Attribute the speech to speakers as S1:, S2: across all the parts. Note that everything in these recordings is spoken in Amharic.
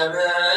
S1: Yeah.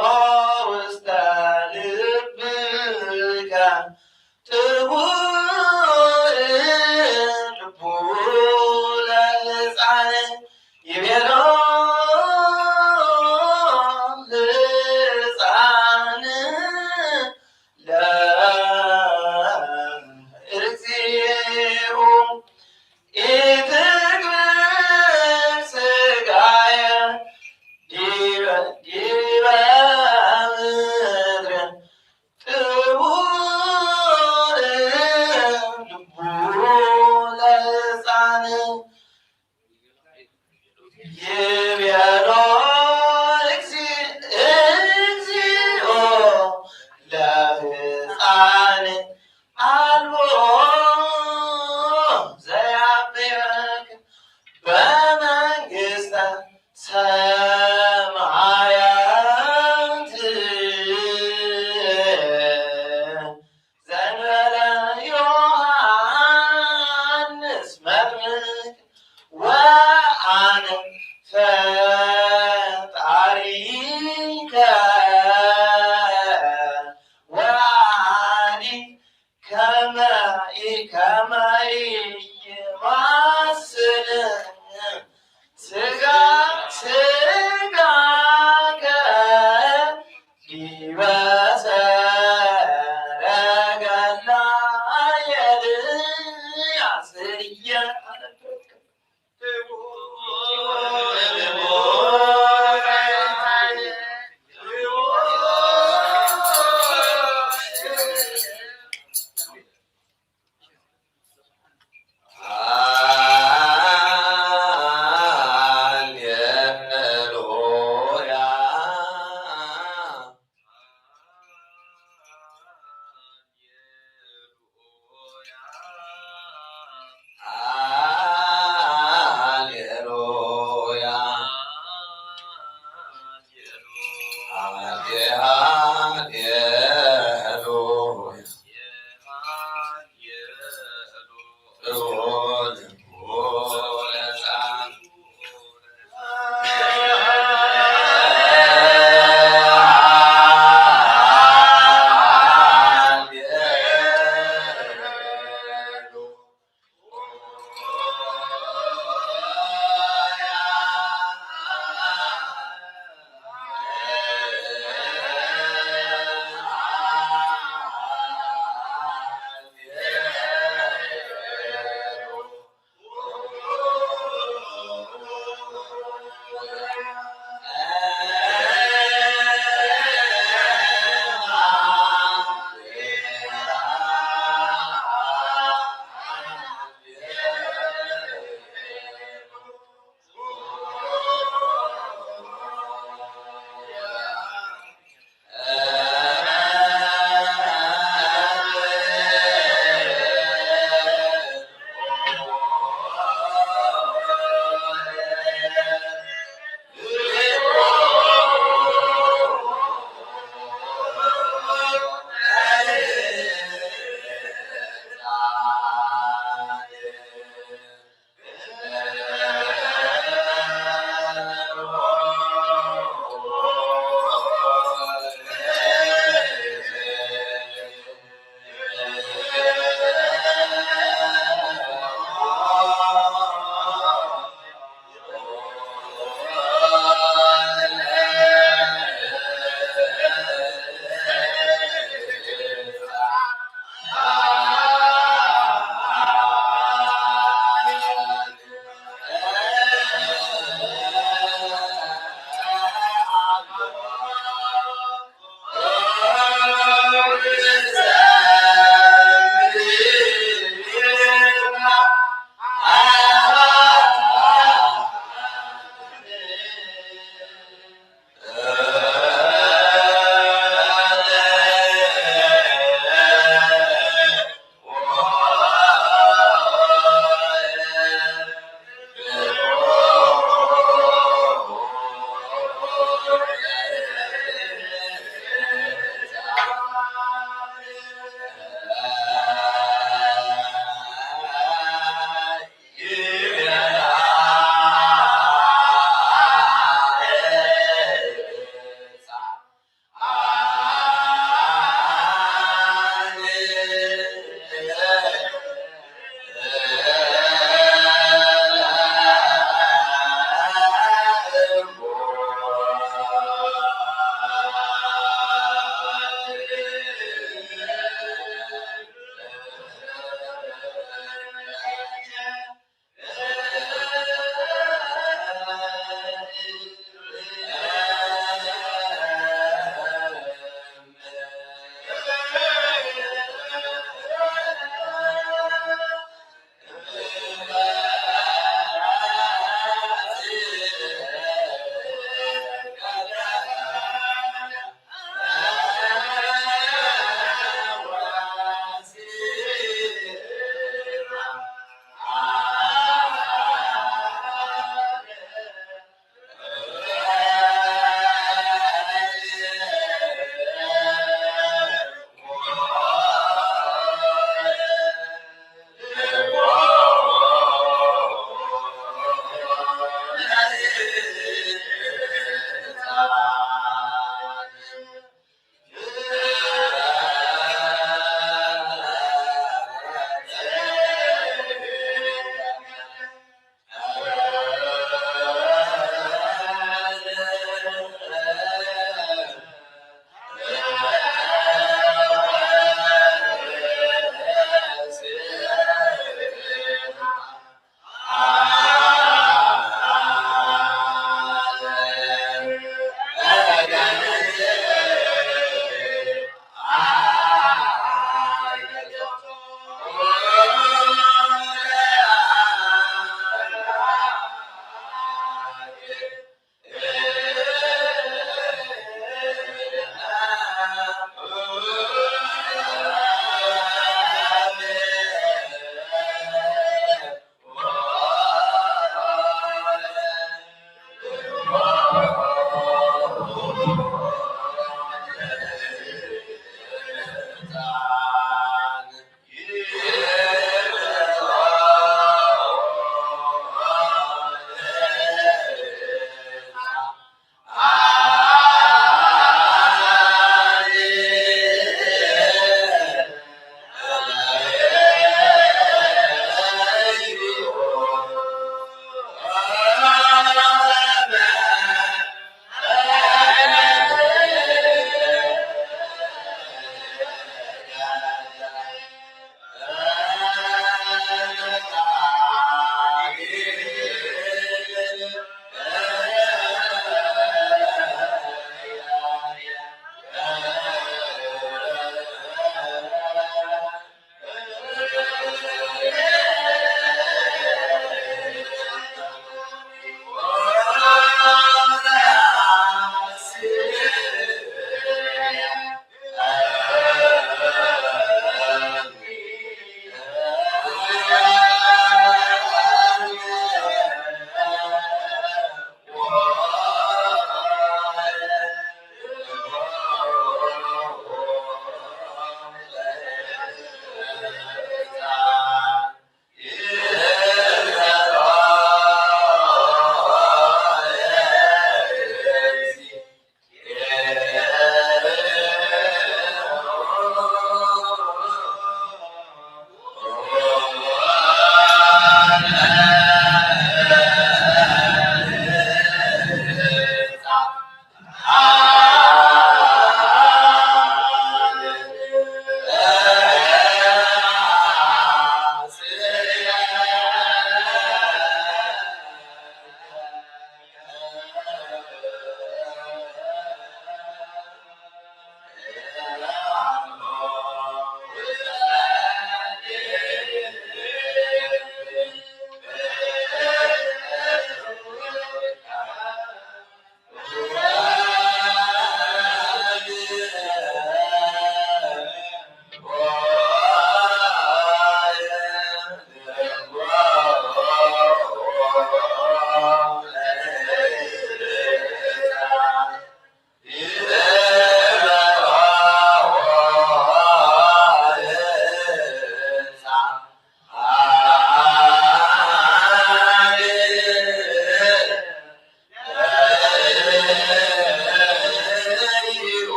S1: Lord.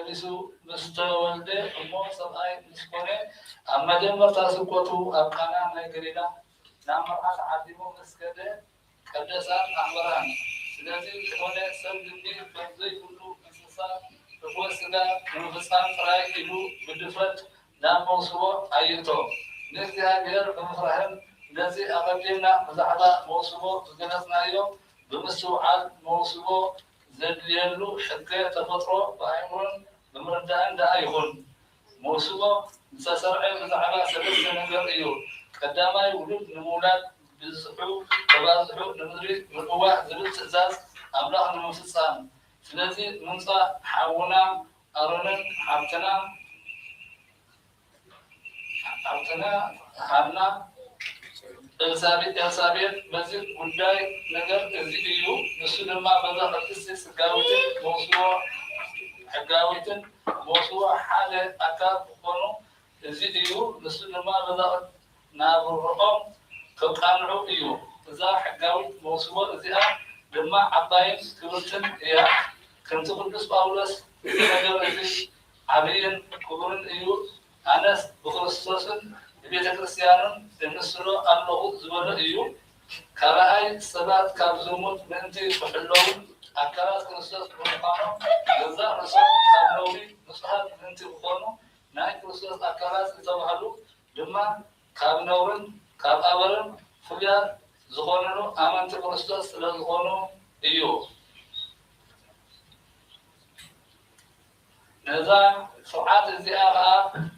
S1: ተጸንሱ ምስተወልደ እሞ ሰብአይ ምስኮነ ኣብ መጀመርታ ስብከቱ ኣብ ቃና ናይ ገሊላ ናብ መርዓት ዓዲሙ መስገደ ቀደሳት ኣምራን ስለዚ ዝኾነ ሰብ ግዲ በዘይብሉ እንስሳ ርኩስ ስጋ ንምፍፃም ጥራይ ኢሉ ብድፍረት ናብ መውስቦ ኣይእቶ ንእግዚአብሔር ብምፍራህን ነዚ ኣቐዲምና ብዛዕባ መውስቦ ዝገለጽናዮ ብምስውዓል መውስቦ ዘድልየሉ ሕገ ተፈጥሮ ብኣእምሮን ብምርዳእን ደኣ ይኹን። መውስቦ ዝተሰርዐ ብዛዕባ ሰለስተ ነገር እዩ። ቀዳማይ ውሉድ ንምውላድ ብዝስሑ ተባዝሑ ንምድሪ ምዕዋዕ ዝብል ትእዛዝ ኣምላኽ ንምፍፃም ስለዚ ምንፃእ ሓውና ኣሮንን ሓብትና ሃና ኤልሳቤጥ በዚ ጉዳይ ነገር እዚ እዩ። ንሱ ድማ በዛ ቅድስቲ ስጋዊትን መውስቦ ሕጋዊትን መውስቦ ሓደ ኣካል ዝኾኑ እዚ እዩ። ንሱ ድማ በዛ ናብርኦም ከቃንዑ እዩ። እዛ ሕጋዊት መውስቦ እዚኣ ድማ ዓባይን ክብርትን እያ። ከምቲ ቅዱስ ጳውሎስ ነገር እዚ ዓብይን ክቡርን እዩ። ኣነስ ብክርስቶስን ቤተ ክርስቲያንን እንስሎ ኣለኹ ዝበለ እዩ። ካልኣይ ሰባት ካብ ዝሙት ምእንቲ ክሕለውን ኣካላት ክርስቶስ ብምዃኖም ገዛእ ርእሶም ካብ ነውሪ ንጹሃት ምእንቲ ክኾኑ ናይ ክርስቶስ ኣካላት ዝተባህሉ ድማ ካብ ነውርን ካብ ኣበርን ፍሉያት ዝኾኑሉ ኣመንቲ ክርስቶስ ስለ ዝኾኑ እዩ። ነዛ ስርዓት እዚኣ ከዓ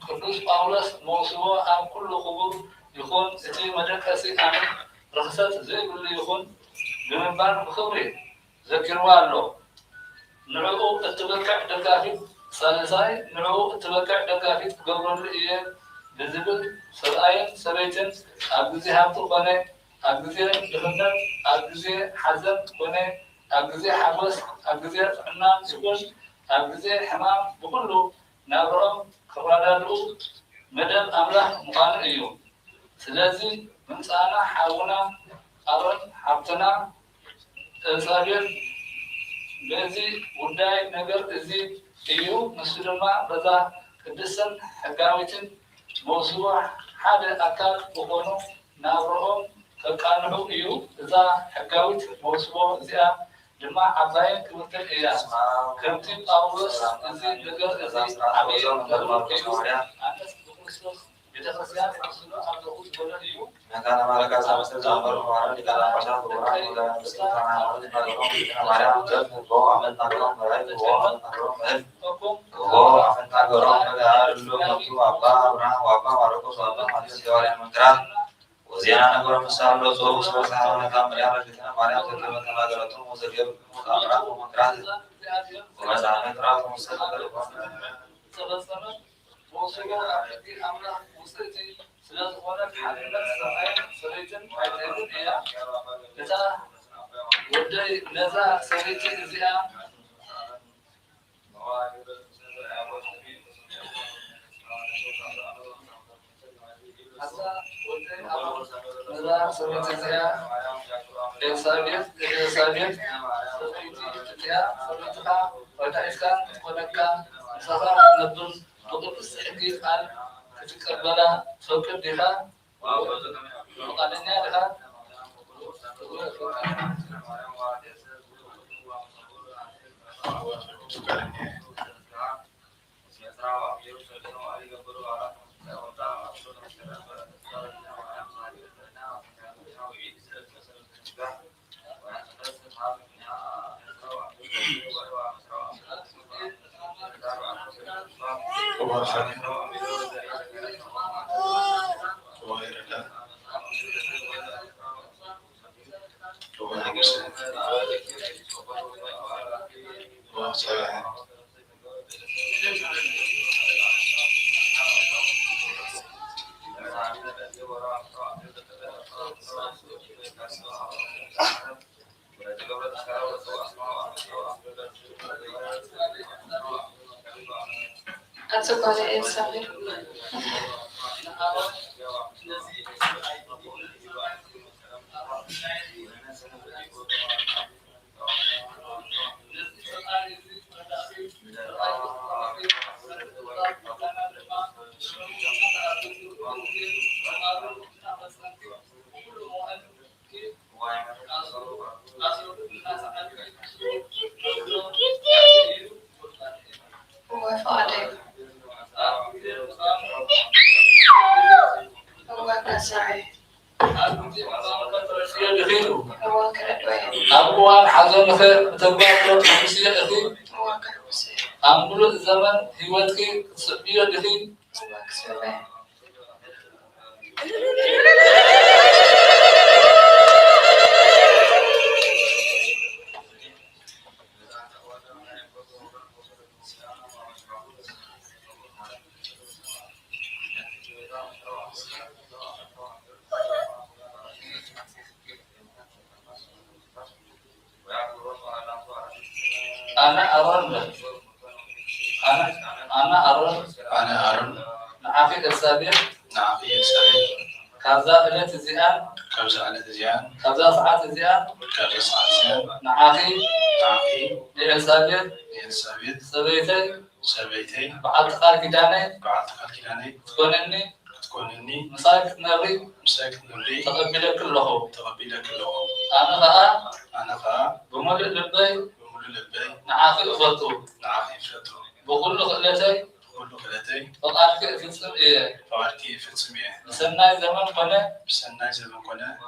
S1: ቅዱስ ጳውሎስ መውስቦ ኣብ ኩሉ ክቡር ይኹን እቲ መደቀሲ ኣመን ርክሰት ዘይብሉ ይኹን ብምባል ብክብሪ ዘኪርዋ ኣሎ። ንዕኡ እትበክዕ ደጋፊት ሳልሳይ ንዕኡ እትበክዕ ደጋፊት ክገብረሉ እየ ብዝብል ሰብኣይን ሰበይትን ኣብ ግዜ ሃብቲ ኮነ ኣብ ግዜ ድኽነት ኣብ ግዜ ሓዘን ኮነ ኣብ ግዜ ሓጎስ ኣብ ግዜ ጥዕና ይኹን ኣብ ግዜ ሕማም ብኩሉ ናብርኦም ክረዳድኡ መደብ ኣምላኽ ምዃኑ እዩ። ስለዚ ምንፃና ሓውና ኣሮን ሓብትና ኤልሳቤጥ በዚ ጉዳይ ነገር እዚ እዩ። ንሱ ድማ በዛ ቅድስትን ሕጋዊትን መውስቦ ሓደ ኣካል ዝኾኑ ናብርኦም ከቃንዑ እዩ። እዛ ሕጋዊት መውስቦ እዚኣ ድማ ዓባይን ክብርትን እያ። ከምቲ ጳውሎስ እዚ ነገር እዚ ዓብይ ኣነስ ብክርስቶስ ቤተክርስቲያን መስሎ ኣለኹ ዝበለ እዩ።
S2: መካነ ማለካ ሳመስተር ዛመሩ ማራ ሊቃነ ጳጳሳት ወራን ወላስተና ማርያም ዘፍቦ አመንታገሮም በላይ ቦ አመንታገሮም በላይ ቦ አመንታገሮም በላይ ሎመቱ አባ አብርሃም ዋባ ማርቆስ ዋባ ማቴዎስ ሐዋርያት መንክራት ወዜና ነገሮ ምሳሌ ጾሩ ስለሳነ ታምሪያ ለከተማ ማርያም ተተመተናገረቱ ወዘገብ አብርሃም መንክራት ወመሳነ ክራት ወሰለ
S1: ተበሰመ ወሰለ አምላክ ውስጥ ስለዝኾነ ሓድነት ሰብኣይን ሰበይትን ኣይትህብን እያ። እታ ወደይ ነዛ ሰበይቲ እዚኣ ነዛ ሰበይቲ እዚኣ ኤልሳቤጥ ሰበይቲ እዚኣ ሰበይትካ ወዳኢስካ ኮነካ ንሳኻ ትነብር ብቅዱስ ሕጊ ቃል ክትቀበላ ትፈቅድ ዲኻ? ፈቃደኛ ዲኻ?
S3: Atsukare Elsaቤጥ
S1: نخير تبارك مسيء أخي عملو الزمن هيوتك سبيل أخي أنا أرون أنا أرون نعافي السابق كذا إلت زيان كذا ساعات زيان نعافي للسابق سبيتي بعد خال كداني تكونني مساك نبري تقبل كله أنا خا بمول لبي نعافي أفضل بقول خلتي فقارك في السمية سناي زمان كنا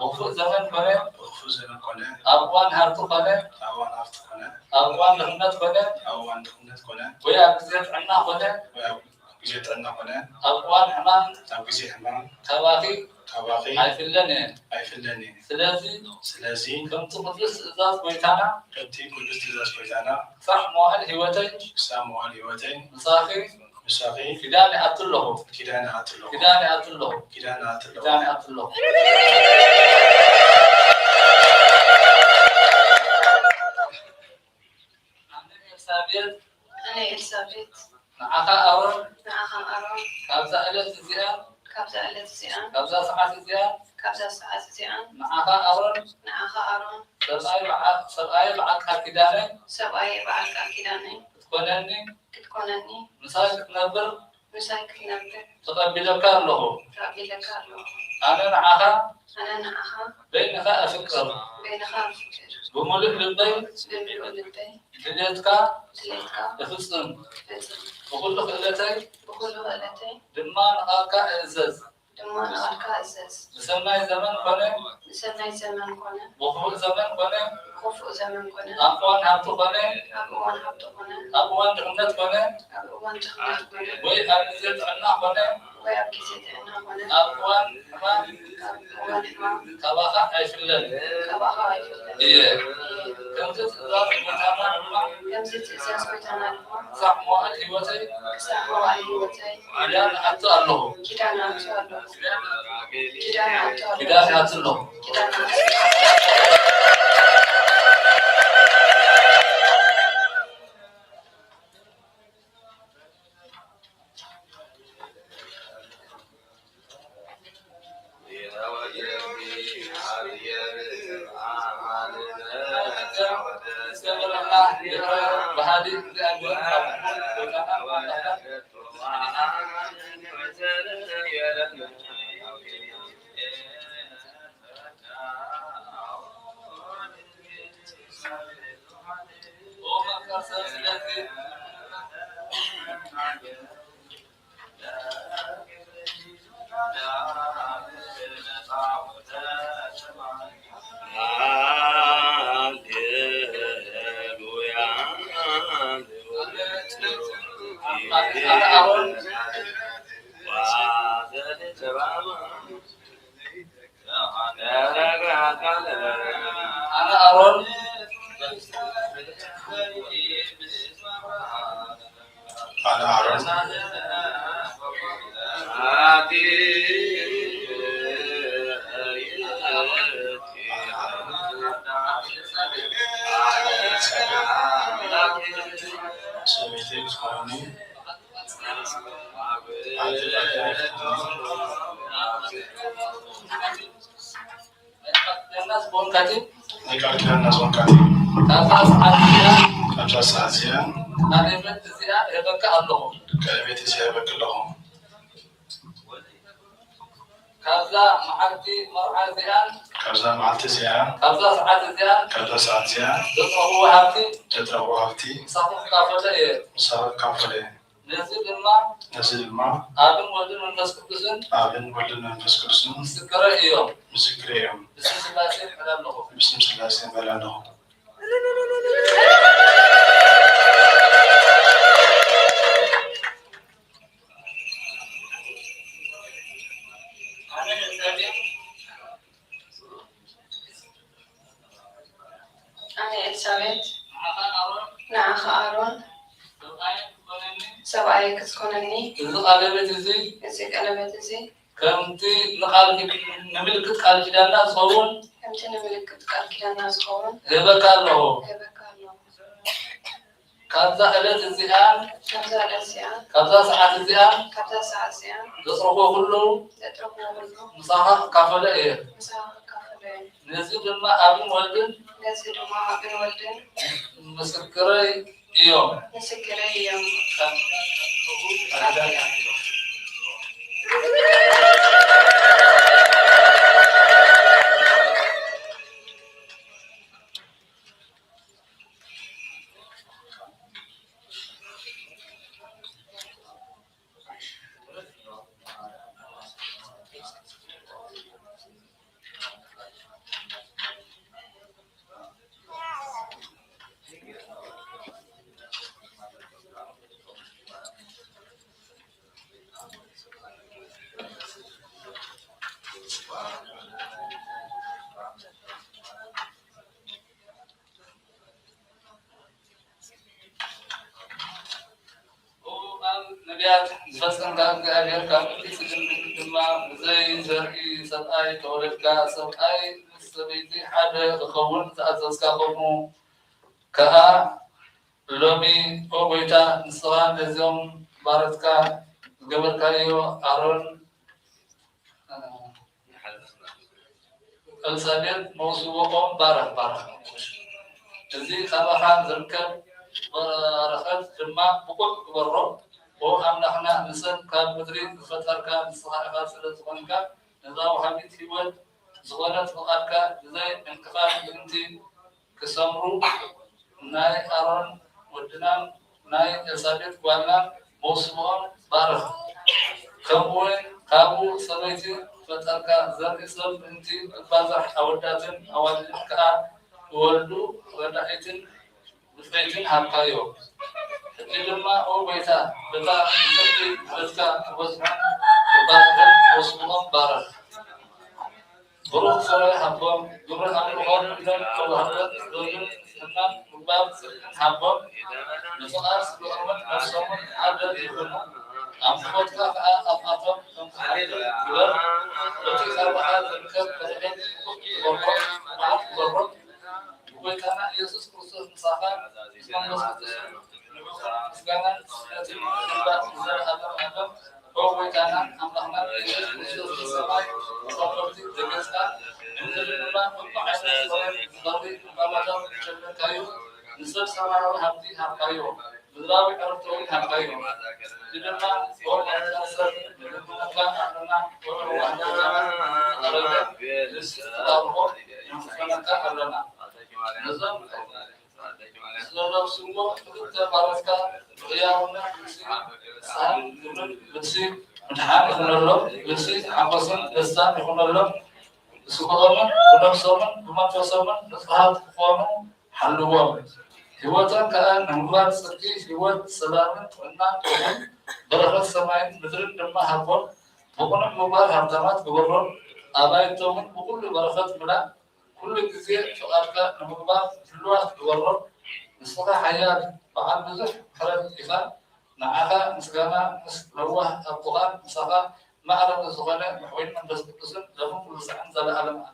S1: وفو زمان كنا أبوان هارتو كنا أبوان دخنت كنا ويا بزيت عنا كنا أبوان حمام كواكي عيفلني سلازي كنت قدس إزاز بيتانا صح موهل هوتي مساخي كداني أتلو أنا إلسابيت نعاها أرون كابزا إلت زيان كابزا ساعات زيان نعاها أرون سبعي بعد كداني تكونني مساك نبر تقبل كارلو أنا نعاها بينك أفكر بملك للبي دليتك تفصل بقول له خلتي دمان أركا إزاز سناي زمان كنا وفوق زمان كنا أقوان هاتو كنا أقوان دخنت كنا ويأكزت عنا كنا أقوان حمان كباخا عيفلن إيه كمزت إزاز بيتانا صح موال هيوتي كدان حتى الله كدان حتى الله بهذه أنا أرون الناس بونكاتي كابزا ساعات أنا بنت زيان يبكى الله كابزا معلتي زيان كابزا ساعات زيان تطرحوا هافتي صافو كافله نزل الماء آبن ولد منفس قدسن مسكرة إيوم بسم سلاسين بلانه
S3: أنا إلسابيت نعخ أرون سبعي كتكونني إزي قلبت إزي
S1: كمتي نملكت قال كدانا صون
S3: كمتي نملكت قال كدانا صون
S1: هبكالو كذا إلت الزيان كذا ساعات الزيان تصرفه كله مساحة كافلة إيه نزيد ما أبن ولدن مسكري يوم نبيات فسكن كان كأجر كان تسجل دما زي زرقي سبعي تولد كا سبعي سبيتي حدا خون تأسس كخونو كها لومي أوبيتا نسوان لزوم بارتكا قبل كايو أرون السابق موسوقهم بارك الذي خبرها ذكر ورخت دما بقول برو وهم نحن نسن كان مدري فتر كان صحيح سلة زمانك نظام حبيت هو زغنة فقارك زي انقفاء بنتي كسمرو ناي أرون ودنا ناي السابق وانا موسوقهم بارك كابو سميتي فترك زر إسلام بنتي بازح أوداتن أوداتن ولدو ودائتن بفيتن حقايو لما أو بيتا بتا بتي بتا وزن وباتن وصلهم بارك بروح سوري حبهم دور أمر هون بدن كوهرت دون إنن مباب حبهم نسأل سلوكهم نسأل عدد يكونوا أمفوت كاف أفهم كبر بتي سبعة ذكر كذب ورب وكان يسوع كريستوس مسافر اسمه سكان سكان هذا هو كان أمرنا يسوع كريستوس مسافر صارت دقيقة من ما ضروري مقامات كايو نسبة سماع هابدي هابكايو بدراوي كارتون هابكايو لما هو الأساس لما كان أنا هو أنا لسه يمكن كان لنا نظام سلام سمو كنت بارسكا ياونا سان بسي نحن نقول بسي عباسن دستان نقول سكونا كنا سومن بما سومن نصحات قوم حلوهم هوتان كأن نمبر سكي هوت سلامة ونا برهة سماين مثل دم هبون بكون مبار هبدامات بقولون أبايتهم بكل بركة منا كل جزء شغالك نمبر فلوس بقولون نسخة حياة بعد بزح خلال إخان نعاها نسقانا نروح القرآن نسخة ما أعرف نسخنا محوين من بس لهم كل سنة زال علم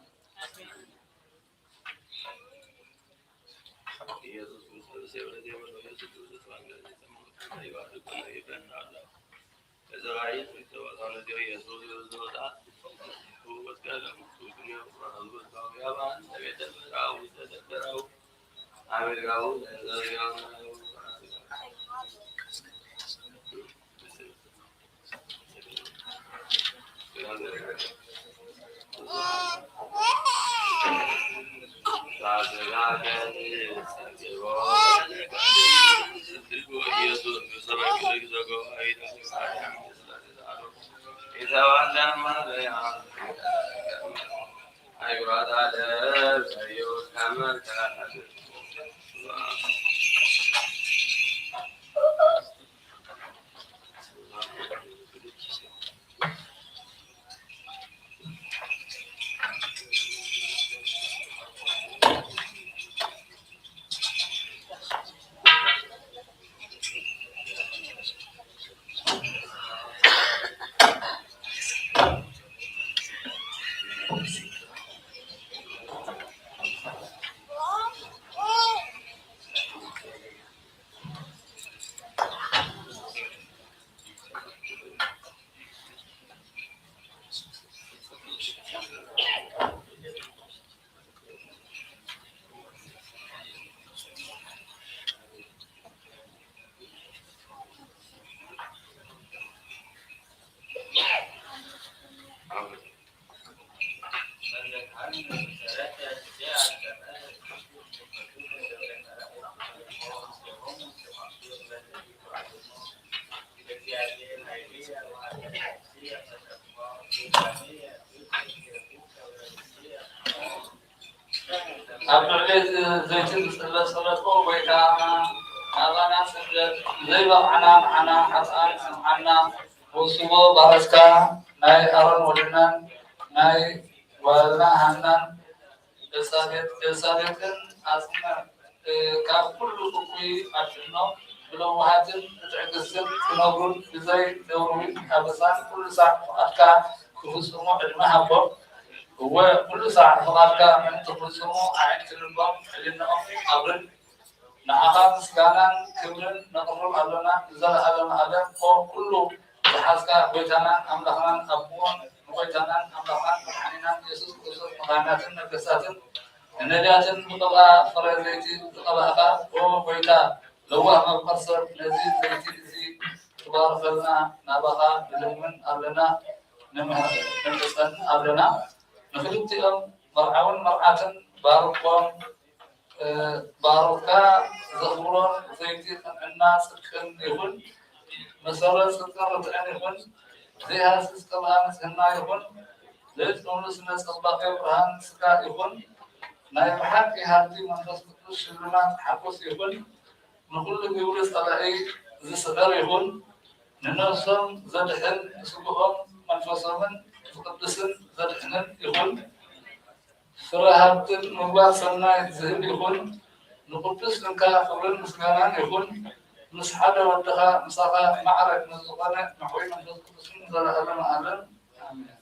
S1: صلاتكم ويكا أغانا سنجد زي بقعنا معنا حسان سمعنا وصبو بارسكا ناي أرن ولنان ناي ولنا هنان إسابيتن أسنا كان كل قوي أجنو بلو هاتن تعكسن تنورون بزي دورون أبسان كل ساعة أتكا كفوسمو علمها بو هو كل ساعة فقالك من تفوسمو عين تنبام لأنهم أبرن نعاقا مسكانا كبرن نقرب أبلنا زل أبلنا أبلنا كله تحاسكا بيتانا أملخنا أبوان بيتانا أملخنا محننا يسوس كرسوس مغاناتن نفساتن النجاتن بطبعا فرزيتي بطبعا بيتا لوه مقصر نزيد زيتي زي تبارك لنا نبغى لمن أبلنا نمسكن أبلنا نخلتهم مرعون مرعاتن بارقون بارقا زخورون زيتي الناس كن يهون مسارة سكرت عن يهون زي هاسس كمان سنا يهون ليش نونس ناس الباقي برهان سكا يهون ناي محاكي هاتي من بس بتوش شلونات حقوس يهون نقول لك يورس على أي زي صغير يهون ننصم زدحن سبهم منفصلن مقدسن زدحن يهون فراهبتن مبار سنا زهب يهون نقدس لنكا خبرن مسكانان يهون مسحادة ودها مساقا معرك نزقنا محوي من بسكتسن زل ألم ألم آمين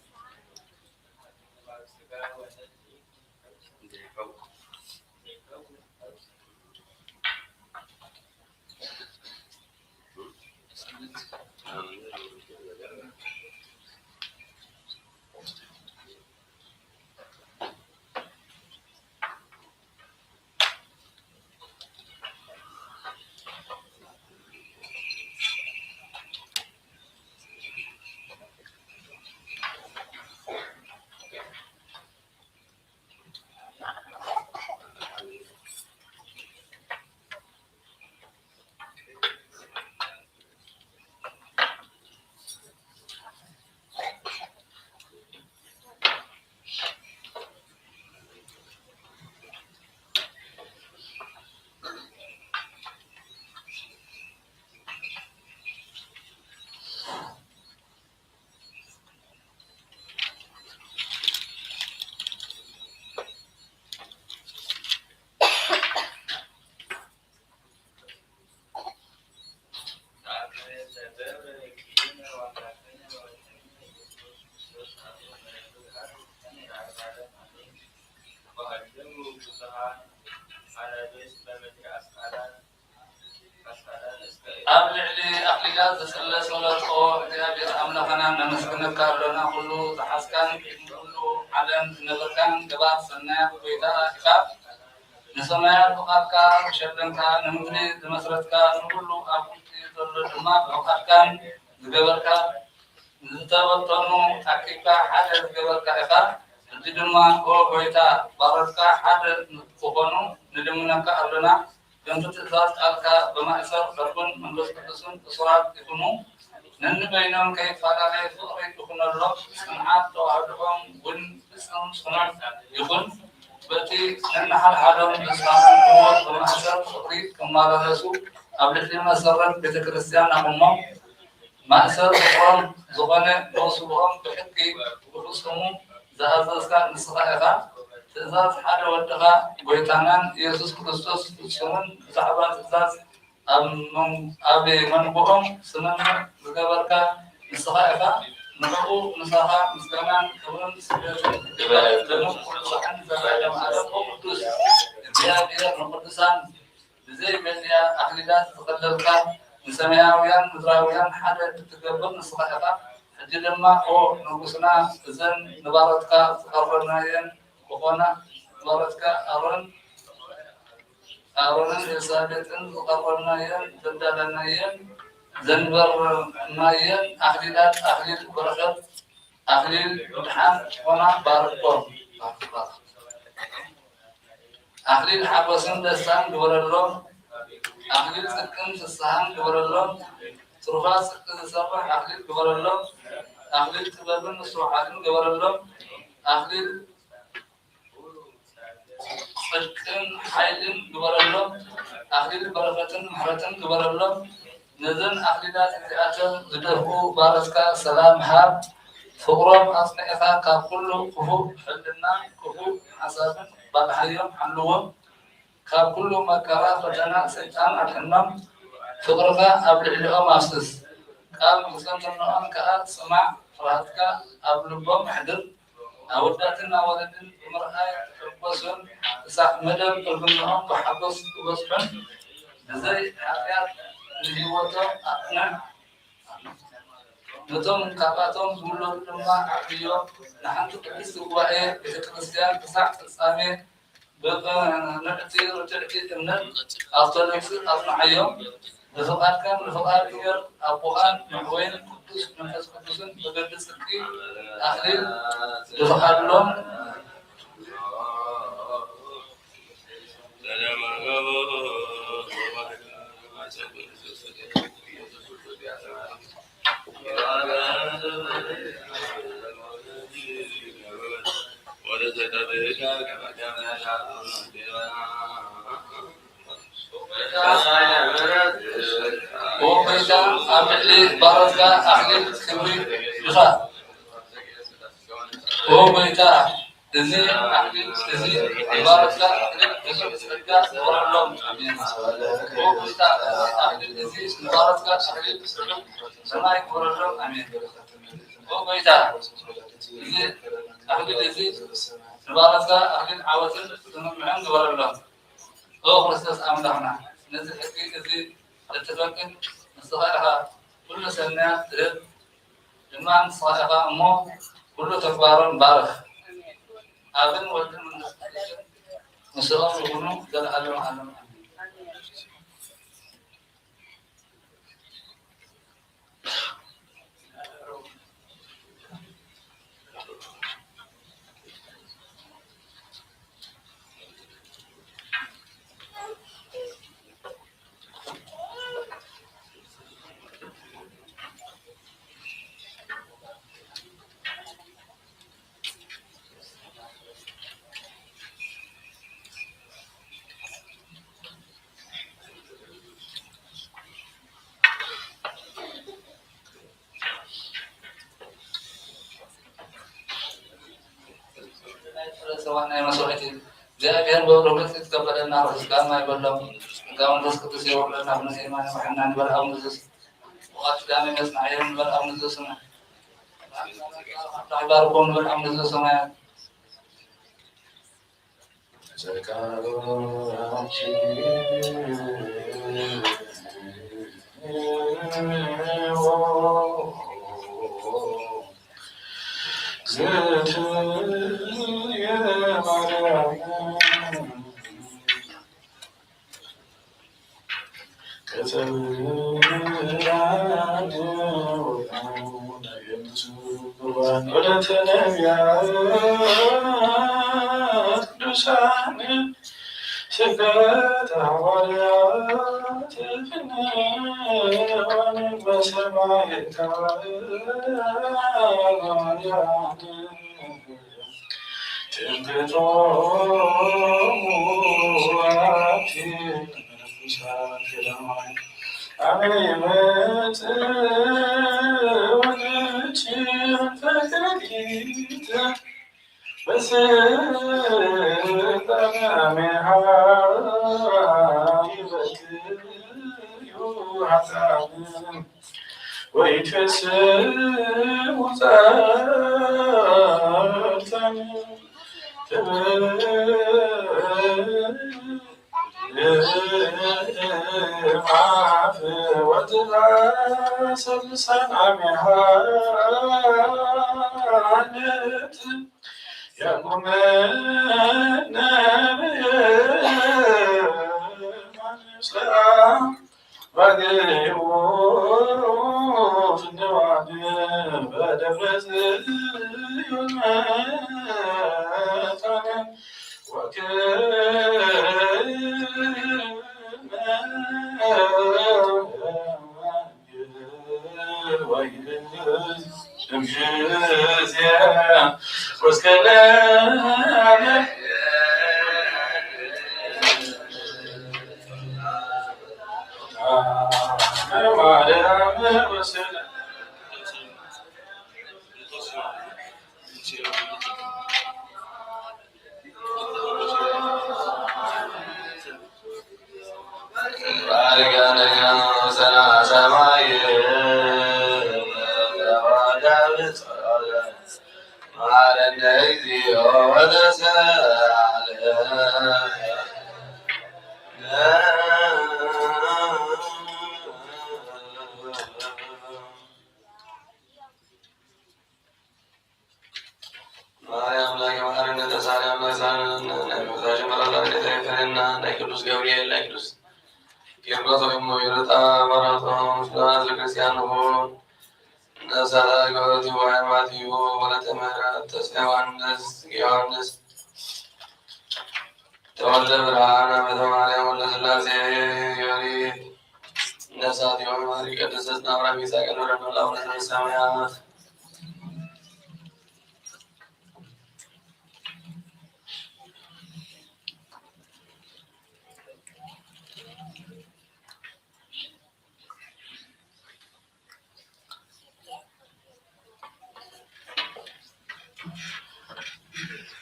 S1: أخليات تسلس ولا تقوى يا أملكنا نمسكن كارلنا كله تحسكن كله علم نبركن كبار سنة بيتا كاب نسمع فقط شدن كان نمري دمسرت كان كله أبوتي تلو دماغ فقط كان زبركا زتابتنو أكيكا حدا زبركا إخا الدماغ هو بيتا بارسكا حدا فوقنو ندمنا كارلنا ينتظر ذات ألقى بمأسر فربون من لسكتسون بصورات يكونوا نن بينهم كيف على فقر يكون الرب سمعات توعدهم ون بسم سمعت يكون بتي نن حال حالهم بسام قوة بمأسر فقري كما رسول قبل في مسرات بيت كريستيان أمم مأسر فقرهم زبانة موصولهم بحكي وخصهم زهاز كان نصرائها تزاز حدا ودها بيتانان يسوع كريستوس سمن صحابة تزاز أبي من بهم سمن زجبركا نصحائها نقول نصحا مسلمان كون سبب دمو كل صحن زمان على قدس زيادة نقدسان زي من يا أهلنا تقدرك نسمياويان مدراويان حدا تتقبل نصحائها جلما أو نقصنا زن نبارتك تقررناين وقنا نبارتك أرون إسابتن تقررناين تدلناين زنبر ناين أهلات أهل بركة أهل الحم ونا باركم أهل الحبسن دستان دورلهم أهل سكن سسان دورلهم ترفع سكن سبع أهل دورلهم أهل تبرن سوحان دورلهم أهل صدقن حيلن جبرلهم أخلي بركة محرة جبرلهم نزن أخليات إنتأتم زدفو بارسكا سلام هاب فقرام أصنعها ككل كفو حلنا كفو حسابا بالحيوم حلوهم ككل مكرا فتنا سيطان أتنم فقرنا قبل اليوم أسس قال مسلم تنوان كأت سمع فراتك قبل بوم حدر أوداتنا ولدن مرأي ربصن ساق مدن قلبنهم بحبس وبصحن زي حقيات الهواتهم أقنع نتوم كاباتهم بولون لما عبيو نحن تقلس وعي بتكريستيان تسع تسامي بقى نأتي وتأتي تمنن أطلق أطلع يوم لفقات كان لفقات كبير أبوان محوين قدوس نفس قدوسن بقدس سكي أخير لفقات لهم وبيتا أملي بارزكا أخلي كبري بخا وبيتا تزي أخلي تزي بارزكا أخلي كبري سكا ورلهم وبيتا أخلي تزي بارزكا أخلي سماي ورلهم أمين وبيتا تزي أخلي تزي بارزكا أخلي عوزن سمعن ورلهم خلص أمدحنا نزل حقيقة زي التفكر نصائحها كل سنة ترد جمع نصائحها أمو كل تكبار بارخ أبن ودن من نسأل ربنا دل علم سواء مسؤولية جاء بهم بقولهم تقبل النار كان ما يبلغ كان رزق تسير لنا من إيمان وحنا نبل أو نزس وقت كان يسمع يوم نبل أو نزس ما عباركم نبل أو نزس ما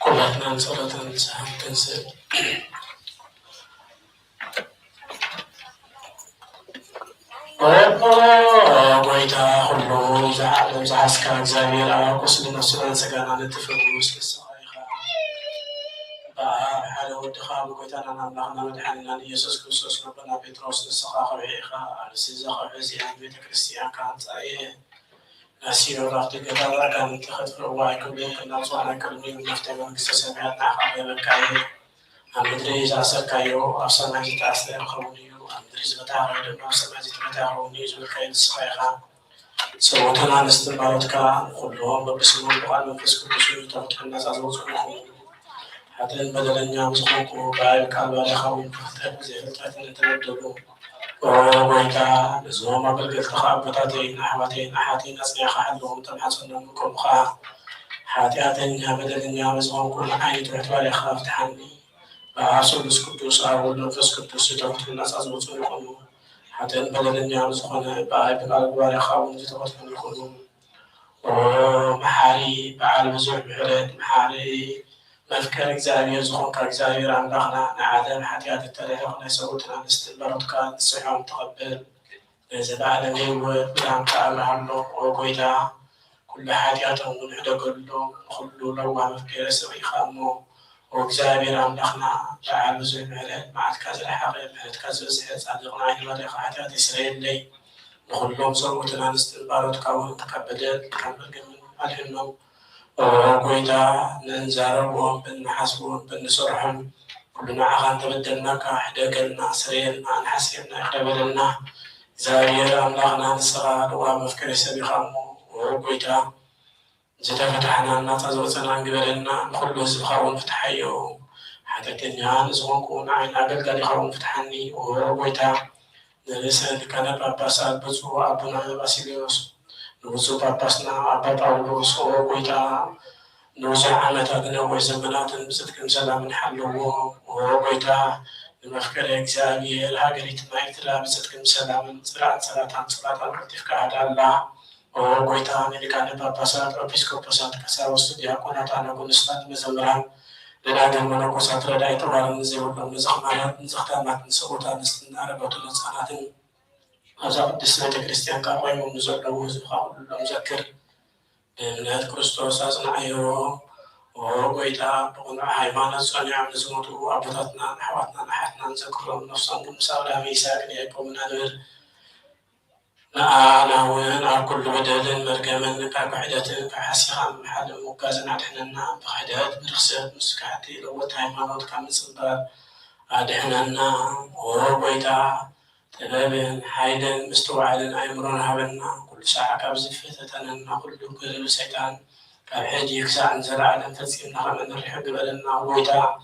S4: كلنا صلاة نسحب تنسى ويتا كله زحسك እግዚአብሔር አቁስል ነፍስን ስጋና ለተፈወስ ለሰይኻ ባሕደ ወድኻ ብጎይታና አምላኽና መድኃኒና ኢየሱስ ክርስቶስ ረበና ጴጥሮስ ንስኻ ኸብዒኻ ኣርሲ ዘኸብዒ ቤተ ክርስቲያን ካንጻየ نسير رفض كتاب كان تخطر واحد كل كنا كرمي نفتح منكسر سمعت نحقق بكاية أمدري جالس كايو أصلا جت أصلا خونيو أمدري زبطة غير ما أصلا جت بتاع خونيو زبكاية الصحيحة سوتنا نستمرت كا كلهم ببسمون بقال من كسر كسر تحت الناس أزوجهم حتى بدل الناس خونكو بعد كابر خون فتح زي فتحة نتبدلوا ويتا لزوما بالقلت خابتاتين أحواتين أحاتين أصنيخ حلهم تبحثنا منكم خا حاتياتين بدلين يا بزوم كل عين تحتوالي خاف تحني بأرسل بسكتوس أول نفس كتوس تحت الناس أزوجون يخونوا حتى بدلين يا بزوم بأي بقالي خاون تتغطون يخونوا ومحاري بعال بزوع بحرد محاري مذكر إجزاء يزخون كإجزاء عن دخنا عادم حتيات التاريخ ونسوتنا نستمرت كان صحيح متقبل إذا بعد نيوه بدهم كأمه له وقيدا كل حتياتهم ونحدى كلهم خلوا لوها مفكرة سوي خامو وإجزاء عن دخنا بعال بزوع بحرد مع كاز الحقيقة بحرد كاز الزحيط صادقنا عين مريخ حتيات إسرائيل لي وخلهم صوتنا نستمرت كان متقبل كامل من الهنم وقيدا ننزارهم بنحسبهم بنسرهم كلنا عغان تبدلنا كحدقلنا سريرنا نحسبنا اختبرنا زاوير أملاغنا نصغار ومفكر سبيخامو وقيدا جدا فتحنا لنا تزوتنا نقبلنا كل زبخاون فتحيو حتى الدنيا نزغنكو نعين عقل قال يخاون فتحني وقيدا نرسل كان باباسات بزو أبونا باسيليوس نوزو باباسنا أبا باولوس وقيدا نوزع عمتنا وزمناتنا بصدق سلام حلوه وقيدا المفكر إجزائي الهاجريت ما يتلا بصدق سلام صلاة الكتف كهذا الله وقيدا نلقى باباسات أبيسكوباسات كساوس دياكونات أنا كنستاد مزمران لنا دمنا كسات رداء طوال نزول نزخمات نزختامات نسقوطا نستنار بطل صلاة أزاق دسمة كريستيان كاقوي ونزول لوز وخاول مذكر بمنهج كريستوس أصنعيه وقيدا بقنا حيوانا صانع نزمته أبطاتنا نحواتنا نحاتنا نذكرهم نفسهم بمساولة ميساك ليكم نادر نعانا وين كل بدل مرقما كقعدة كحسيخا محل مكازن عدحنا بخدات برخصات مسكحتي لوت حيوانات كمصبار عدحنا وقيدا تبابن حيدا مستوعدا أمرنا هبنا كل ساعة كابزفتنا كل كل سيطان كالحج يكسع زرعنا فتسكن من الرحب بلنا ويدا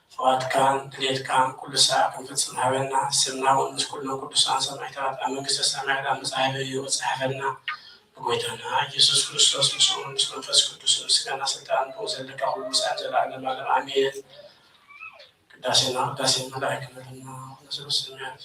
S4: فوات كان دليت كان كل ساعة كنفتسن هبنا سمنا ونس كلنا كل ساعة سمعتات أمك سمعت أم صاحبي وصحفنا ويدنا يسوع كريستوس مسؤول مسؤول فسكتوس مسكنا سلطان بوزل لك كل مساعة زرعنا مع العميل قداسنا ملائكة لنا نزل السماوات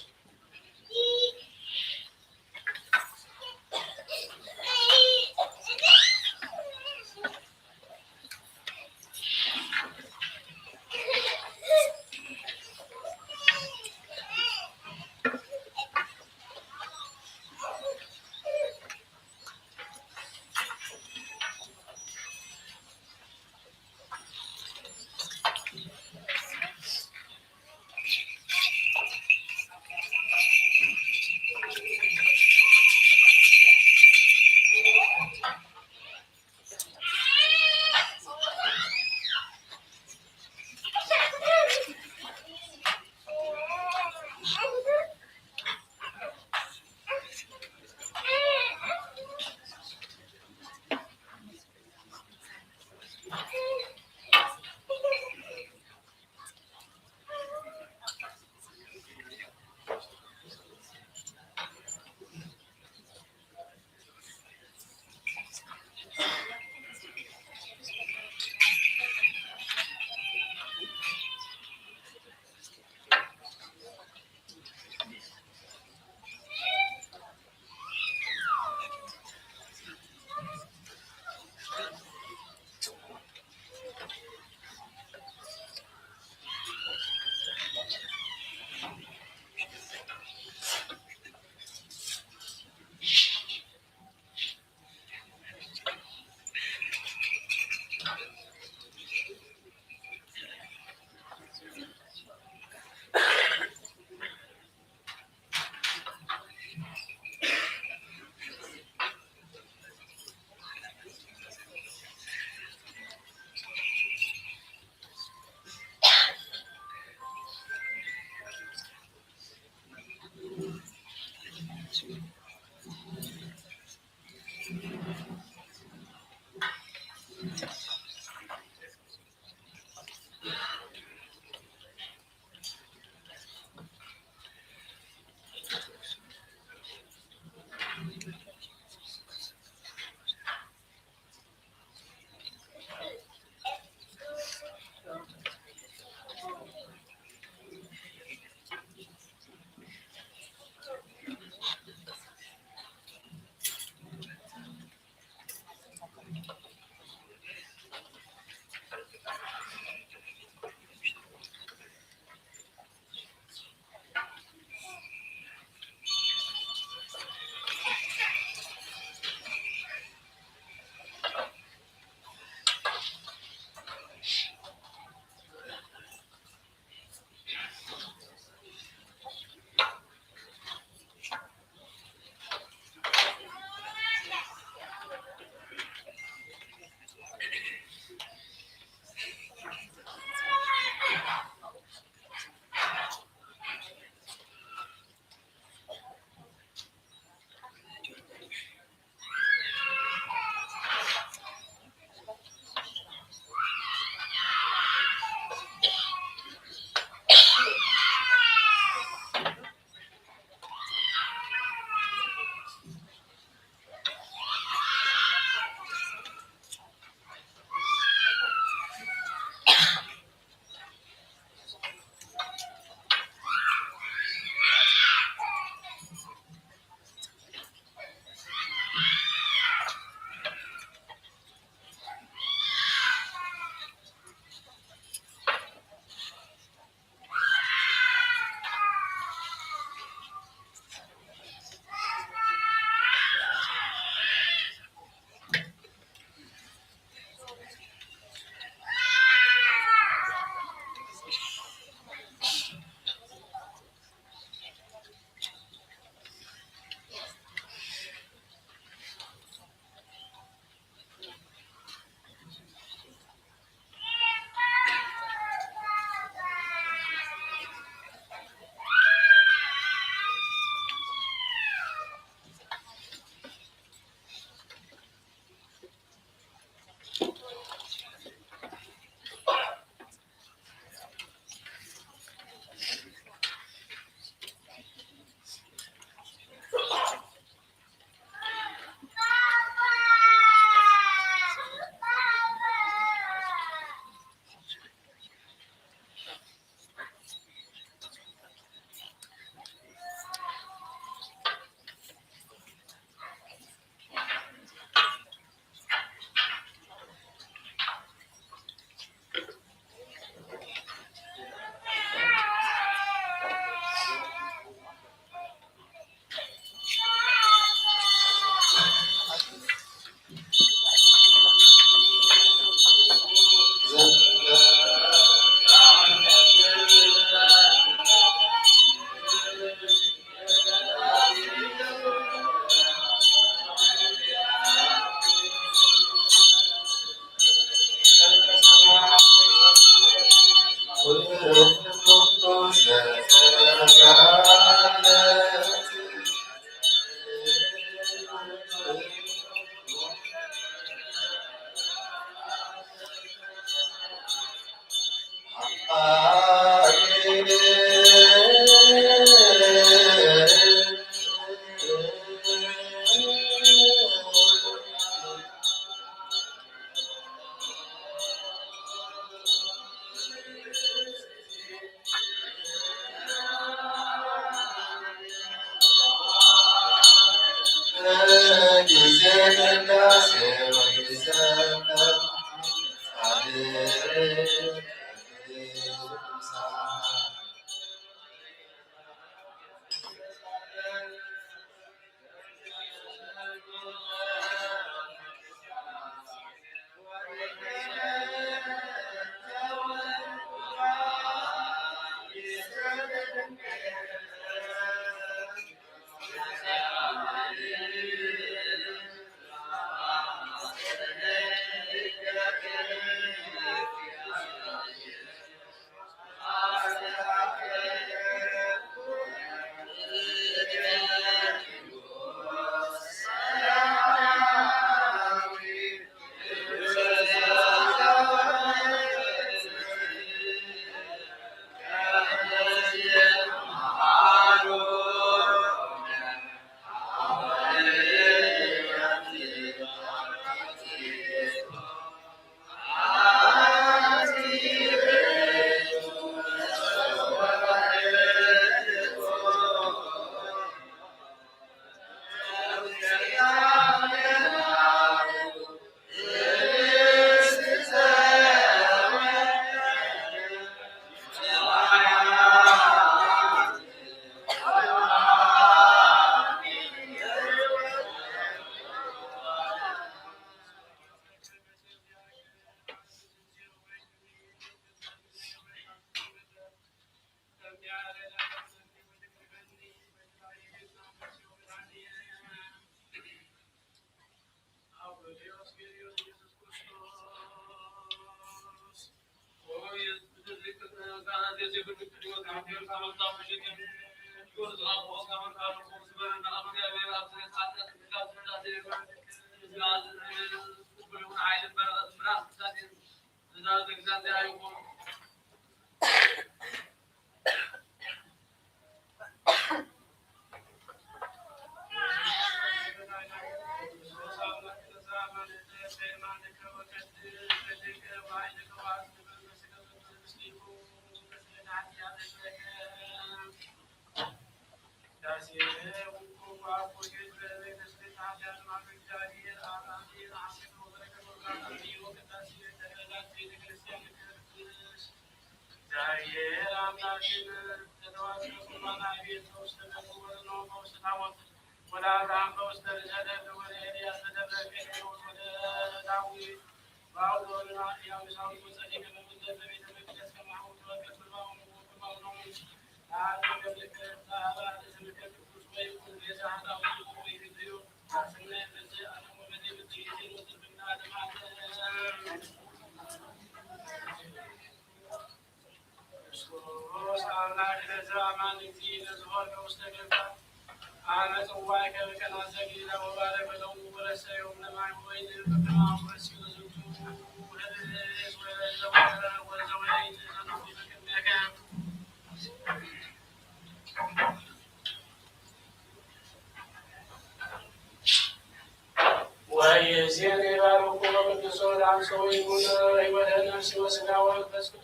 S4: ويزيد بارك وقدس عن سوي مدري ودنس وسنا والبس كل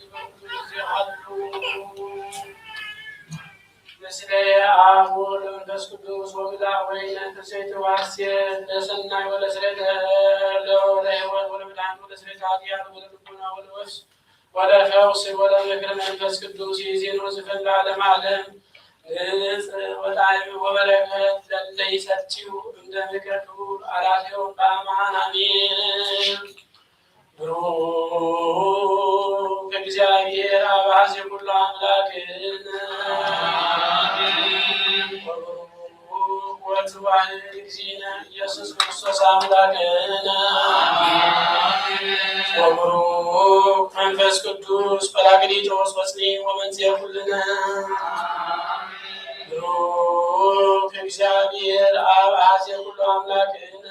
S4: مثل أقول القدس قدوس وبلا وين تسيت واسيت لسنا ولا سرت لو لا ولا بدعان ولا سرت عاديات ولا ربنا ولا وس ولا فوس ولا ذكر القدس قدوس يزين وزفن العالم عالم وبركات ليست عندك أراضي وقامان أمين بروك እግዚአብሔር አባዜ ሁሉ አምላክን ወበሩክ ወልድ ዋሕድ እግዚእነ ኢየሱስ ክርስቶስ አምላክን ወበሩክ መንፈስ ቅዱስ ጰራቅሊጦስ ወጽንዕ ወመንጽሔ ኩልነ ብሩክ እግዚአብሔር አብ አሐዜ ኩሉ አምላክነ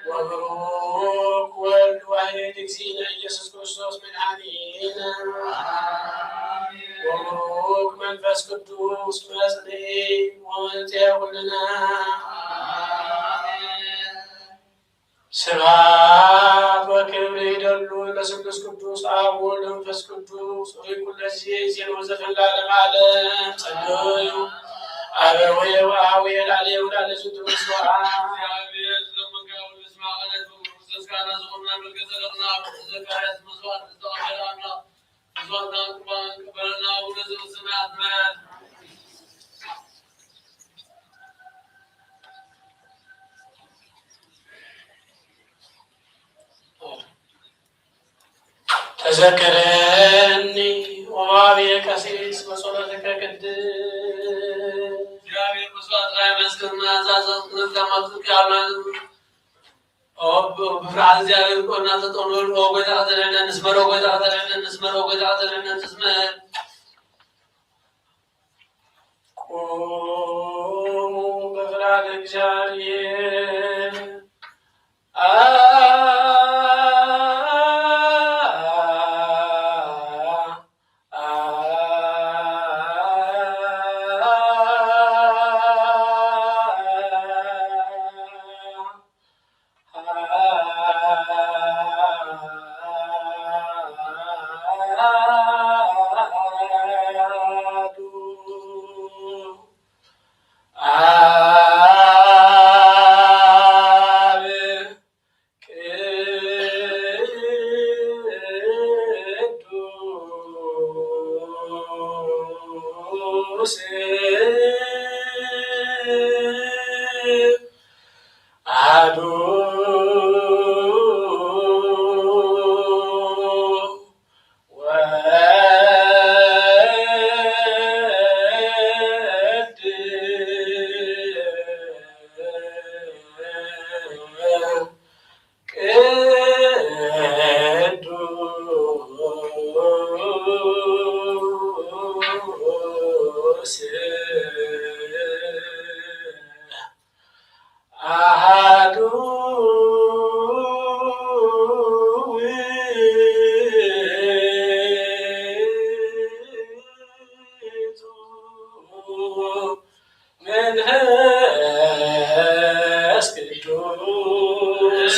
S4: ወብሩክ ወልድ ዋሕድ እግዚእነ ኢየሱስ ክርስቶስ መድኃኒነ ወብሩክ መንፈስ ቅዱስ መጽንዕ ወመንጽሔ ኩልነ ስብሐት ወክብር ይደሉ ለስሉስ ቅዱስ አብ ወወልድ ወመንፈስ ቅዱስ ወይኩን ለዚህ ዜና ወዘፈን ለዓለመ ዓለም ጸልዩ አበወየ ወአቡየ ላዕሌየ ወላዕሌየ ዘትመስዋዕ ተዘከረኒ ወአብየ ቀሲስ በጸሎትከ ቅድስ እግዚአብሔር መስዋዕት ላይ መስቀልና ዛዛት ለማጥቅ ያለ በፍርሃት እግዚአብሔር ቆና ተጦኖር ወገታ ተለነ ንስመሮ ወገታ ተለነ ንስመሮ ወገታ ተለነ ንስመር ቆሙ በፍርሃት እግዚአብሔር መንፈስ ቅዱስ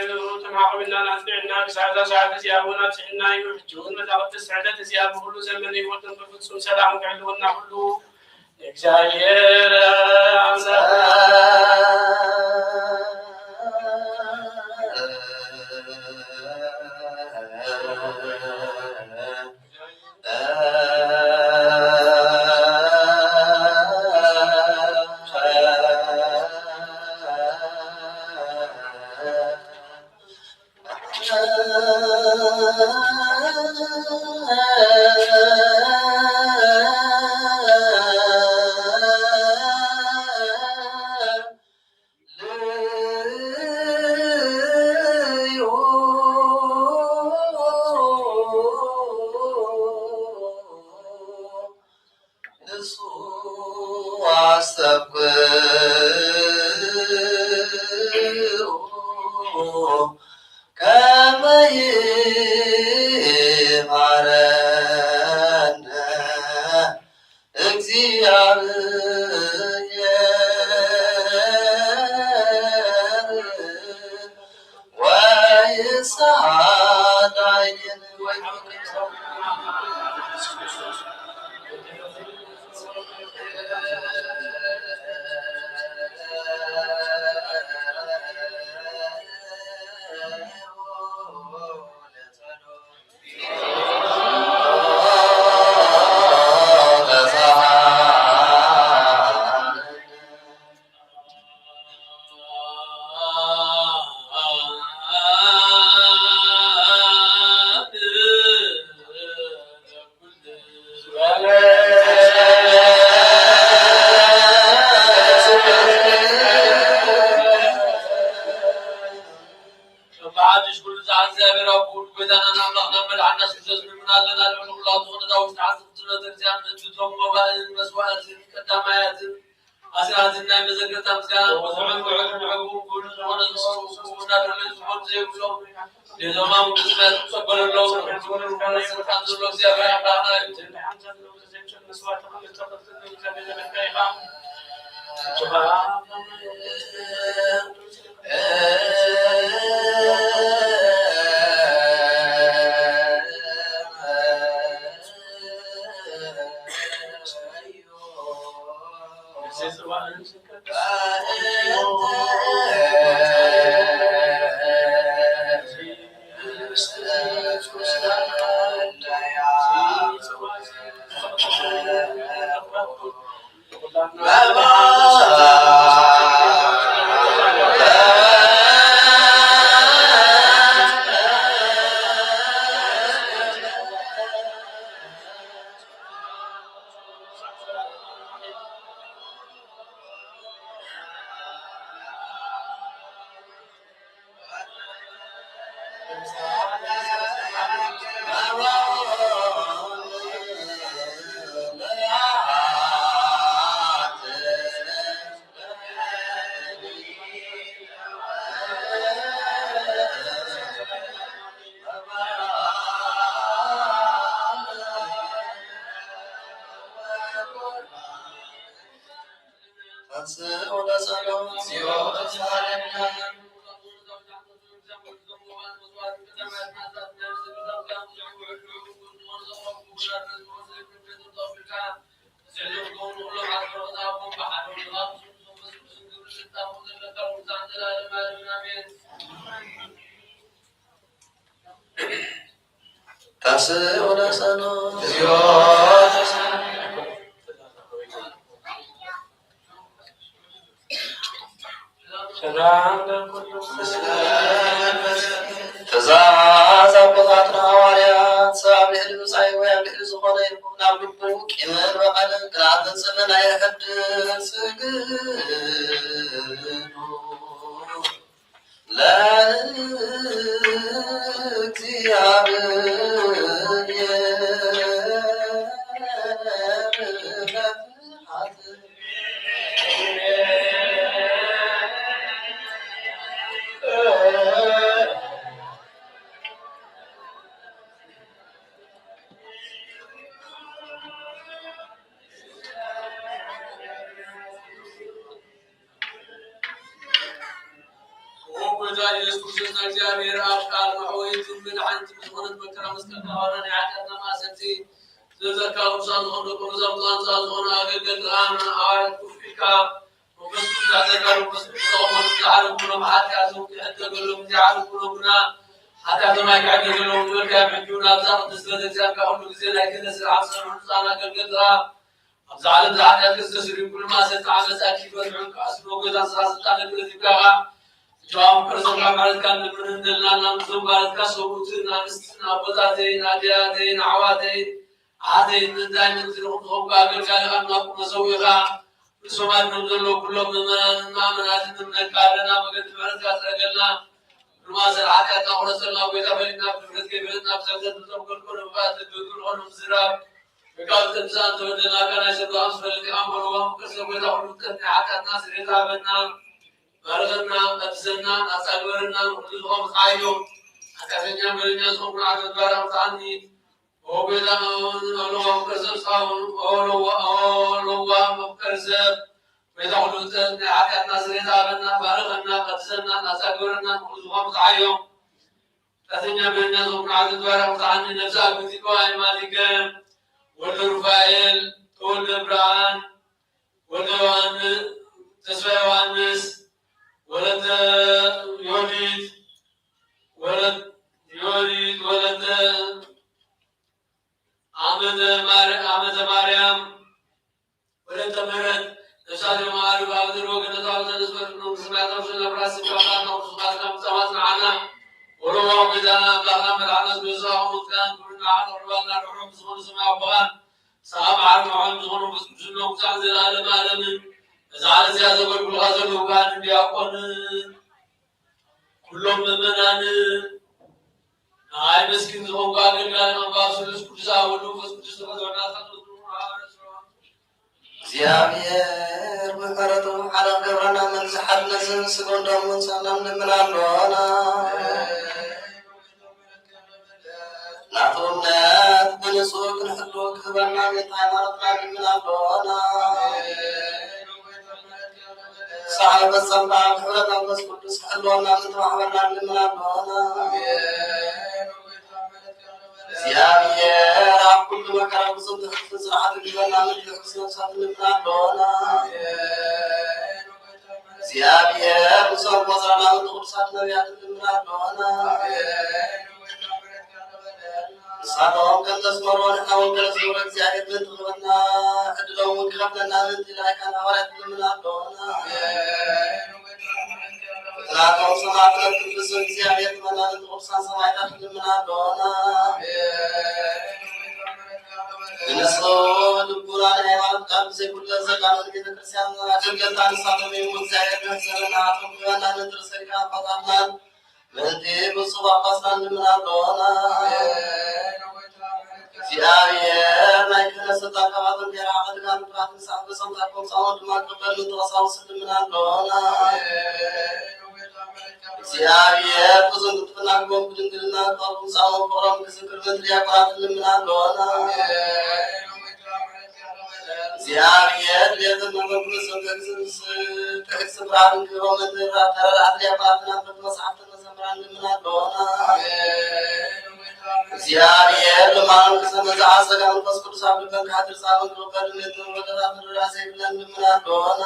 S4: يدور تماقب لنا نتبعنا بسعادة سعادة زيابنا تحنا يحجون متاقب السعادة زياب كل زمن يفوتن بفتسون سلام كعلونا كله እግዚአብሔር
S1: ክርስቶስ እግዚአብሔር አብ ቃል መሐወይት ምን አንተ ምትሆን መከራ መስቀል አወራን ያቀና ማሰቲ ዘዘካው ሳን ሆኖ ቆዛም ዛን ሆኖ አገገል አና አዋት ኩፍካ وبس هذا بس صوم تعرف كلهم حتى أزوج حتى كلهم تعرف كلهم حتى ما قاعد يقولون كل كلام يجون أبزار تسلط زين كأنه زين لكن نسر عصر ونصانا كالقدرة أبزار الزعل تسلسل كل ما ستعمل ساكيف وتعك أسلوب وجد أسرع ستعمل كل ذكرها جواب كرسم عمل كان من عندنا نمزم بعد كسبوتنا نستنا بطاتين عدياتين عواتين عادين دائما تروح فوق قبل كان أنا مسويها سمعت نقول كلهم ما مناسب من كارنا مقدم فرد كاسرجلنا المازر عادة ورسلنا ويدا بيننا بفرد كبيرنا بسجد نقول كل بعض بيقول عنهم زراب بقال تنسان تودنا كان يشد أمس فلتي أمر وهم كسر ويدا عنهم تني عادة الناس ريتابنا بارغنا أبزنا أسألورنا كلهم خايلهم أكثرنا بيننا سوق عادة بارم ثاني وبيدا أولوهم كسر صاهم أولوهم كسر بيدا عنهم تني عادة الناس ريتابنا بارغنا أبزنا أسألورنا كلهم خايلهم أكثرنا بيننا سوق عادة بارم ثاني نفسه بتقوى مالك ولد رفائيل ولد إبراهيم ولد تسوي وانس ولد يوليد ولد عمد مريم ولد مرد نشاد معارف عبد الوقت نتعرض نسبة نوم سمعت وشنا براس كمان وسمعت كم سمعت معنا ولو بدنا بلغنا من العنس بيزرع ومكان كلنا عن ربنا نروح بسمون سمع بغان صعب عارف معهم بسمون بسمون وسعد العالم عالمين زعل زيادة بقول غزل وكان بيأكون كلهم ممنان هاي مسكين زوج قاعد كان ما باسلس كل ساعة ولو بس كل ساعة وناسا
S5: እግዚአብሔር ምሕረቱ ዓለም ገብረና ምን ዝሓድነስን ስጎን ደሙን ሰላም ንምናለና ናቶነት ብንጹህ ክንሕሉ ክህበና ቤት ሃይማኖትና ንምናለና ሰዓይ በጸምታ ክብረት መንፈስ ቅዱስ ክሕልወና ምንተባሕበርና ንምናለና እግዚአብሔር ኣብ ኩሉ መከራ ብፅም ትሕት ስርዓት ግበና ምትሕስ ነፍሳት ንምናለና እግዚአብሔር ብሶም ቆፅረና ምትቅዱሳት ነቢያት ንምናለና ንሳቶም ከም ተስመሮ ንሕና ወንጌል ዝብረ እግዚአብሔር ምንቲ ክበና ዕድሎም እውን ክኸብለና ምንቲ ላይካን ሃዋርያት ንምናለና ናቶም ሰማዕታት ቅዱስ እግዚአብሔር ትመናን ቅዱሳን ሰማዕታት ንምናለና ንሱ ልቡና ሃይማኖት ቃል ዘይኩለ ዘቃኖት ቤተክርስቲያን አገልገልታ ንሳቶም የሙ እግዚአብሔር ንሕዘረና ኣቶም ክበና ንትርሰሪካ ኣባታትናን ምንቲ ብፁዕ ጳጳስናን ንምናለና እግዚአብሔር ናይ ክህነት ስልጣን ካብኣቶም ጌራ ዓቐድካ ምጥራት ንሳዕ በሰምታኩም ፃሞት ድማ ክበል ምትቐሳውስ ንምናለና እግዚአብሔር ብዙን ትፈናግቦም ብድንግልና ቃሉን ጻሞ ፕሮግራም ክስክር ምትያቋት ንምናለና እግዚአብሔር ቤተና መቅደስ ወገዝስ ከክስ ብርሃን ክብሮም ምድራ ተራራት ያቋትና በመጽሐፍት መዘምራን ንምናለና እግዚአብሔር ለማን ከሰመዛ አሰጋ መንፈስ ቅዱስ አብልከን ካድር ጻመን ወቀድ ምድር ወደራ ምድራሴ ብለን ንምናለና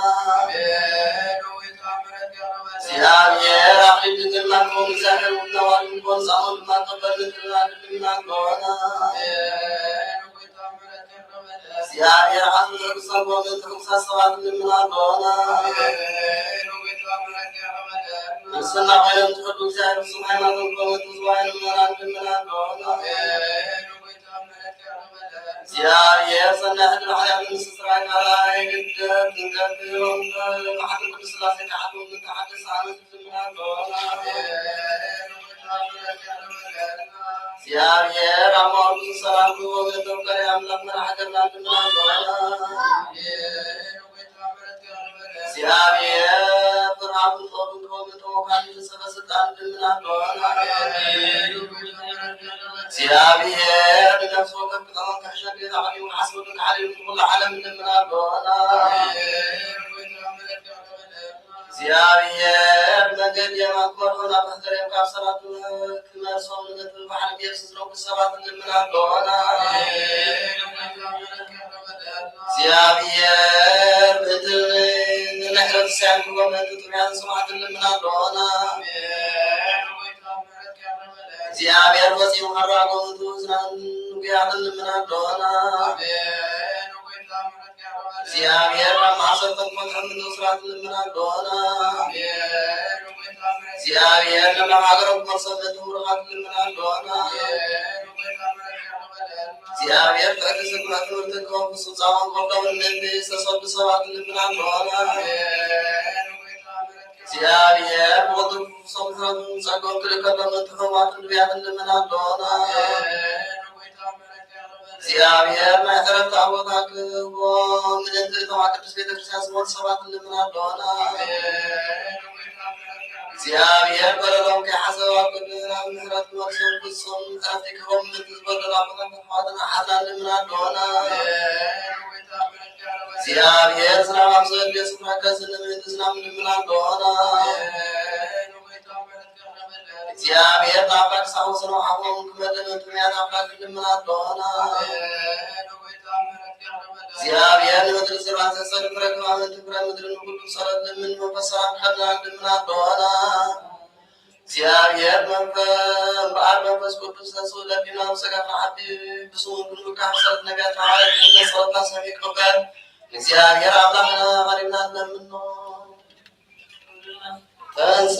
S5: እግዚአብሔር አቅሊል ድንግልና ከሆኑ እግዚአብሔር ውነዋሪ ንኮን ጻሞን ማቀበል ንምናለና እግዚአብሔር አስበ ቅዱሳን ወገን ተቅዱሳት ሰባት ንምናለና ንስና ኮይኖም ትሕሉ እግዚአብሔር ስም ሃይማኖት ኮመት ዝዋይን ምናን ንምናለና እግዚአብሔር ሰናይ ሕድር ሓያል ምስስራይ ካላይ ግደት ንቀድም ማሕድ ቅዱስ ስላሴ ካሓዱ ምንተሓደስ ዓመት ንምናለና እግዚአብሔር አማሩ ሰላም ወገን ተውቀሪ አምላክ መራሕገርና ንምናለና እግዚአብሔር ብርሃን ጦብን ከወገን ተወካሊ ሰበስልጣን ንምናለና እግዚአብሔር ንነፍስ ወከፍ ጠመን ከሕሸት ዓሊሙ ሓስበቱን ዓሊሙ ኩሉ ዓለም ንምናለና እግዚአብሔር መንገድ የማክበር ሆና በህተሬም ካብሰራት ክመርሶም ንገት በባህል ጌርስ ዝረቡ ሰባት ልምናለሆና እግዚአብሔር ምድር ንሕረት ሲያንክቦም ጥጥሚያን ስማት ልምናለሆና እግዚአብሔር ወፂኡ መራጎቱ ዝናን ጉያት ልምናለሆና እግዚአብሔር ማሰፈን ቆንተም ስራት ልምናለሆና እግዚአብሔር ለማገረው መሰለት ወራት ልምናለሆና እግዚአብሔር ተቅስ ኩራቱን ተቆም ሱጻውን ቆም ለንደ ሰሰብ ሰባት ልምናለሆና እግዚአብሔር ወጡ ሰምሃን ጸጋው ከለከለመ ተፈዋት ልቢያት ልምናለሆና እግዚአብሔር ማዕረፍ ታቦታክ ወምንት ተዋቅዱስ ቤተክርስቲያን ስሞት ሰባት ልምናለሆና እግዚአብሔር በረዶም ከሐሰባ ቅዱራ ምህረት ወርሰም ብሶም አፍሪካም ምትዝበደላ ተማተና ሐላል ልምናለሆና እግዚአብሔር ዝናብ አብዘል የስፍራ ከዝንም ዝናብ ልምናለሆና እግዚአብሔር ታላቅ ሰው ነው አሁን ከመደመጥ የሚያናፍቅ ልምናለሆና እግዚአብሔር ምድር ስራት ሰልፍረክ ማለት ምድርን ሁሉ ሰረት ምን መፈሰራም ሐላ ልምናለሆና እግዚአብሔር መንፈስ ቅዱስ ተሰው ለዲና ሰጋና አዲ ብሱን ሁሉ ካሰት ነቢያት ማለት ለሰውታ ሰሚ ቆቀር እግዚአብሔር አምላክና ማሪና ለምንኖ ተንስ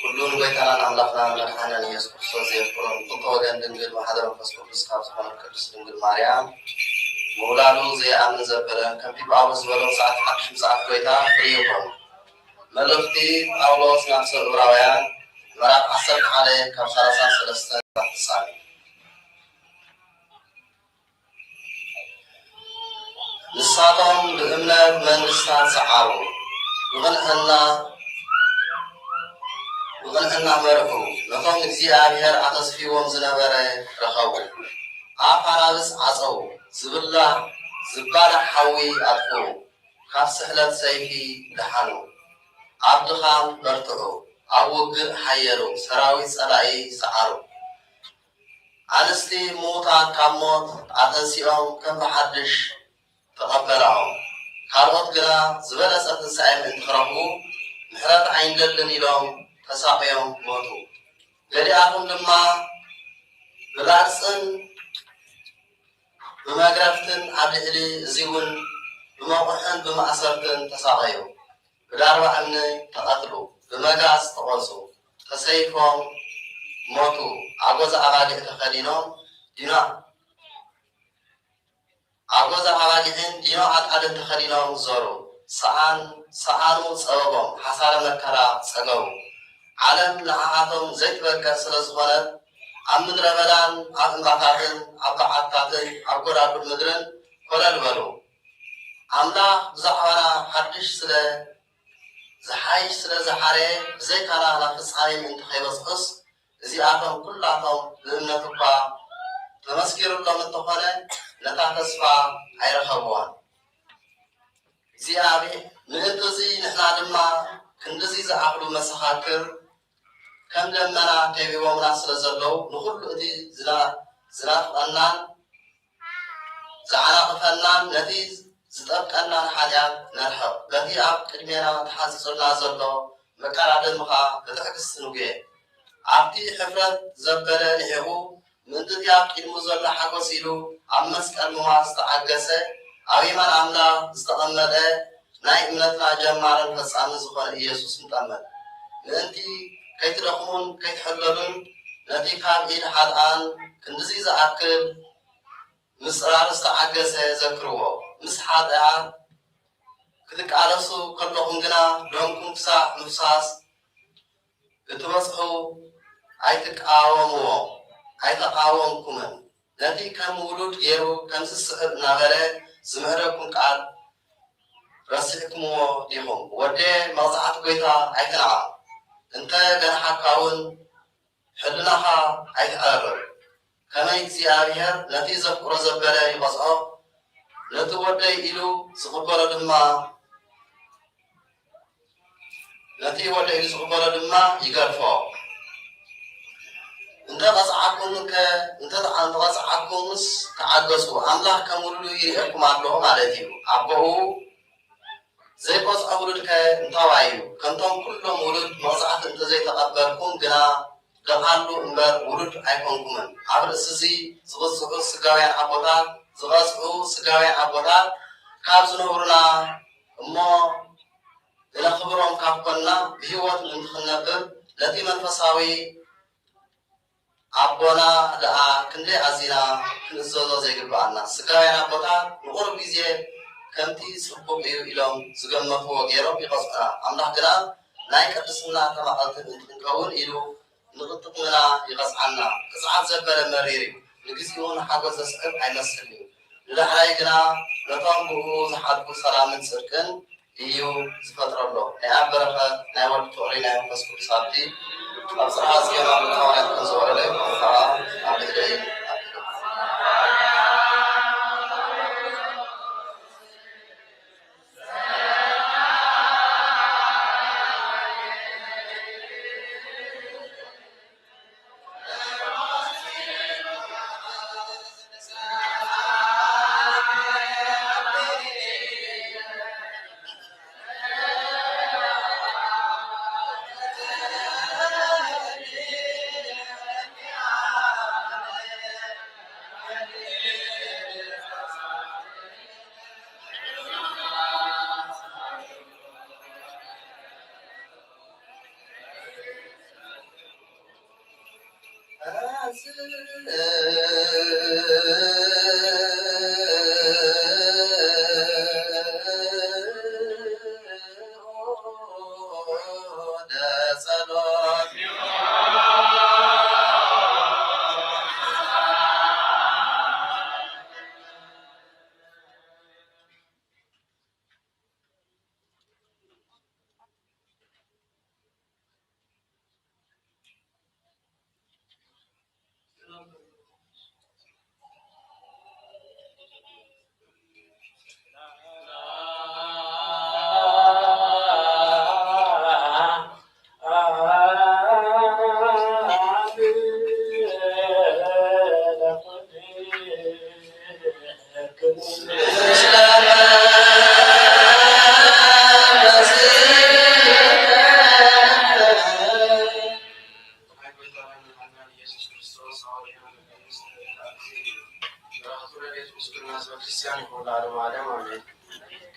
S5: كلون بيتنا أملاكنا مرحنا يسوع سوزي فرن تطوعن دنجل وحضر فسكوس خاص فرن كرس دنجل مريم مولانو زي أمن زبرن كم في بعض الزبالة ساعات حكش ساعات بيتا فريقهم ملفتي أولوس نفس الأوراويان مرات حسب عليه كم خلاصان سلسلة تسعة نساتهم بأمنا من نستان سعارو وغنحنا مرحو نقوم እግዚአብሔር አተስፊዎም ዝነበረ ረኸቡ አፋራብስ ዓፀው ዝብላ ዝባላ ሓዊ አጥፉ ካብ ስሕለት ሰይፊ ድሓኑ ኣብ ድኻም በርትዑ ኣብ ውግእ ሓየሉ ሰራዊት ጸላኢ ሰዓሩ ኣንስቲ ምዉታት ካብ ሞት ኣተንሲኦም ከም ብሓድሽ ተቐበልዖም ካልኦት ግና ዝበለጸ ትንሣኤ ምእንቲ ክረኽቡ ምሕረት ኣይንደልን ኢሎም ተሳቂዮም ሞቱ ገሊኣቶም ድማ ብራፅን ብመግረፍትን ኣብ ልዕሊ እዚ እውን ብመቑሕን ብማእሰርትን ተሳቀዩ ብዳርባ እምኒ ተቐትሉ ብመጋዝ ተቖልፁ ተሰይፎም ሞቱ ኣጎዛ ኣባጊዕ ተኸዲኖም ኣጎዛ ኣባጊዕን ዲኖ ኣጣልን ተኸዲኖም ዞሩ ሰኣኑ ፀበቦም ሓሳረ መከራ ፀገቡ ዓለም ንዓዓቶም ዘይትበቀል ስለ ዝኾነት ኣብ ምድረ በዳን ኣብ እምባታትን ኣብ በዓትታትን ኣብ ጎዳጉድ ምድርን ኮለል በሉ ኣምላኽ ብዛዕባና ሓድሽ ዝሓይሽ ስለ ዝሓረየ ብዘይካና ናብ ፍጻሜ ምእንቲ ከይበፅሑስ እዚኣቶም ኩላቶም ብእምነት እኳ ተመስኪሩሎም እንተኾነ ነታ ተስፋ ኣይረኸብዋን እግዚኣብሔር ምእንቲ እዚ ንሕና ድማ ክንድዚ ዝዓቕሉ መሰኻክር ከም ደመና ከቢቦምና ስለ ዘለው ንኩሉ እቲ ዝናፍቐናን ዝዓናቕፈናን ነቲ ዝጠብቀናን ሓጢኣት ነርሕቕ በቲ ኣብ ቅድሜና ተሓፂፁልና ዘሎ መቀዳድምኻ ብትዕግስቲ ንጉየ ኣብቲ ሕፍረት ዘበለ ንዒቑ ምእንቲ ኣብ ቅድሙ ዘሎ ሓጎስ ኢሉ ኣብ መስቀል ምዋት ዝተዓገሰ ኣብ የማን ኣምላኽ ዝተቐመጠ ናይ እምነትና ጀማርን ፈጻሚ ዝኾነ ኢየሱስ ንጠመን ምእንቲ ከይትደኽሙን ከይትሕለሉን ነቲ ካብ ኢድ ሓጥኣን ክንድዚ ዝኣክል ምስራር ዝተዓገሰ ዘክርዎ ምስ ሓጥኣን ክትቃለሱ ከለኹም ግና ደምኩም ክሳዕ ምፍሳስ እትበፅሑ ኣይተቃወምኩምን ነቲ ከም ውሉድ ገይሩ ከም ዝስሕብ እናበለ ዝምህረኩም ቃል ረሲዕኩምዎ ዲኹም ወደ መቕፃዕቲ ጎይታ ኣይትንዓ እንተ ገናሓካ እውን ሕልናኻ ኣይትዕርር ከመይ እግዚኣብሔር ነቲ ዘፍቅሮ ዘበለ ይቐፅዖ ነቲ ወደይ ኢሉ ዝቕበሎ ድማ ይገርፎ እንተ ቀፅዓኩምስ ተዓገፁ ኣምላኽ ከም ውሉዱ ይርአኩም ኣሎ ማለት እዩ ኣቦኡ ዘይቆፅዖ ውሉድከ እንታዋይ እዩ ከምቶም ኩሎም ውሉድ መቕፃዕቲ እንተዘይተቐበልኩም ግና ደቓሉ እምበር ውሉድ ኣይኮንኩምን ኣብ ርእሲ እዚ ዝቕፅዑ ስጋውያን ኣቦታት ካብ ዝነብሩና እሞ ንነኽብሮም ካብ ኮንና ብሂወት ምእንቲ ክንነብር ነቲ መንፈሳዊ ኣቦና ደኣ ክንደይ ኣዚና ክንእዘዞ ዘይግባአና ስጋውያን ኣቦታት ንቑሩብ ግዜ كمتي صبوم إلهم زجمة فوق يا ربي قصنا أملاك جنا ناي كرسنا كما قلت نكون إلو نغطق منا يقص عنا قصعد زبل مريري نقصيون حاجة زسقب عينسلي لا حلايقنا نطنبو زحدكو سلام سركن إيو زفتر الله نعم بركة نعم البطوري نعم فسكو بسابتي أبصرها سيما بطوري كنزور لي وفرا عبدالي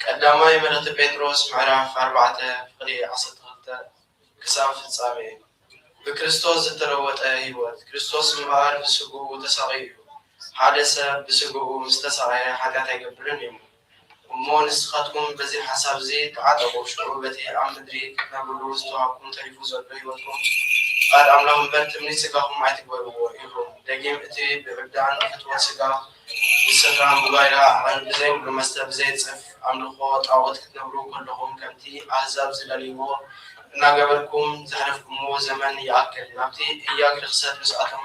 S6: قدامي مرت بيتروس معرف 4 فقري 12 كسام فصامي بكريستوس تروت هيوت كريستوس مبار بسقو تسغيو حادث بسقو مستسغي حاجات يقبلن يمو ومو نسختكم بزي حساب زي تعاطبوا شعوبتي عم مدري نقولوا استوعبكم تلفوز البيوتكم قال أملهم برتمني سقاهم عتبوا يهم دقيم اتي بعبدان فتوى سقا السفران بغيرها عن بزي بمستب زي صف عملوا طاوت كتنبرو كلهم كمتي أحزاب زلاليو ناقبلكم زحرفكم زمن يأكل نبتي إياك رخصات مساعتهم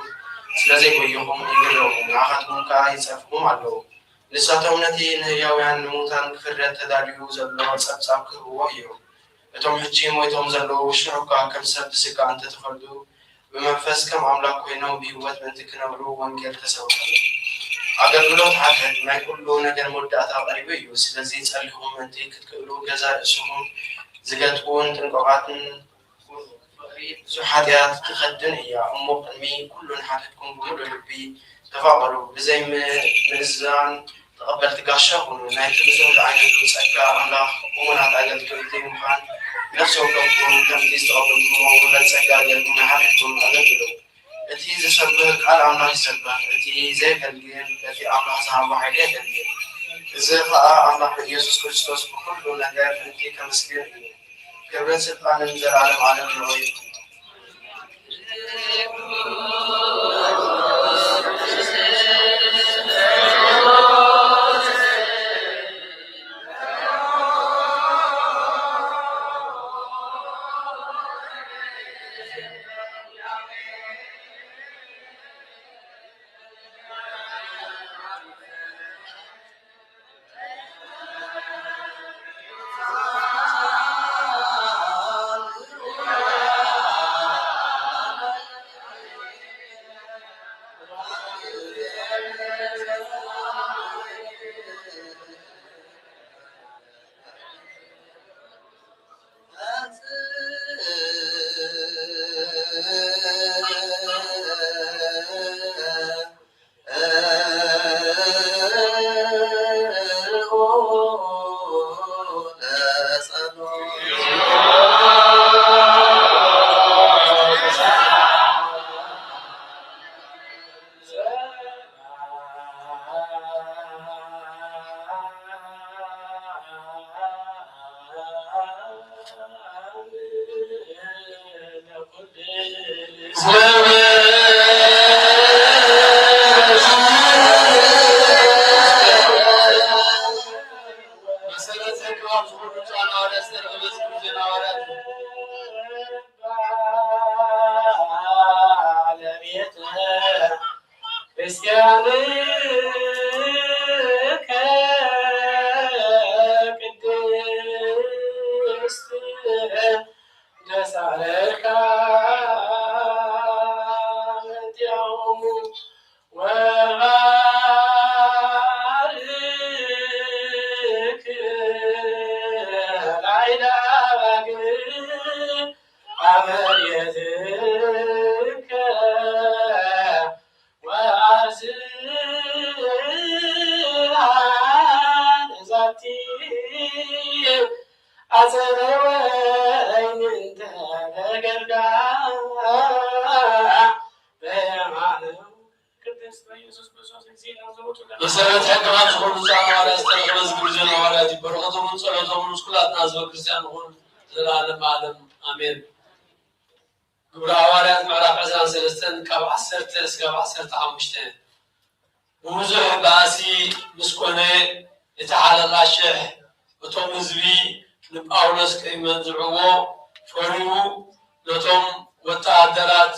S6: سلازي بيهم يقرروا ناخدهم كا يصفهم علو لساتهم نتي نهياويان نموتان كفرات تداريو زلو سبساب كهو يهم እቶም ሕጂ ሞይቶም ዘለዉ ሽዑካ ከም ሰብ ብስጋ እንተተፈልዱ ብመንፈስ ከም ኣምላክ ኮይኖም ብህይወት ምንቲ ክነብሩ ወንጌል ተሰብከሎም ኣገልግሎት ሓድሕድ ናይ ኩሉ ነገር መወዳእታ ቀሪቡ እዩ ስለዚ ጸሊኹም ምንቲ ክትክእሉ ገዛ ርእስኹም ዝገጥውን ጥንቆቃትን ብዙሕ ሓጢኣት ትኸድን እያ እሞ ቅድሚ ኩሉን ሓድሕድኩም ብሙሉእ ልቢ ተፋቐሩ ብዘይ ምንዛን ተቐበልቲ ጋሻ ሁኑ ናይቲ ብዙሕ ዓይነት ጸጋ ኣምላኽ እሙናት ኣገልግሎት ዘይምዃን نفسكم كم تستقبلكم ولا تسجلكم حالكم أغلبوا التي زسبه قال الله يسبه التي زي كالجيل التي الله صعب عليه كالجيل زي فأ الله يسوع كريستوس بكل نجار التي كمسكين كبرت سبحان نزل على الروي
S7: መሰረት ሕግማት ዝኾኑ ፃማዋርያ ዝተረኸበ ዝግብርዘን ሐዋርያት በረኸቶምን ጸሎቶምን ምስኩላትና ህዝበ ክርስቲያን ይኹን ዘላለም ዓለም አሜን። ግብረ ሐዋርያት ምዕራፍ 13 ካብ 10 እስካብ 15 ብብዙሕ ባእሲ ምስ ኮነ እቲ ሓለቓ ሽሕ እቶም ህዝቢ ንጳውሎስ ከይመንዝዕዎ ፈሪሁ ነቶም ወታደራት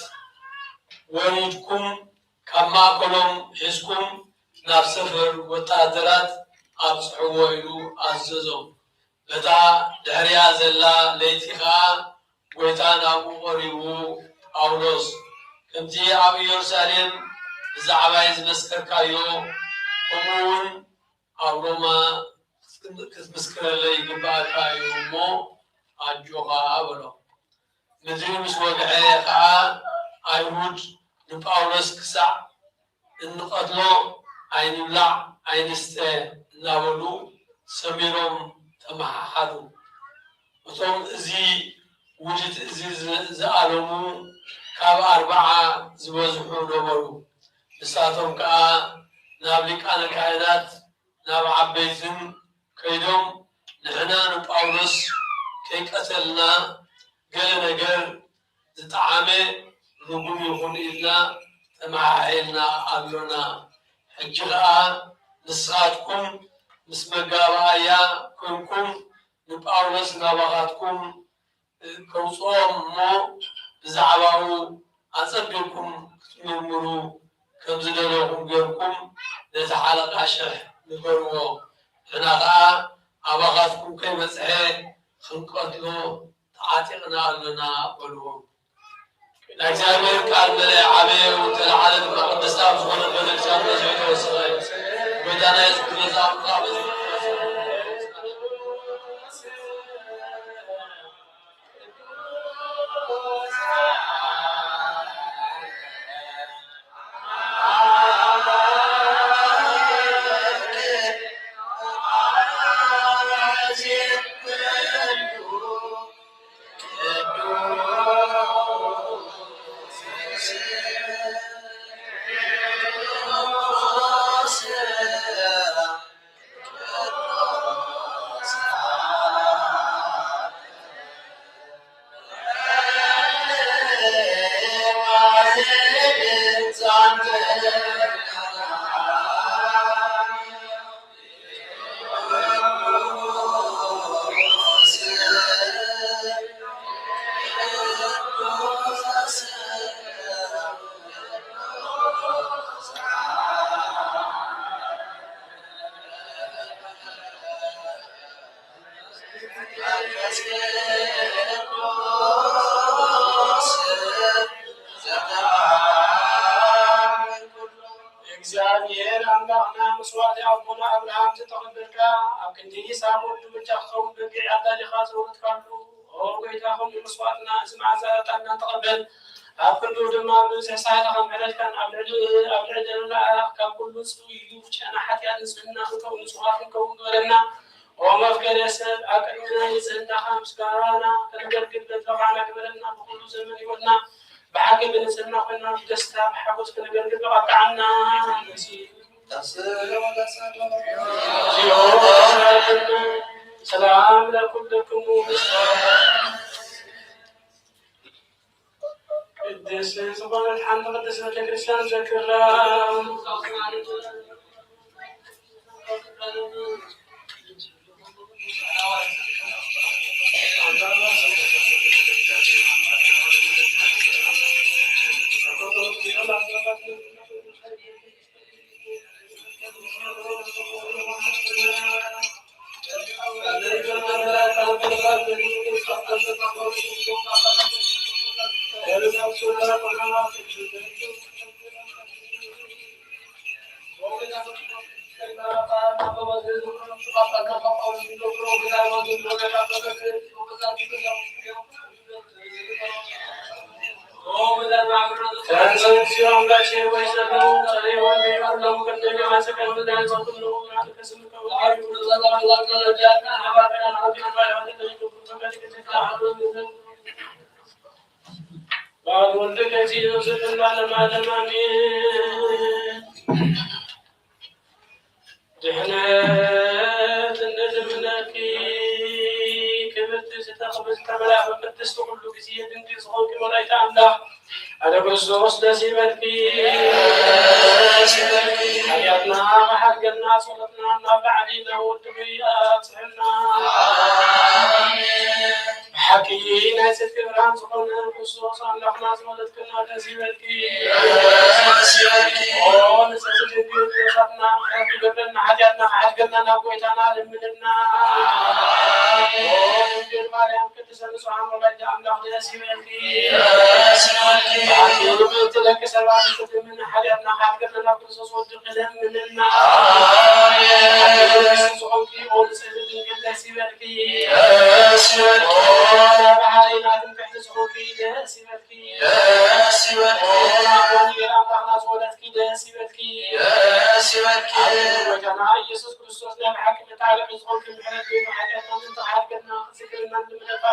S7: ወሪድኩም ካብ ማእከሎም ሒዝኩም ናብ ሰፈር ወታደራት ኣብፅሕዎ ኢሉ ኣዘዞም። በታ ድሕርያ ዘላ ለይቲ ከዓ ጎይታ ናብኡ ቀሪቡ ጳውሎስ ከምቲ ኣብ ኢየሩሳሌም ብዛዕባ ዝመስከርካዮ ከምኡውን ኣብ ሮማ ክትምስክረለይ ይግባእካ እዩ እሞ ኣጆኻ በሎ። ምድሪ ምስ ወግዐ ከዓ ኣይሁድ ንጳውሎስ ክሳዕ እንቀትሎ ኣይንብላዕ ኣይንስተ እናበሉ ሰሚሮም ተመሓሓዱ። እቶም እዚ ውድት እዚ ዝኣለሙ ካብ 40 ዝበዝሑ ነበሩ። ንሳቶም ከዓ ናብ ሊቃነ ካህናት ናብ ዓበይትን ከይዶም ንሕና ንጳውሎስ ከይቀተልና ገለ ነገር ዝጠዓመ ርጉም ይኹን ኢልና ተመሓሒልና ኣሎና። ሕጂ ከዓ ንስኻትኩም ምስ መጋባእያ ኮንኩም ንጳውሎስ ናባኻትኩም ከውፅኦም እሞ ብዛዕባኡ ኣጸቢብኩም ክትምርምሩ ከም ዝደለኹም ጌርኩም ነቲ ሓለቓ ሽሕ ንገርዎ። ንሕና ከዓ ኣባኻትኩም ከይበፅሐ ክንቀትሎ ተዓጢቕና ኣሎና በልዎም። ናይ እግዚአብሔር ቃል መለይ ዓበየ ወተላዓለ ድማ ቅድስታ ዝኾነ ቤተክርስቲያን በዝሒ ተወሰኸ ጎይታና የሱስ ክርስቶስ ኣብ
S4: እግዚአብሔር አምላክና መስዋዕት አቡነ አብርሃም ተቀበልካ ኣብ ክንዲ ሳሙኤል ድምጫኸው በጊዕ አዳሊኻ ዘውትካሉ ኦ ጎይታኹም የመስዋዕትና ዝማዕዛታና ተቀበል ኣብ ክንዱ ድማ ብዙሕ ሳህለኻ ምሕረትካን ኣብ ልዕሊ ደለላ ካብ ኩሉ ጽውዩ ጨና ሓጢኣት ንጽህና ክተው ንጽዋትን ከውን ግበረና ኦ መፍቀሬ ሰብ ኣብ ቅድሚና ንጽህናኻ ምስጋና ከነገልግል በዘባዕና ግበረና ብኩሉ ዘመን ይወና بحاجة بنسلنا قلنا دستا بحاجة كنا جنب قطعنا سلام لكم ቅድስት ዝኾነት ሓንቲ ቅድስት ቤተክርስትያን ዘክራ ወልደከ ኢየሱስ ለዓለም ዓለም አሜን። ድኅነት እንለምነኪ ክብርት ዝተኸበልተ መላእክ ቅድስት ኩሉ ጊዜ ድንግል ዝኾንኪ ወላዲተ አምላክ አደ ክርስቶስ ደስ ይበልኪ። ኃጢአትና መሓገና ጸሎትና ናብ ላዕሊ ውድብ አብጽሕና ብሓቂ ናይ ጽድቂ ብርሃን ዝኾነ ክርስቶስ አምላኽና ዝወለድክና ደስ ይበልኪ። ንጽሕቲ ድንግል ነሳትና ምሕረት ይገብረና ኃጢአትና ሓድገና ናብ ጎይታና ልምንና። ድንግል ማርያም ቅድስተ ንጹሓን ወላዲተ አምላክ ደስ ይበልኪ። ብሓቂ ለቂ ሰባት ዝትምን ኃጢአትና ሓድገና ናብ ክርስቶስ ወድቅ ለምንና። ዝኾንኪ ንጽሕቲ ድንግል ደስ ይበልኪ። ባህሪና ትንቅሕቲ ዝኾንኪ ደስ ይበልኪ። አምላኽና ዝወለድኪ ደስ ይበልኪ። ጎይታና ኢየሱስ ክርስቶስ ናይ ብሓቂ መታረቂ ዝኾንኪ ምሕረት ኮይኑ ኃጢአትና ምንተሓድገና ዝክርና ንምለፋ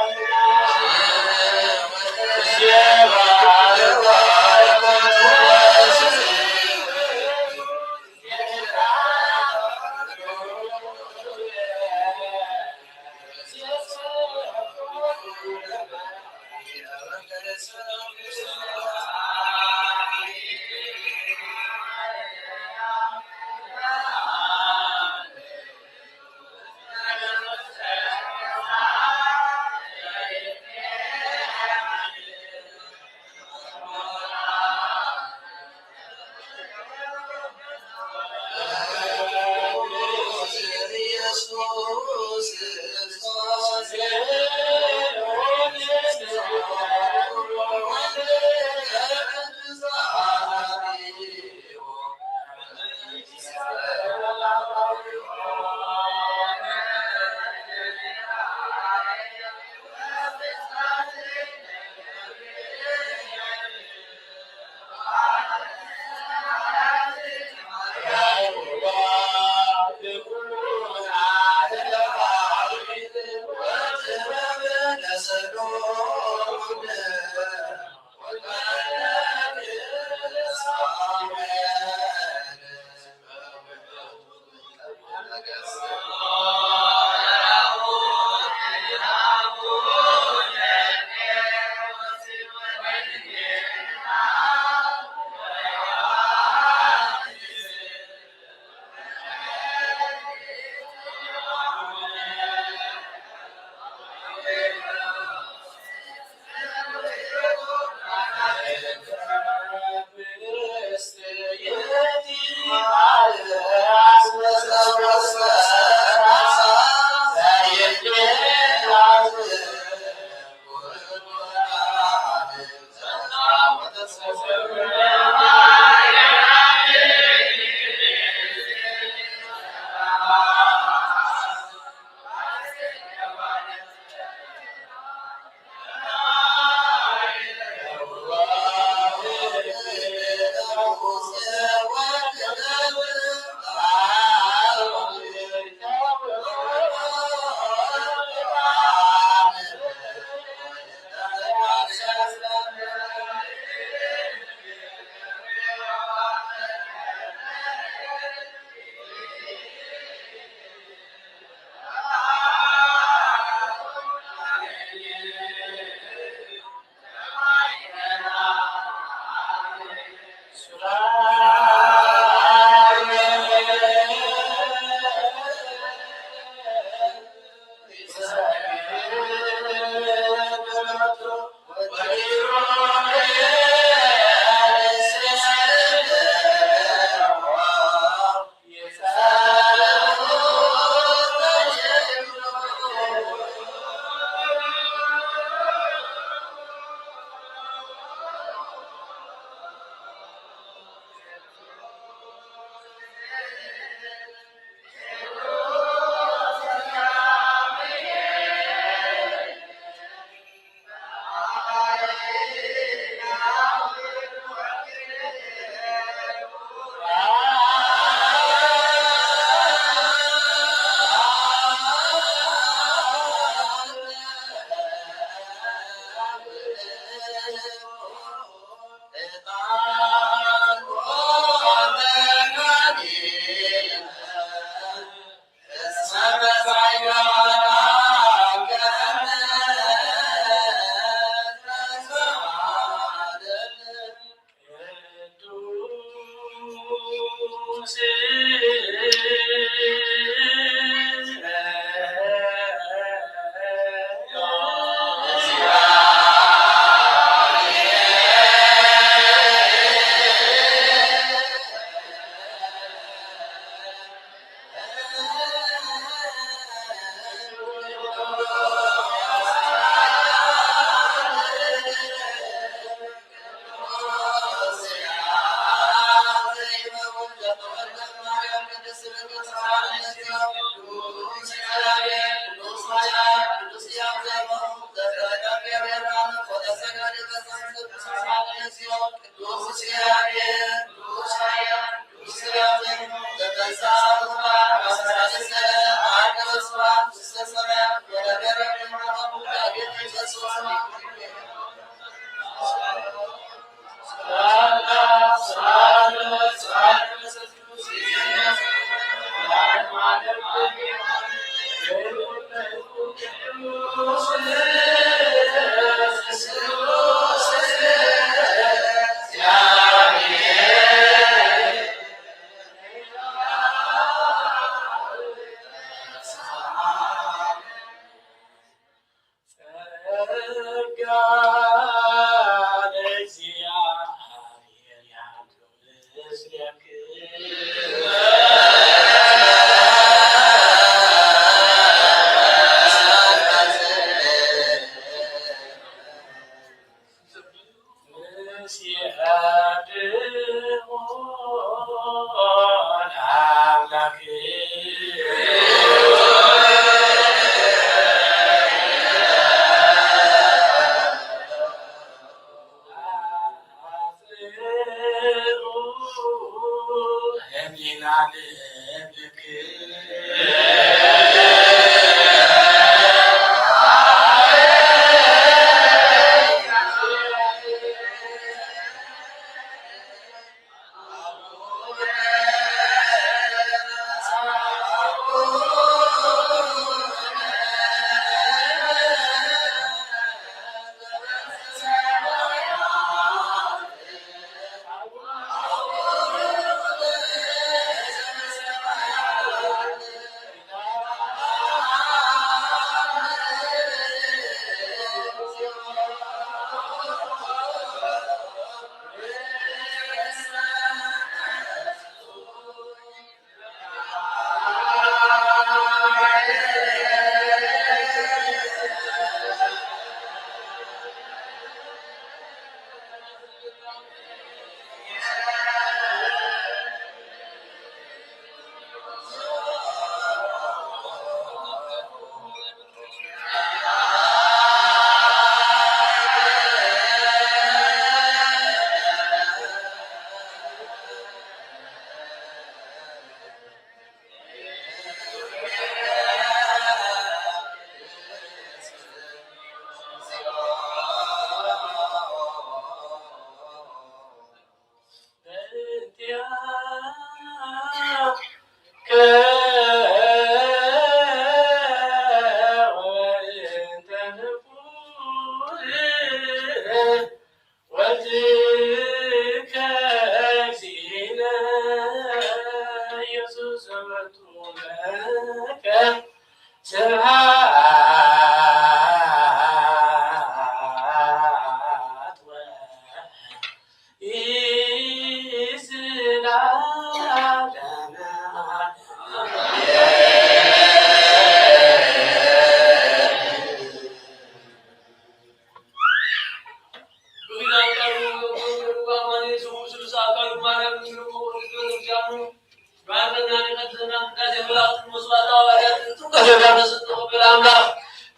S7: كدنا كدنا ولا مسواتا ولا تكذبنا ستقبل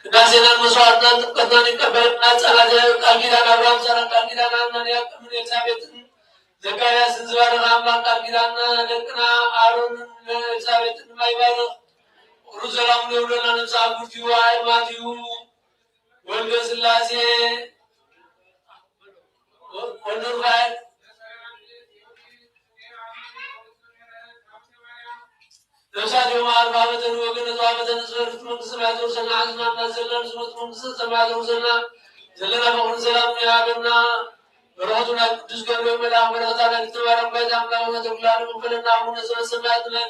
S7: كداسنا مسواتا تكذبنا نقبل أصلاً قال كذا أبراهيم سارة قال كذا أنا نيا من إلسابيت زكايا سنزوار غاملا قال كذا لكنا آرون إلسابيت ما يبالغ رسولهم لولا نسابور جواي ما تيو ولد سلاسي ونور غاية نسأل يوم أربعة وقنا طابة نسفر من سمعت رسلنا عزنا نزلنا نسمت من سمعت رسلنا زلنا فقر سلام يا بنا برهتنا قدس قبل ملاك برهتنا كتبارا بيت عملا ونتقلال مقبلنا ونسل سمعتنا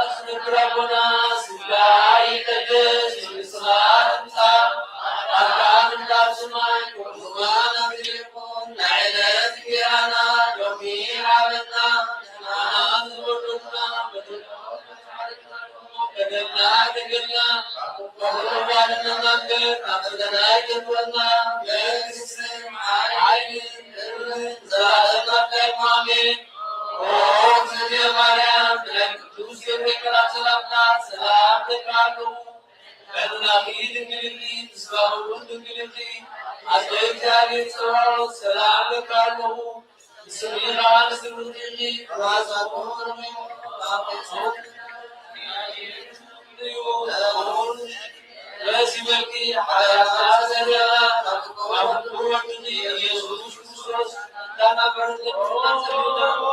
S7: أسنك ربنا سبلاي قدس بسرعة نسام أرقام الله سمعي وقوانا بلقون نعلت بيانا يومي عبدنا نعلت بردنا بدلنا دقلنا وقوانا نمبر أبدنا يدولنا بسم عين زادنا بإمامين ओम सजे मारियाम तुझ के बेकरा सलामना सलाम देखालो मैंने ईद मिली सलाम मिली अजय जागे सलाम देखालो समीरान सिरुदी राज़ापुर में आपने सोच वैसी बल्कि हयात ज़रिया आपको वक्तनी यीशु क्रिस्टोस दाना बरकत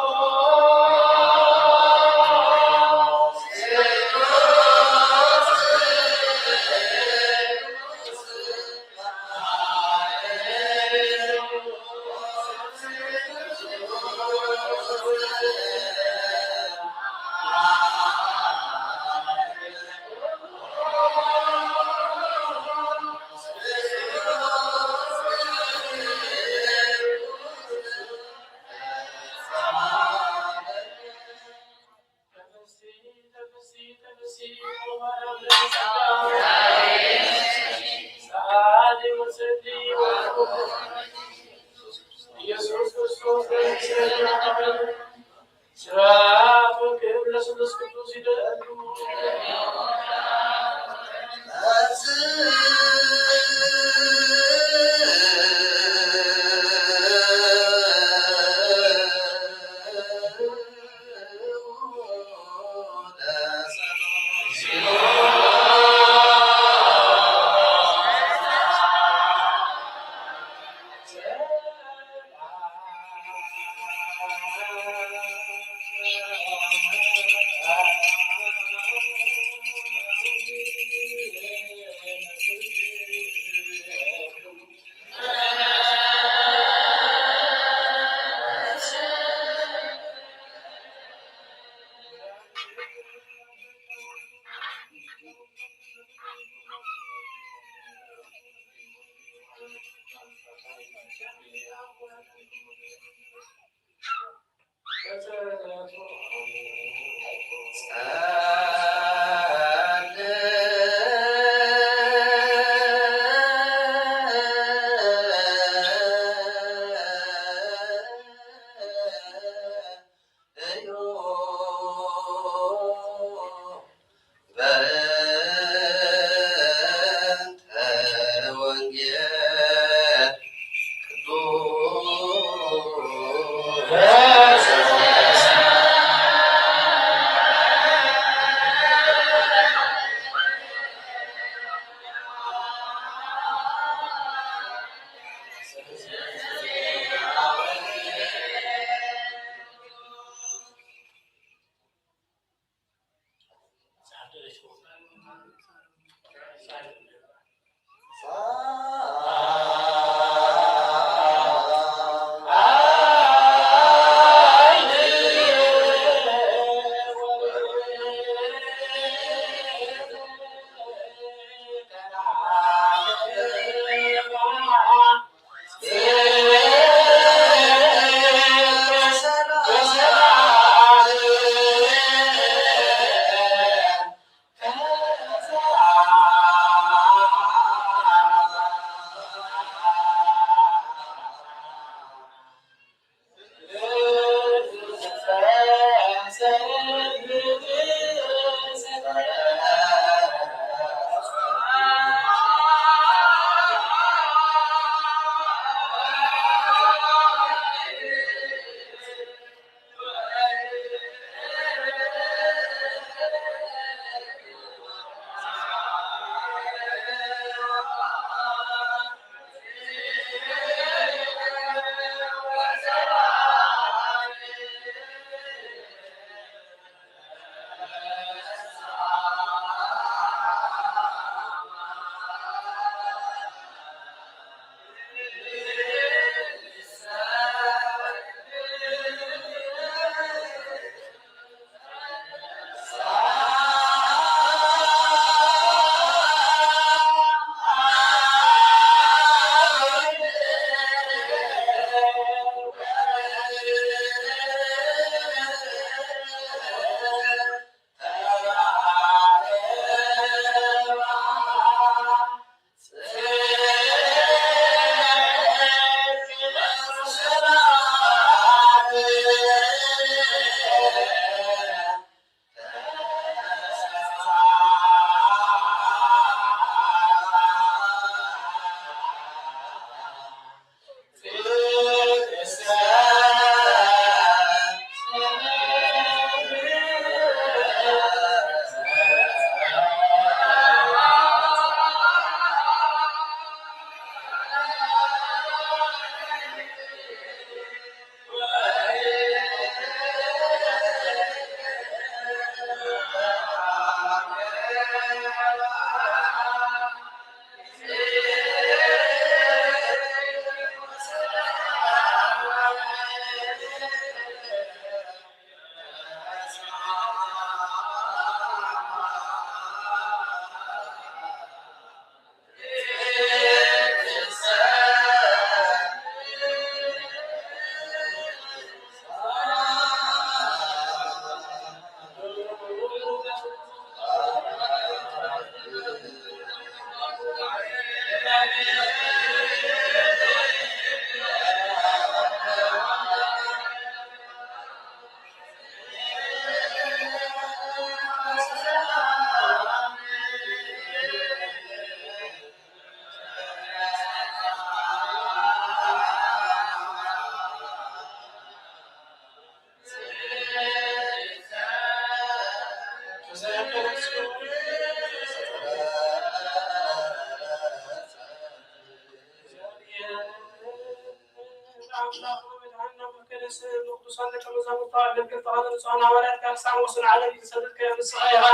S4: ቅዱሳን ደቀ መዛሙርት አገልግሎት ተዋህዶ ሐዋርያት ጋር ሳሞስን ዓለም ይሰደድ ከመስኻይራ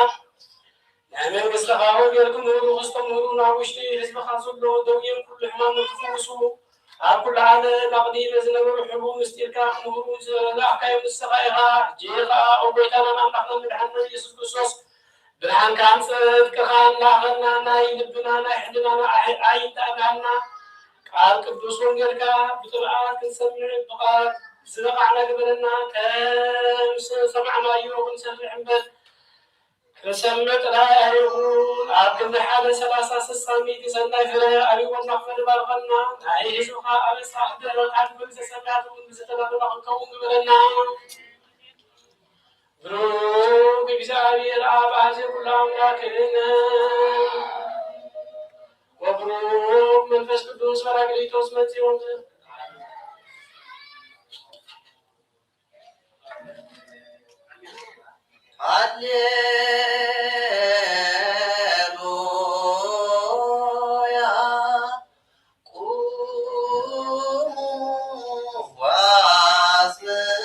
S4: መንግስተ ኻወል ገርኩም ውስጥ ምሩና ውሽቲ ህዝብ ኻሱሎ ደውየን ኩሉ ሕማም ትፈውሱ أقول على مقديم زنبر حبوب استيركا مهروز لا حكاية السخائها جيخا أو بيتنا ما نحن من حنا يسوع كريستوس بالحن كان كخان لا غنا ناي لبنا نحدنا عين تابعنا قال قدوس ونجركا بطلعات نسمع بقى سبق على قبلنا كم سمع ما يوم نسمع عمبل كسمت لا يكون عبد حال سلاسة السامي سنة فرا أبي ونحفر بارغنا أي سوخا أبي صاحب الرقعة بنز سمعت بنز تلاد بحكم قبلنا بروك بسابي العاب عزي كلهم لكننا وبروك من فسك الدوس وراقليتوس متي ونزل
S5: هللويا قوموا واسمعوا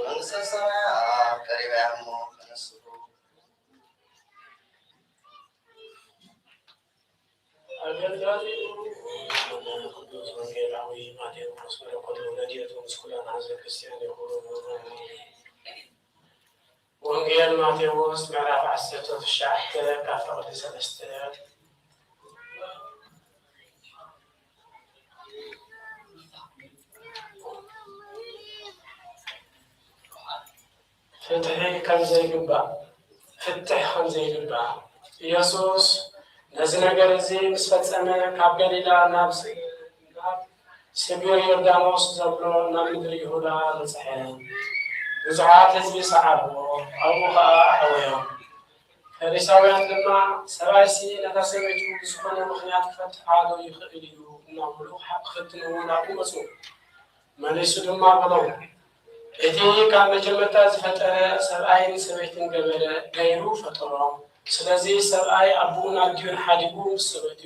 S5: Ang sasaya, karibayang mo.
S4: ቅዱስ ወንጌላዊ ማቴዎስ መለኮት ወለዴቱ ምስኩላን ሕዝበ ክርስቲያን ይሁኑ። ወንጌል ማቴዎስ ምዕራፍ 19 ካብ ፍቅዲ 3 ፍትሒ ከም ዘይግባእ ኢየሱስ ነዚ ነገር እዚ ምስ ፈፀመ ካብ ገሊላ ናብ ሲቢር ዮርዳኖስ ዘሎ ናብ ምድሪ ይሁዳ በፅሐ። ብዙሓት ህዝቢ ሰዓብዎ፣ ኣብኡ ከዓ ኣሕወዮም። ፈሪሳውያን ድማ ሰብኣይሲ ነታ ሰበይቱ ዝኾነ ምክንያት ክፈትሓ ዶ ይኽእል እዩ እናብሉ ክፍትንዎ ናብኡ መፁ። መሊሱ ድማ በሎም እቲ ካብ መጀመርታ ዝፈጠረ ሰብኣይን ሰበይትን ገይሩ ፈጠሮም። ስለዚ ሰብኣይ ኣቦኡን ኣዲኡን ሓዲጉ ምስ ሰበይቱ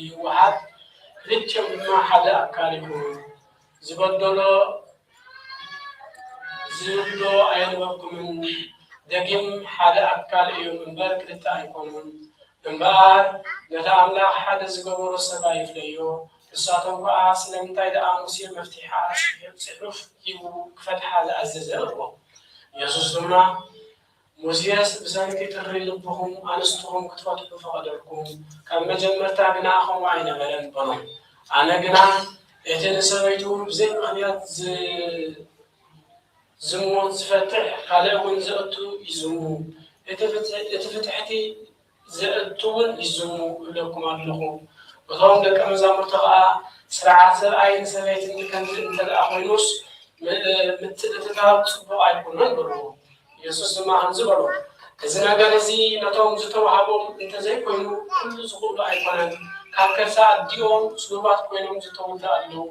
S4: ይወሃድ፣ ክልቲኦም ድማ ሓደ ኣካል ይኹኑ። ዝብሎ ኣየንበብኩምን። ደጊም ሓደ ኣካል እዮም እምበር ክልተ ኣይኮኑን። እምበር ነታ ኣምላኽ ሓደ ዝገበሮ ሰብኣይ ይፍለዮ። ንሳቶም ከዓ ስለምንታይ ደኣ ሙሴ መፍትሓ ፅሑፍ ሂቡ ክፈትሓ ዝኣዘዘ እልዎ። ኢየሱስ ድማ ሙሴስ ብሰንኪ ጥሪ ልብኹም ኣንስትኹም ክትፈትሑ ፈቐደልኩም፣ ካብ መጀመርታ ግና ከምኡ ኣይነበረን በሎም። ኣነ ግና እቲ ንሰበይቱ ብዘይ ምክንያት ዝሞት ዝፈትሕ ካልእ እውን ዘእቱ ይዝሙ፣ እቲ ፍትሕቲ ዘእቱ እውን ይዝሙ እብለኩም ኣለኹ። እቶም ደቀ መዛሙርቱ ከዓ ስርዓት ሰብኣይን ሰበይትን ከምዚ እንተደኣ ኮይኑስ ምትእትታው ፅቡቅ ኣይኮነን በልዎ። ኢየሱስ ድማ ከምዚ በሎ፣ እዚ ነገር እዚ ነቶም ዝተዋሃቦም እንተዘይኮይኑ ኩሉ ዝኽእሉ ኣይኮነን። ካብ ከርሳ ኣዲኦም ስሉባት ኮይኖም ዝተውልዱ ኣለዉ፣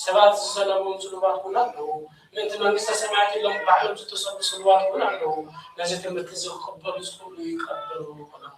S4: ሰባት ዝሰለሞም ስሉባት እውን ኣለዉ። ምእንቲ መንግስተ ሰማያት ኢሎም ባዕሎም ዝተሰርሑ ስሉባት እውን ኣለዉ። ነዚ ትምህርቲ እዚ ክቅበሉ ዝኽእሉ ይቀበሉ ኮኖም።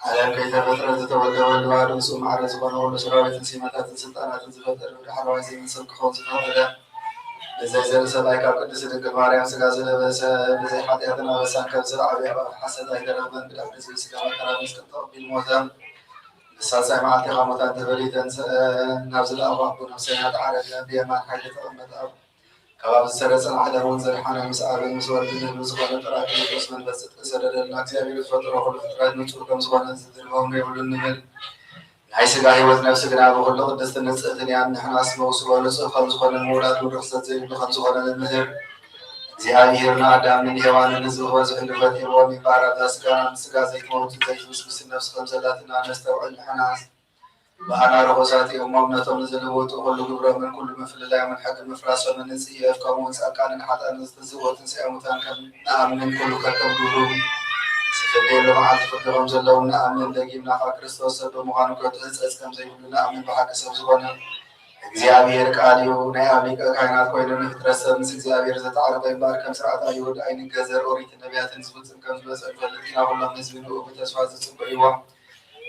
S5: ዓለም ከይተፈጥረ ዝተወልደ ወልድ ዋህድ ንጹሕ ማዕረ ዝኾነ ወሉ ሰራዊትን ሲመታትን ስልጣናትን ዝፈጠር ብዳሕራዋይ ዘይምስል ክኸውን ዝፈቀደ ብዘይ ዘርእሰባይ ካብ ቅድስት ድንግል ማርያም ስጋ ዝለበሰ ብዘይ ሓጢአትን ኣበሳን ከም ዝረዓበ ሓሰት ኣይተረኽበን ብዳሕሪ ዝብል ስጋ መከራ መስቀል ተቐቢሉ ሞተ ብሳልሳይ መዓልቲ ካብ ሙታን ተበሊተን ናብ ዝለኣኹ ኣቦ ነፍሰኛ ተዓረገ ብየማን ሓይሊ ተቐመጠ ከባቢ ዝሰረፀን ዓለም እውን ዘርሓነ ምስ ኣብን ምስ ወልድን ህሉ ዝኾነ ጰራቅሊጦስ መንፈስ ጽድቂ ሰደደልና እግዚኣብሔር ዝፈጥሮ ኩሉ ፍጥረት ንጹር ከም ዝኾነ ዝድርበው የብሉን ንብል ናይ ስጋ ህይወት ነፍሲ ግና ብኩሉ ቅድስትን ንጽሕትን እያ ንሕናስ መውስቦ ንጹህ ከም ዝኾነ ምውላዱ ርክሰት ዘይብሉ ከም ዝኾነ ንምህር እግዚኣብሔር ንኣዳምን ሔዋንን ህዝቢ ክበዝሑ ንፈጢሮም ይባረከ ስጋና ምስጋ ዘይትመውት ዘይትብስብስ ነፍሲ ከም ዘላትና ነስተውዕል ንሕናስ ባህና ርኩሳት እዮም እምነቶም ንዝልውጡ ኩሉ ግብሮምን ኩሉ ምፍልላዮምን ሕጊ ምፍራሶምን ንጽየፍ ከምኡውን ጻድቃንን ሓጥኣንን ዝተዝወትን ስያሙታን ከም ንኣምን ኩሉ ከከም ግብሩ ዝፍለየሉ መዓልቲ ፍርዲ ከም ዘለዉ ንኣምን ደጊምና ካ ክርስቶስ ሰብ ብምዃኑ ከትህፀፅ ከም ዘይብሉ ንኣምን ብሓቂ ሰብ ዝኾነ እግዚአብሔር ቃል እዩ ናይ ኣብ ሊቀ ካህናት ኮይኑ ንፍጥረት ሰብ ምስ እግዚአብሔር ዘተዓረፈ ይምበር ከም ስርዓት ኣይሁድ ኣይንገዘር ኦሪት ነቢያትን ዝፍፅም ከም ዝበፅሕ ይፈልጥ ኢና ኩሎም ህዝቢ ንኡ ብተስፋ ዝፅበይዎም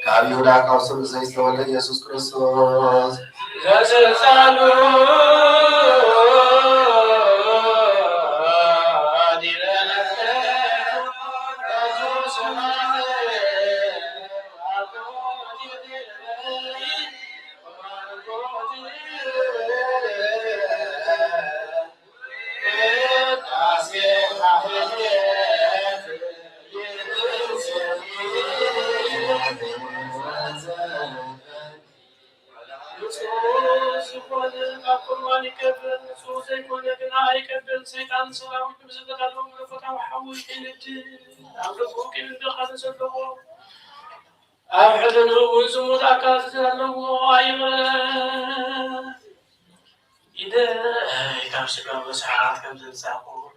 S5: ካብ ይሁዳ ካብ ሰብእ ዘይተወለደ ኢየሱስ ክርስቶስ
S7: ዘስልሳሉ سيطان سراوي بزدت لهم رفقا وحوي إلد أغلقوا كل دخل سلقوا أبحثنا وزمود أكاس لهم أيضا إذا كان شكرا بساعات كم تنساقوا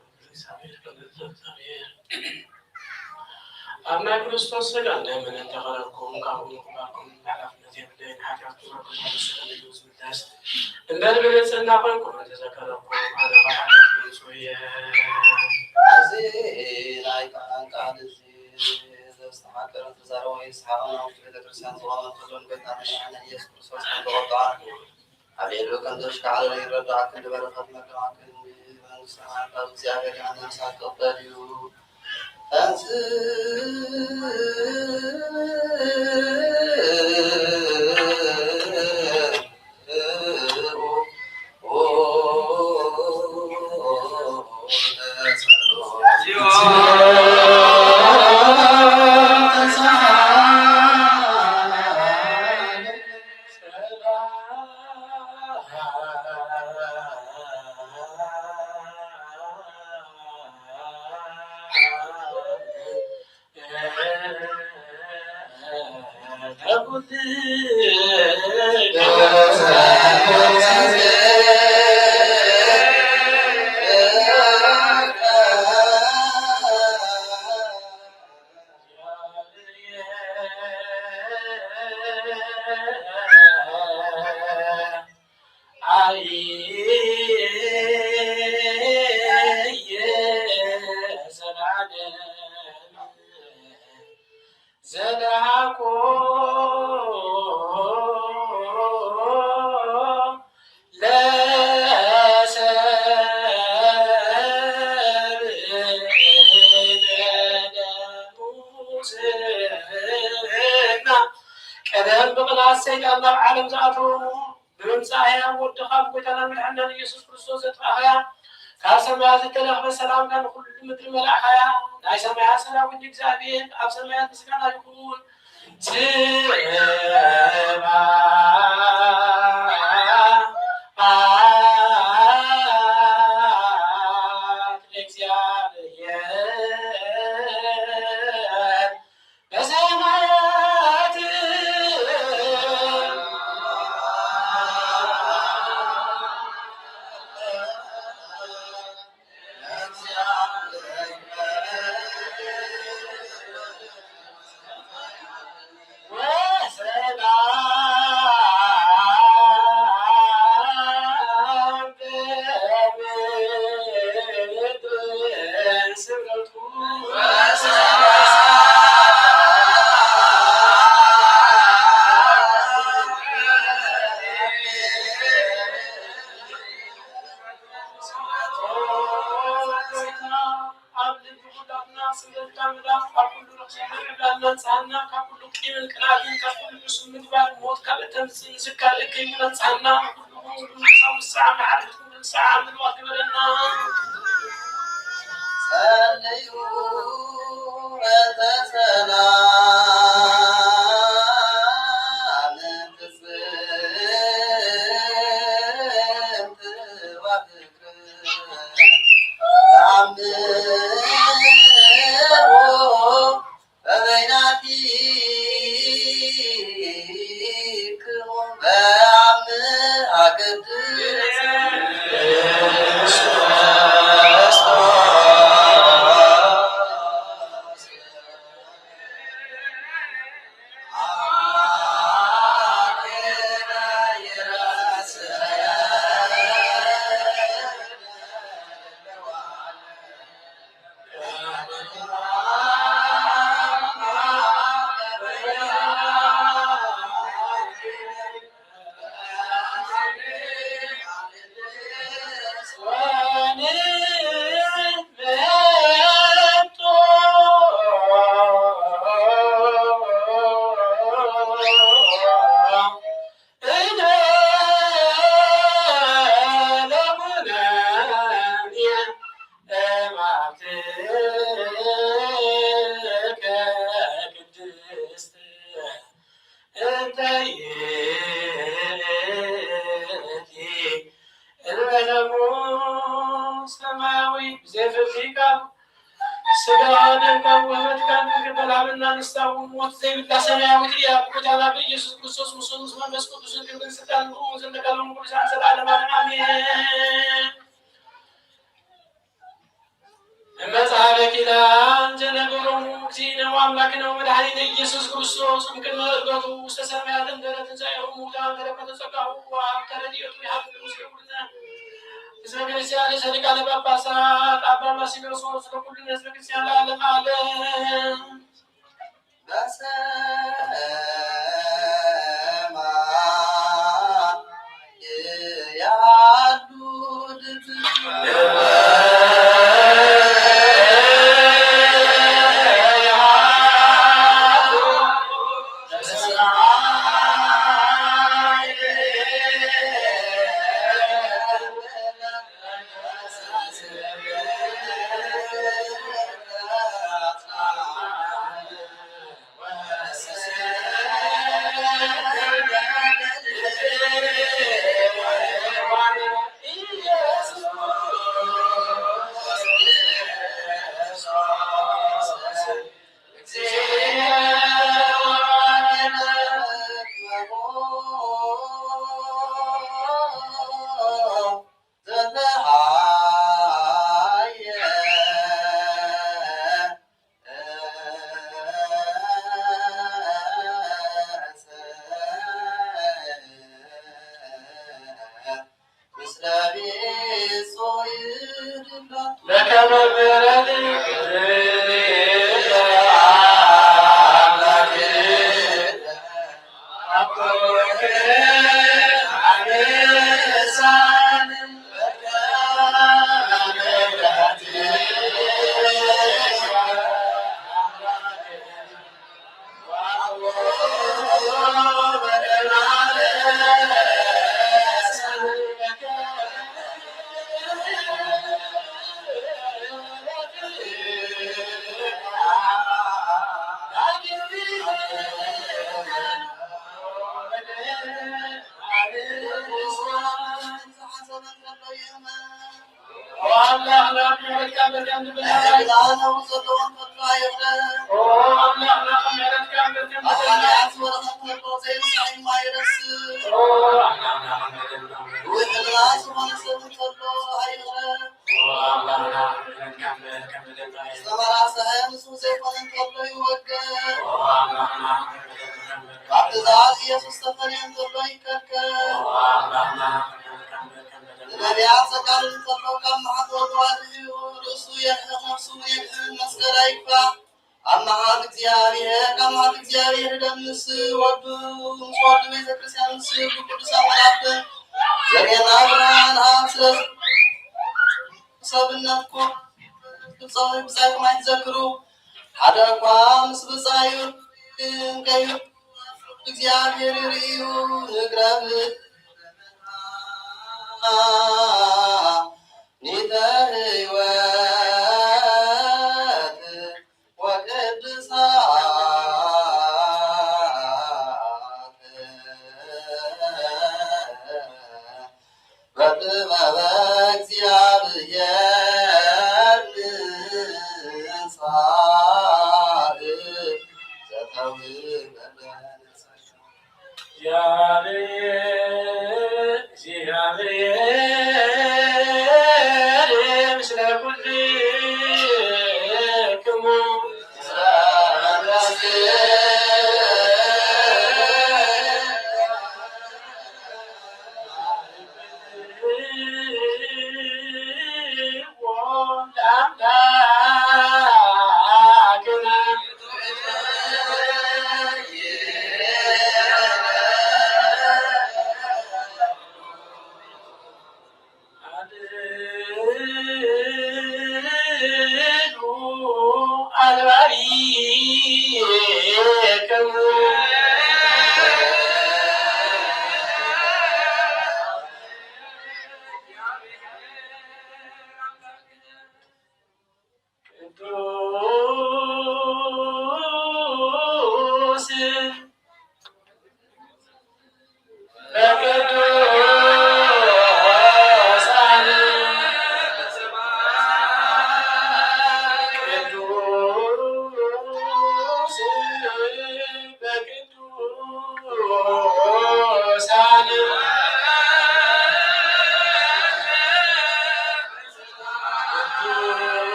S7: أما كريستوس سجلنا من انتقالكم كابون كباركم بحلفنا تيبدين حاجاتنا كلها بسهل يوز بالداس إن البلد سنقلكم تذكركم أنا بحاجة شوية
S5: أزين أيقان قال زين استحق الانتظار ويسحقنا وفي الكرسيان صلاة كلهم بيتنا من يسوع كريستوس كبرطان عليه الوكان دوش كعلى يرد عكن بركة مكان عكن من سمعت بزيادة يعني مساك قبليو سيدنا الله عالم ذاته بمساحة ودخل بيتنا من عند يسوع كريستوس تراها كاسماء التلاح بالسلام كان كل مثل ملاحيا لا سماء سلام وديك زابين أب سماء تسكن يكون وسلام
S4: ننصحنا كل قيم القناعين كل مسلم مدبر موت كالتمس زكا لكي ننصحنا كل ساعة معرفة كل ساعة من الوقت بدنا
S5: سليوا وتسلام تسلمت وذكر تعمروا فبيناتيكم بعمها قدس ሓደ እኳ ምስ ብፃዩ ከዩ እግዚአብሔር ይርዩ ንግረብ ኒተ ህይወት ወቅድሳት በጥበበ እግዚአብሔር ንጻእ ዘተውህበ
S4: እግዚአብሔር ምስለ ኩልክሙ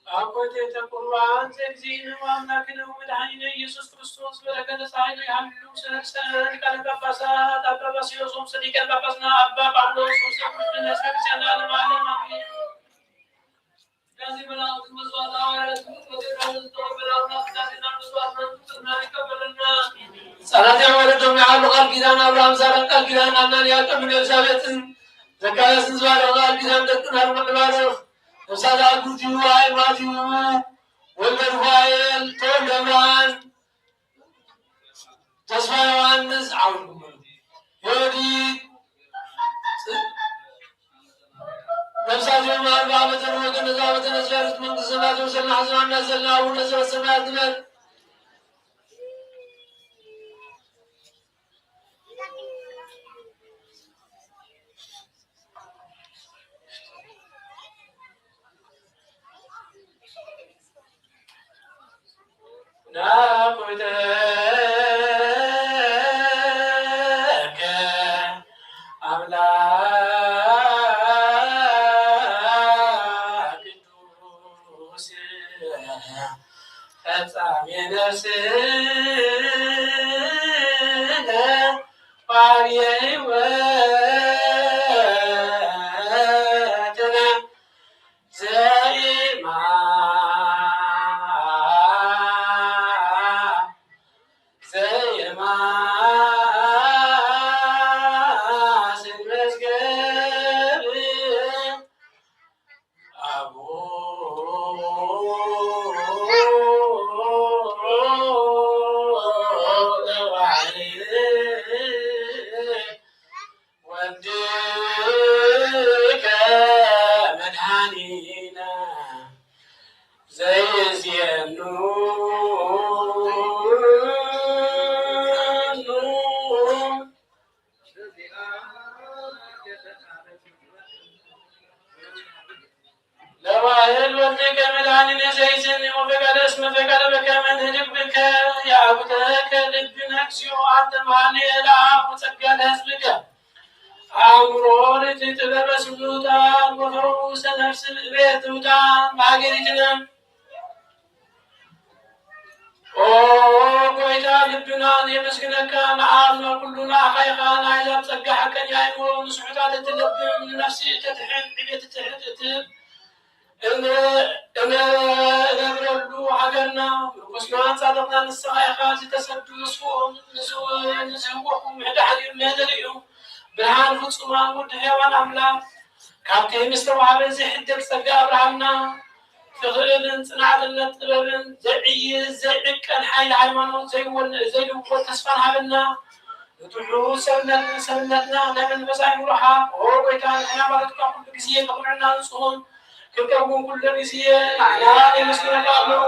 S4: አኮቴተ ቁርባን ዘእግዚእነ ወአምላክነ ወመድኃኒነ ኢየሱስ ክርስቶስ በረከተ ጻድቅ ያሉ ሰለስተነ ሊቃነ ጳጳሳት አባ ባስልዮስ ሊቀ ጳጳስና አባ ጳውሎስ ወሰብእነ ቤተክርስቲያን ለዓለመ ዓለም አሜን። ከዚህ በላው መስዋዕት ሐዋርያት ጸሎተ ወረደም ያሉ ቃል ኪዳን አብርሃም ዛሬን ቃል ኪዳን አናን ያቀምን ኤልሳቤጥን ዘካርያስን ዝባለ ቃል ኪዳን ደቅናል መቅባረፍ ነፍሳት አጉቲው አይማቲው ወልደ ሩፋኤል ተወልደ ብርሃን ተስፋ ዮሐንስ አሁን ዮዲት ነፍሳት የማርባ ዓመትን ወገነዛ በተነስፈርት መንግስት ሰማያት ወሰልና ሐዘናና ዘለና አቡነ ዘበሰማያት ነን ናኩተከ አምላክ ቅዱስ ፈጻሜ ነፍስነ ዋርየ ሕይወትነ ዘይማስን መዝገብ
S7: እስመ ፈቀደ በከመ ንህድግ ብከ ያዕቡደከ ልብነ እግዚኦ አንተ መኃልየ ለአብ ወጸጋ ለሕዝብከ አእምሮን ጥበበ ስሉጣን ወፈውሰ ነፍስ ቤት ትውጣን በሀገሪትነ ኦ ጎይታ ልብናን የመስግነካ ንዓብነ ኩሉና አኻይኻ ናይዛብ ጸጋ ሓቀን የአእምሮ ንስሑታት እትለብም ንነፍሲ ተትሕት ዕቤት ትሕት እትብ እነብረሉ ሃገርና ምርኩስናን ጻድቕና ንስኻ ኢኻ ዝተሰዱ ንስፍኦም ንዝህወኹም ምሕዳሕሪር መህደር እዩ ብርሃን ፍጹማን ውድ ሕያዋን ኣምላክ ካብቲ ምስተዋሃበ ዘይሕደግ ጸጋ ኣብርሃምና ፍቕርን ጽናዕነት ጥበብን ዘይዕይዝ ዘይዕቀን ሓይሊ ሃይማኖት ዘይልውጥ ተስፋን ሃበና ንጥዑ ሰብነትና ናይ መንፈሳዊ ምሩሓ ኦ ጎይታ ንሕና ባለትካ ኩሉ ግዜ ከኹዕና ንጽሁን ክንቀርቡን ኩሉ ግዜ ንዓና የመስግነካ ኣለዉ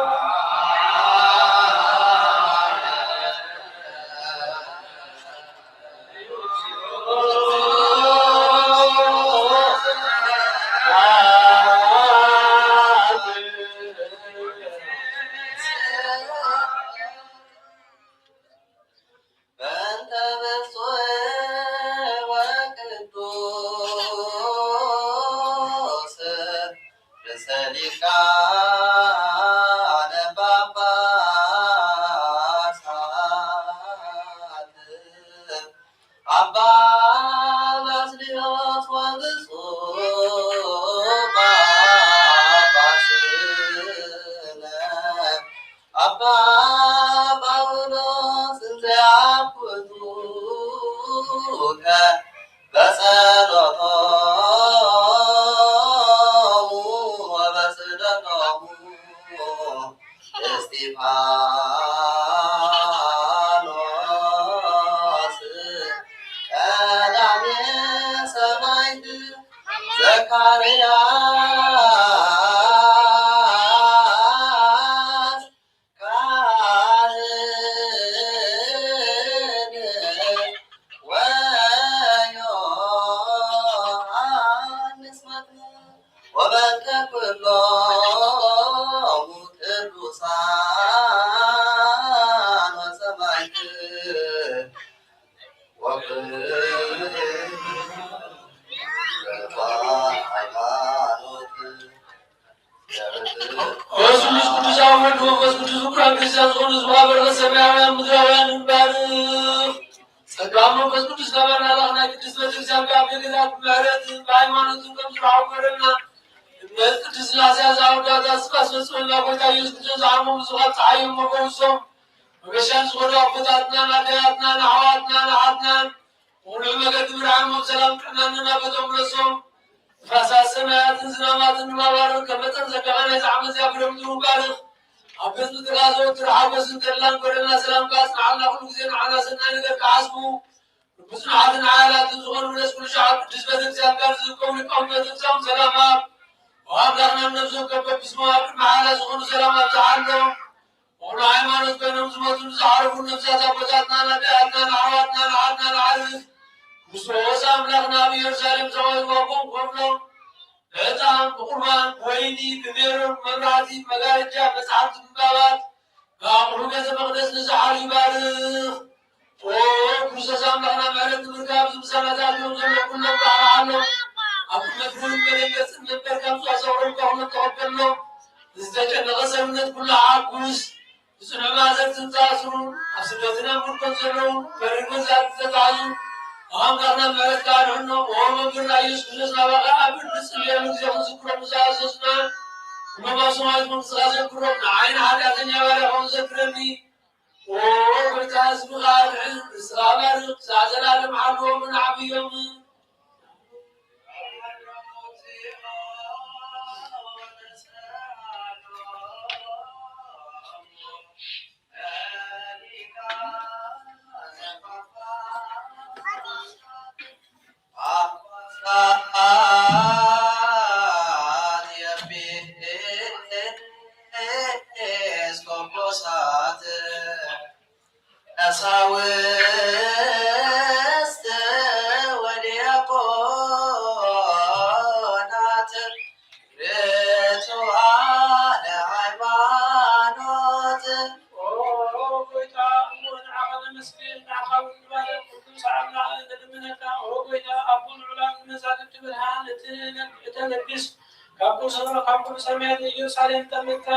S4: ሰማያት ኢየሩሳሌም ተመታ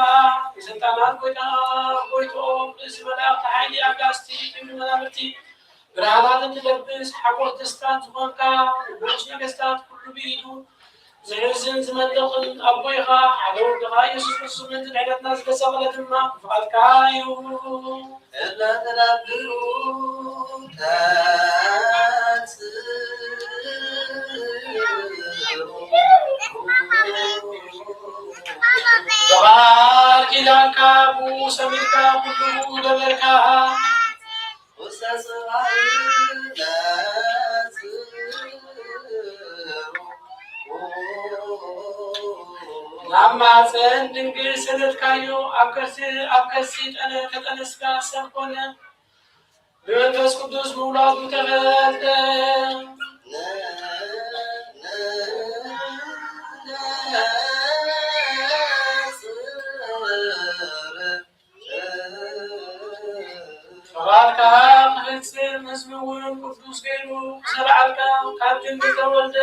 S4: የሰይጣናት ጎይቶም እዚ መልአክ ኃይሊ አጋስቲ የሚመላምቲ ብርሃናትን ትለብስ ሓጎስ ደስታን ዝኾንካ ንጉስ ነገስታት ኩሉ ብኢዱ ዝሕዝን ዝመልኽን ኣቦይኻ ሓደ ወድኻ ኢየሱስ ክርስቶስ ምንቲ ድሕነትና ዝተሰቕለ ድማ ብፍቓድካ እዩ
S5: እለ ተዳብሩ
S4: በቃል ኪዳንካ ሰሚርካ ኩሉ ገበርካ ናማፀን ድንግል ሰነትካዮ ኣብ ከርሲ ተጠነስካ ሰብ ኮነ ብመንፈስ ቅዱስ ምውላዱ ተፈልጠ ተባርካ ክፍፅም ህዝቢ እውን ቅዱስ ገይሩ ሰብዓልካ ካብ ድንግል ተወልደ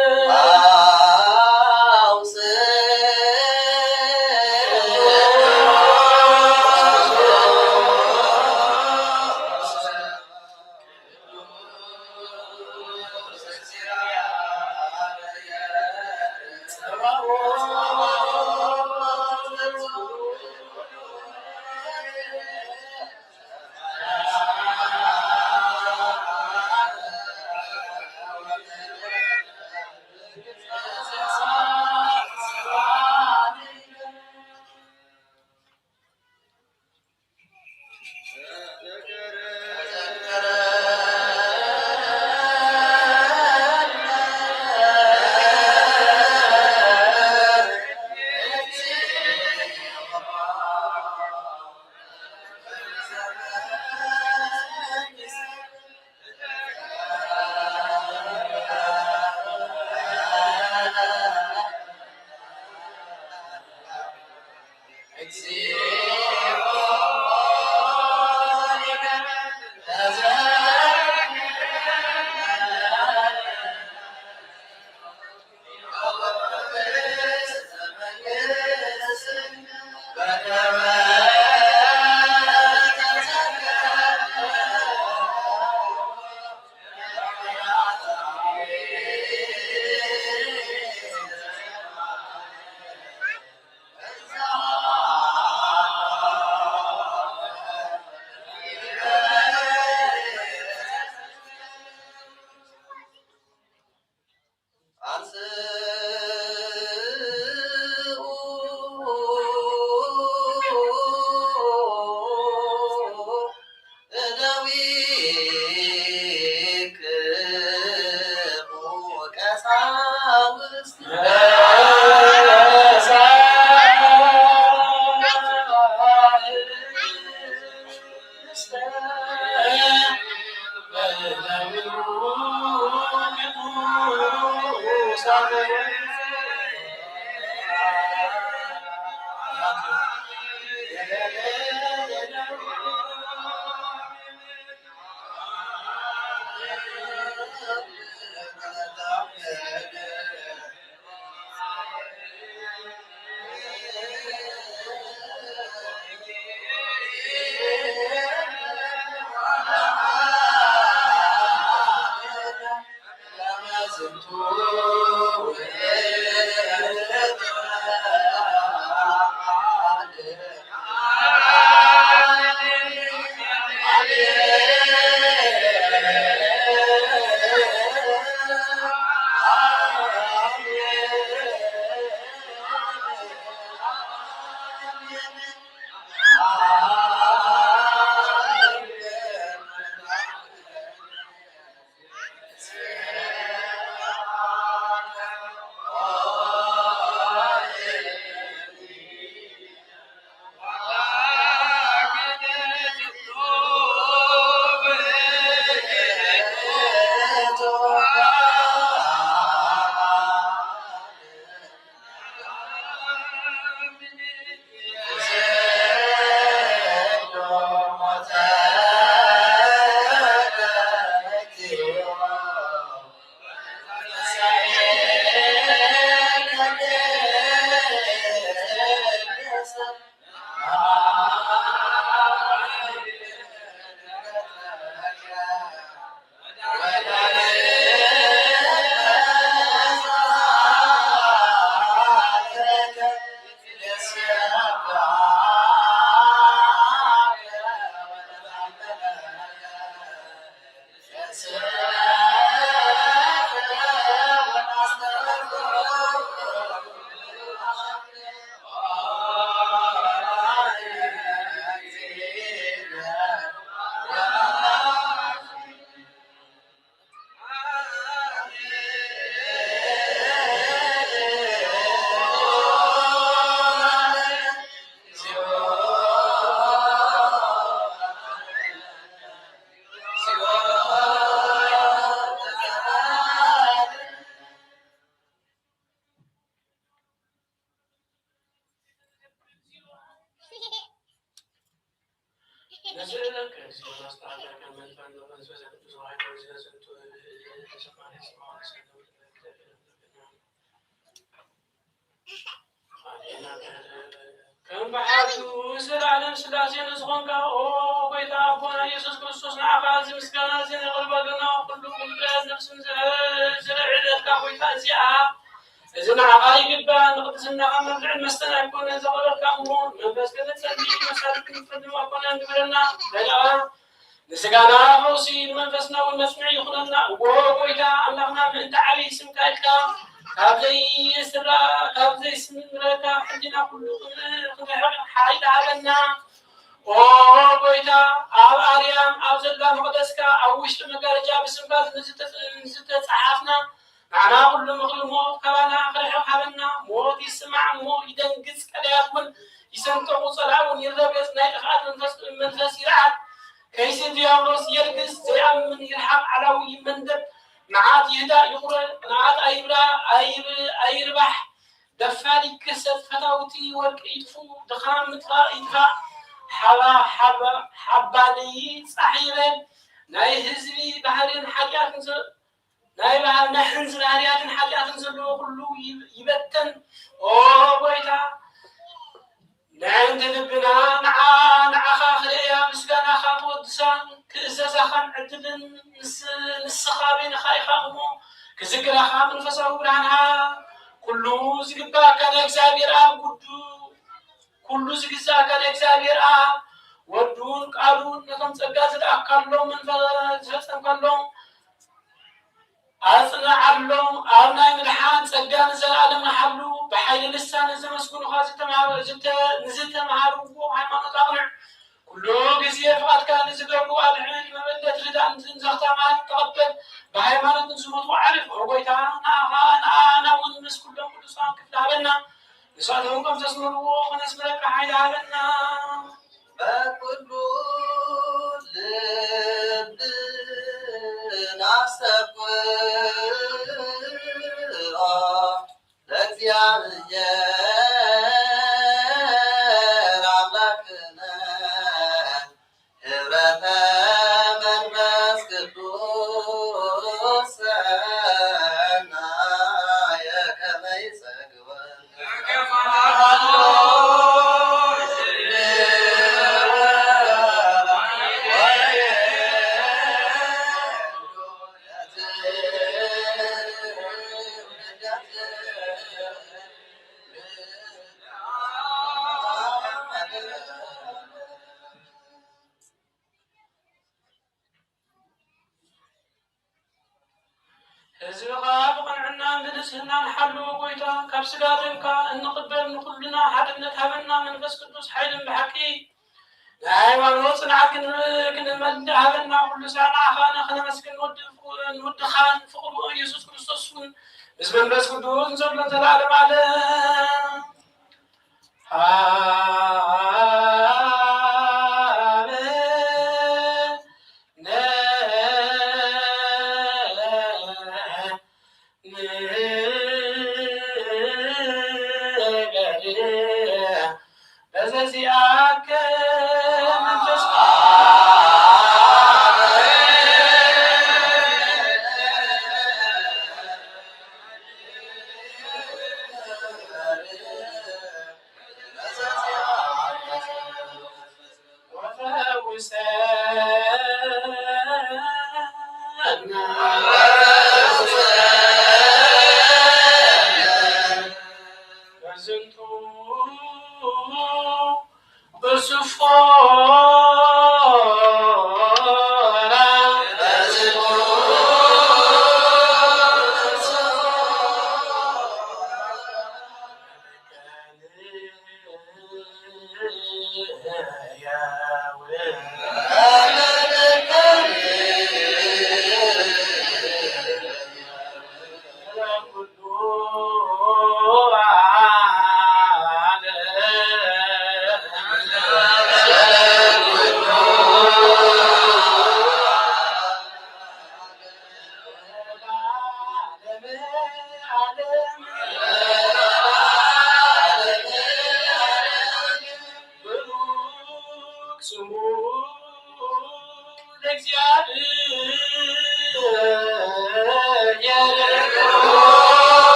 S4: نزلك زي استعجل كمان فان فزت بزواج وزلت كم بحاجو سر على سلاسل نسخن كا او بيت ابونا يسوع كريستوس نعفاز مسكنا زين قلبنا كلكم بلاز نفس زرع عدد كا بيت ازياء إذن عقائي قبان نقدسنا عمل العلم استنى يكون زغلق كامرون بس كذا تسلي مسالك نفرد وكون عندنا بلا نسقانا فوسي المنفسنا والمسمع يخلنا وقويتا اللهم من تعالي اسم كايكا كابزي سرا كابزي اسم مرتا حدنا كل حايد علينا وقويتا أو أريام أو زلقا مقدسكا أو وشت مقارجا بسمكات نزلت صحافنا معنا كل مخلوق كوانا خلح حالنا موت يسمع مو يدنقز كلياتون يسمعوا صلاون يربيس نايت خات من فسيرات كيس ديابلوس يرقص زي من يلحق علوي مندب معات يهدا يقول معات أيربح دفالي كسر فتاوتي ورق يدفو دخان متفا يدفع حباني صحيبا ناي هزلي بحرين حاجات ناي بحر نحنزل هريات حاجات نزلو كله يبتن بويتا نعند لبنا نعا خليا مسكنا خاط ودسان كزازا خان عدل نسخابين خايخامو كذكر خام نفسه برانها كله زقبا كان اكزابير كله زقزا كان اكزابير ودون قالون نكم تقاز اكلهم من فلسفه كلهم أصنع اللهم أرنا من حان سجان زلالم نحلو بحيل لسان زمسكون خاصة نزلت معارو وحيمان تقنع كله جزية فقط كان نزلوا أدعين ما بدأت ردان نزلت معارو تقبل بحيمان نزمت وعرف عقويتها أنا ونمس كلهم كل صام كيف لعبنا نسألهم كم تسمروا ونسمرك حيل عبنا
S5: ما كل
S4: كابسلاتنكا نقبل نقولنا حدنا هبنا من بس قدوس حيل بحكي لا ما نوصل كن مد هبنا كل سنة خانا خنا مسكن نود خان فوق يسوع كريستوس اسم بس قدوس نزل العالم على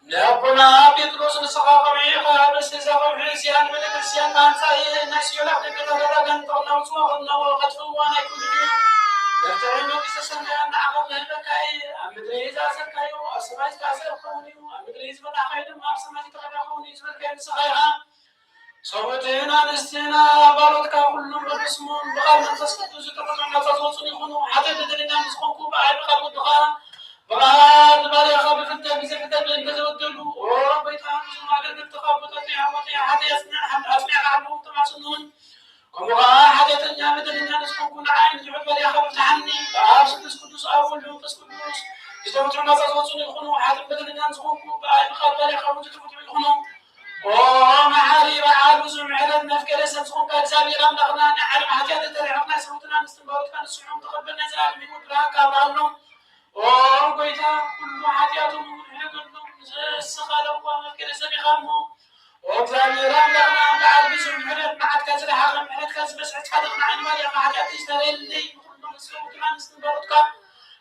S4: لأبونا بيتروس الصغاقمي خالص لزغم حسيان من الكرسيان مانساي الناس يلعب لكذا لكن طلنا وصوغنا وقتفوانا كلهم يفتعلوا بسسنا نعمل لهبكاي أمدريز أسر كايو أسمايز كاسر خوني أمدريز بنا خيدم أسمايز تغير خوني زبر كاين صغيرها صوتنا نستنا بارد كلهم بالاسمون بغير نفس كتوز تفضلنا تزوصني خنو حتى بدلنا نسخنكم بعد بغير الدخان بغير باري خاب فتة بزفتة بين تزودلو وربيت عنهم ما قدرت تخابطتني عمتي حتى أسمع عنهم تماسنون كمغا حتى تنيا بدلنا نسخنكم عين جبت باري خاب فتحني بأرسل تسكدوس أول يوم تسكدوس يستمتعون تزوصني خنو حتى بدلنا نسخنكم بغير باري خاب فتحني خنو ومعاري بعال وزمعنا نفكر سنسخون كاتسابيرا نغنا نعلم حتى تترعبنا سموتنا نستنبارت كان السحوم تقبلنا زال من مدرها كابرانو وقيتا كل حتياتهم يقولون السخالة ومفكر سبيخامو وكابيرا نغنا بعال بزمعنا معاد كاتر حاغم معاد كاتر بس حتى عن مالي حتى تشتري اللي كلهم سموتنا نستنبارت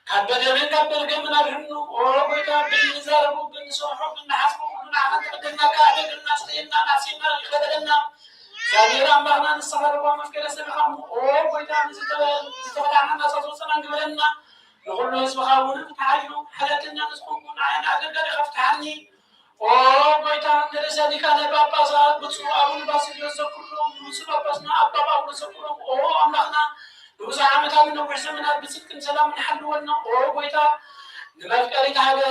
S4: كابدل كابدل كمنا الحنو وقيتا بالنزاربو بالنسوحو بالنحفو نعم تقدمنا كعدد الناس لنا ناسينا خدلنا سابيرا بغنا نستغرب ومفكر سبخام وقيتا نستغرب الناس وصلنا قبلنا نقول له اسمخاون فتحينو حياتنا نسخنكم عين عدد خفت عني وقيتا نرسالي كان بابا صار بتصور أول باس يذكرهم بتصور باباسنا أبابا أول يذكرهم أملخنا نوزع عمتها منه وحسمنا بسكن سلام نحل ولنا وقيتا نمفكر كهذا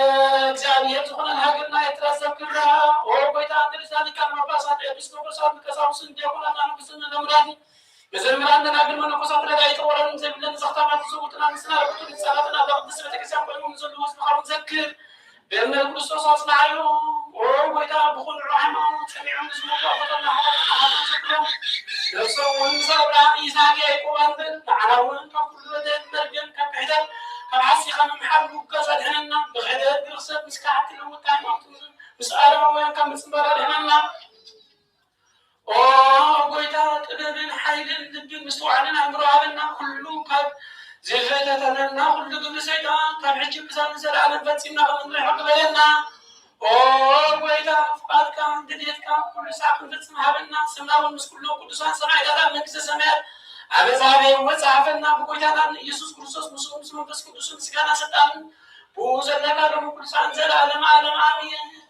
S4: إجابية تكون الهاجرنا يترسب كلها وقيتا نرسالي كان مباسات يبسكو بسات مكساوسن ديكونا كانوا بسنا نمراني مثل مراننا ناقل من قصات لدايت ورا نزل لنا زختامات سوقتنا نسنا ربطوا نسالاتنا بعض نسبة كسام قيمون نزل واسمع ونذكر بأن الكريستوس أصنع يوم وقيتا بخون الرحمة وتسمعون اسمه وقتنا حوالنا نذكرهم نفسه ونصابنا إيساقيا يقوم أنزل نعلون كفر لدين نرجم كبحدل كعسي خم محل وكسر هنا بغداد برصد مسكعة الوطن مسألة وين كم مسبرة هنا قويتا تدرين حيل ضد مستوعبنا أمرنا كله كاب زفتنا لنا كل قبل سيدا كان عجب مثال نزل على الفتينا من ريح قبلنا قويتا فقال كان دليل كان كل ساعة كنت تسمعها بنا سمنا والمسكولو كل ساعة سمع إلى من كذا سمع أبزابي وزعفنا بقولنا يسوع كريستوس مسلم مسلم بس كدوسن سكانا ستان بوزنا كارم كل سان زل عالم عالم آمين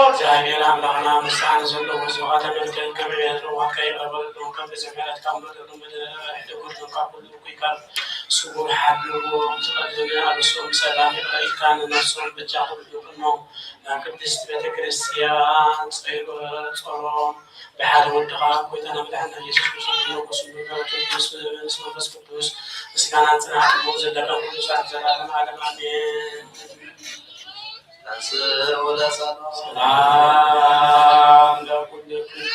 S4: እግዚአብሔር አምላክና ምስጋና ዘሎ ወዝዋታ መልከን ከመያዝ ነው ዋካይ ረበል ነው ከመዘመራት ካምበል ነው መደረግ ነው ካምበል ነው ይካል ሱቡር ሐልዎ ተቀደለ አብሶም ሰላም ይካን ነፍሱን በጃሁ ነው ቅድስት ቤተክርስቲያን ጸሎት በሐድ ወድኻ ኮይተና ብላህና ኢየሱስ ክርስቶስ ነው ክርስቶስ መንፈስ ቅዱስ ምስጋና ጽናት ነው ዘለቀ ሁሉ ሰዓት ዘላለም ዓለም አሜን። ሰላም ለኩልክም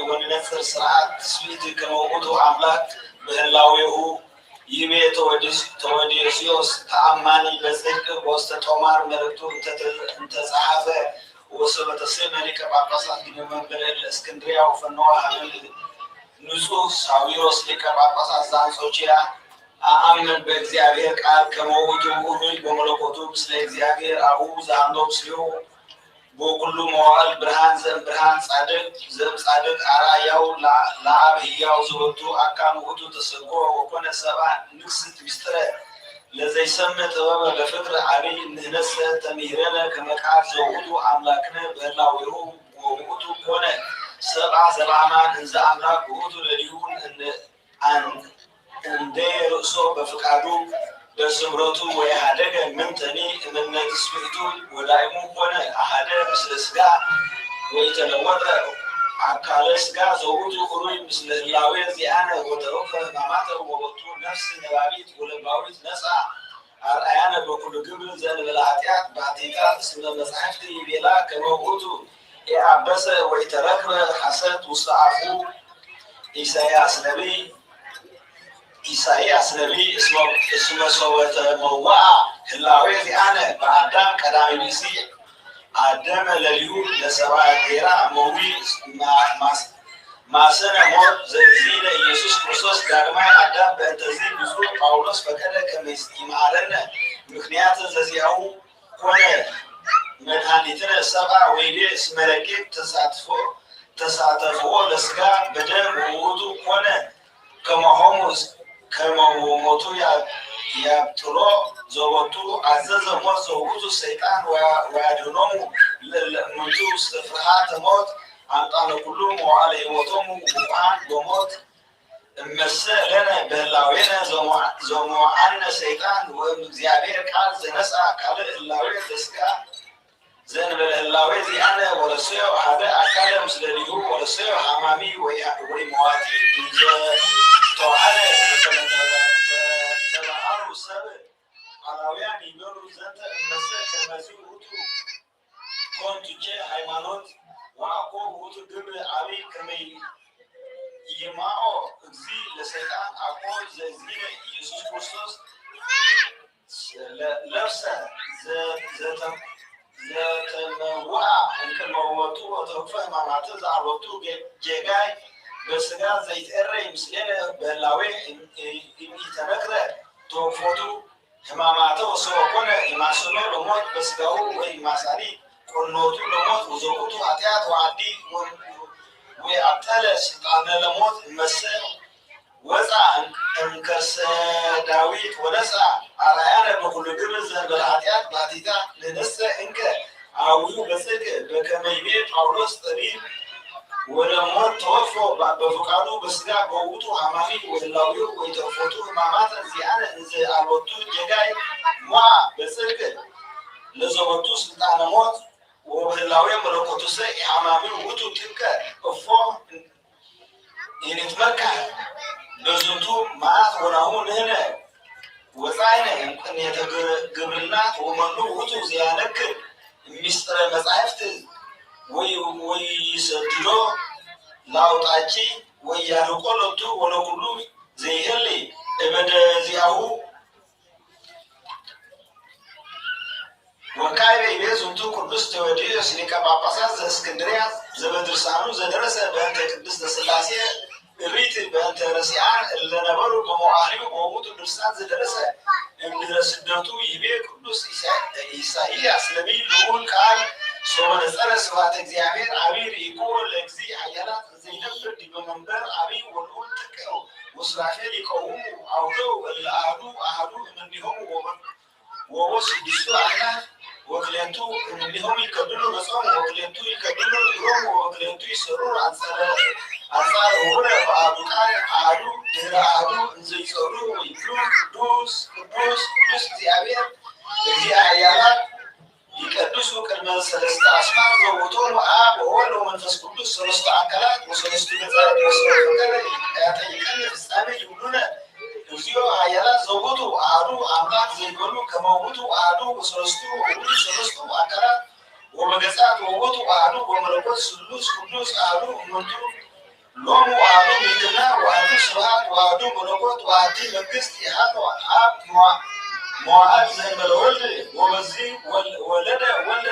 S8: وننثر سرعات تسويت كموجود أملاك بهلاويه يمي توديسيوس تأماني بذلك وسط تومار مرتو انتصحافة وصلت السنة لك بعقصات من بلد الإسكندرية وفنوها عمل نزوح ساويروس لك بعقصات زان سوچيا أأمن بإግዚአብሔር ቃል ከመውቱ ሁሉ በመለኮቱ ስለ እግዚአብሔር አቡ ዛንዶ ስሊዮ በኩሉ መዋዕል ብርሃን ዘእምብርሃን ጻድቅ አርአያው ለአብ ሕያው ዘወቱ አካል ውእቱ ተሰጎ ወኮነ ሰብአ ንግሥት ምስጢረ ለዘይሰምዕ ጥበበ በፍቅር ዓቢይ ንህነሰ ተሚሂረነ ከመ ቃል ዘውእቱ አምላክነ በህላዌሁ ወውእቱ ኮነ ሰብአ ዘበአማን እንዘ አምላክ ውእቱ ለሊሁ እንደ ርእሶ በፍቃዱ በስምረቱ ወያደገ ምንተኒ እምነ ትስብእቱ ወዳይሙ ኮነ አሐደ ምስለ ሥጋ ወይተለወጠ አካለ ሥጋ ዘውእቱ ኅሩይ ምስለ ህላዌ ዚአነ ወተወክፈ ሕማማተ ወቦቱ ነፍስ ነባቢት ወለባዊት ነጻ አርአያነ በኩሉ ግብር ዘእንበለ ኃጢአት ባሕቲታ እስመ መጻሕፍት ይቤላ ከመ ውእቱ ኢአበሰ ወኢተረክበ ሐሰት ውስተ አፉ ኢሳይያስ ነቢይ እስመ ሶበተ መዋዓ ህላዌ ዚአነ በአዳም ቀዳሚ ብእሲ አደመ ለሊሁ ለሰብአ ጌራ እመዊ ማሰነ ሞት ዘእግዚእነ ኢየሱስ ክርስቶስ ዳግማይ አዳም በእንተዚ ብፁዕ ጳውሎስ ፈቀደ ከመ ይምሃረነ ምክንያት ዘዚአሁ ኮነ መድኃኒትነ ሰብአ ወይቤ እስመ ረቂቅ ተሳተፍኦ ለሥጋ በደም ውእቱ ኮነ ከመሞቱ ያብጥሎ ዘወቱ አዘዘ ሞት ዘውእቱ ሰይጣን ወያድኅኖሙ ለእሙንቱ ውስተ ፍርሃተ ሞት አምጣነ ኩሉ መዋዕለ ሕይወቶሙ ውቁዓን በሞት እመሰ ለነ በህላዌነ ዘሞዓነ ሰይጣን ወእምእግዚአብሔር ቃል ዘነሣ ካልእ ህላዌ ዘሥጋ ዘእንበለ ህላዌ ዚአነ ወረሰዮ አሐደ አካለ ምስለ ሊሁ ወረሰዮ ሐማሚ ወኢመዋቲ እንዘ ተዋሃደ ተባሃሩ ሰብእ አላውያን ይበሉ ዘንተ እመሰ ከመዝ ውእቱ ኮንቱቼ ሃይማኖት ወአኮ ውእቱ ግብር ዓቢይ ከመ ይማዖ እግዚእ ለሰይጣን አኮ ዘእግዚእነ ኢየሱስ ክርስቶስ ለብሰ ዘተመውአ እምቅድመ ሞቱ ወተወክፈ ሕማማተ ዘአልቦቱ ጌጋይ በሥጋ ዘይትዔረይ ምስሌነ በህላዌ ኢተነክረ ተወክፎቱ ሕማማተ ወሰኮነ ይማስኖ ለሞት በስጋው ወይ ማሳሪ ቆኖቱ ለሞት ወዘቁቱ ኃጢአት ወአዲ ወአብጠለ ስልጣነ ለሞት መሰል ወፃ እንከርሰ ዳዊት ወነሳ አርአያነ በኩሉ ግብር ዘእንበለ ኃጢአት ባቲታ ለነሰ እንከ አዊሁ በጽድቅ በከመ ይቤ ጳውሎስ ጠቢብ ወለሞት ተወፎ በፈቃዱ በስጋ በውእቱ ሐማሚ ወህላዊው ወይተርፎቱ ሕማማተ ዚአነ እንዘ አልወቱ ጀጋይ ሞዐ በጽድቅ ለዘወቱ ስልጣነ ሞት ወህላዊ መለኮቱሰ ኢሐማሚ ውእቱ ጥቀ እፎ ይንትመካ በዝንቱ መዓት ወናሁ ንሕነ ወፃይነ እምቅድሜተ ግብርናት ወመኑ ውእቱ ዘያነክር ምስጢረ መጻሕፍት ወይ ሰድዶ ላውጣቺ ወይ ያርቆ ለቱ ወለኩሉ ዘይህል እበደ ዚአሁ ወካይበ ይቤ ዝንቱ ቅዱስ ቴዎድዮስ ሊቀ ጳጳሳት ዘእስክንድርያ ዘበድርሳኑ ዘደረሰ በእንተ ቅድስተ ሥላሴ እሪት በእንተ ረሲዓን እለነበሩ በመዋዕሊሁ በውእቱ ድርሳን ዘደረሰ እምድኅረ ስደቱ ይቤ ቅዱስ ኢሳይያስ ነቢይ ልዑል ቃል ሶበ ነጸረ ስብሐተ እግዚአብሔር አቢይ ርኢኮ ለእግዚእ ኃያላት ዘይነብር ዲበ መንበር አቢይ ወልዑል ጥቀ ወሱራፌል ይቀውሙ አውደው እለ አሐዱ እምኔሆሙ ወስድስቱ አእላፍ ወክልኤቱ እምኔሆሙ ይከድኑ በጾም ወክልኤቱ ይከድኑ እግሮሙ ወክልኤቱ ይሠርሩ አንጻረ ኅቡረ በአሐዱ ቃል አሐዱ ድኅረ አሐዱ እንዘ ይጸርዩ ወይብሉ ቅዱስ ቅዱስ ቅዱስ እግዚአብሔር እግዚእ ኃያላት ይቀድሱ ቅድመ ሰለስተ አስማት ዘውእቶሙ አብ ወወልድ ወመንፈስ ቅዱስ ሰለስቱ አካላት ወሰለስቱ ገጻት ወሰለስቱ ያጠይቀን ፍጻሜ ይብሉነ እግዚኦ ኃያላት ዘውእቱ አሐዱ አምላክ ዘይበሉ ከመ ውእቱ አሐዱ ወሰለስቱ ውእቱ ሰለስቱ አካላት ወበገጻት ወውእቱ አሐዱ ወመለኮት ስሉስ ቅዱስ አሐዱ እሙንቱ ሎሙ አሐዱ ምልክና ወአሐዱ ስብሐት ወአሐዱ መለኮት ወአሐቲ መንግሥት ያሃሉ አብ መዋዕል ዘእንበለ ወልድ ወበዚህ ወለደ ወልደ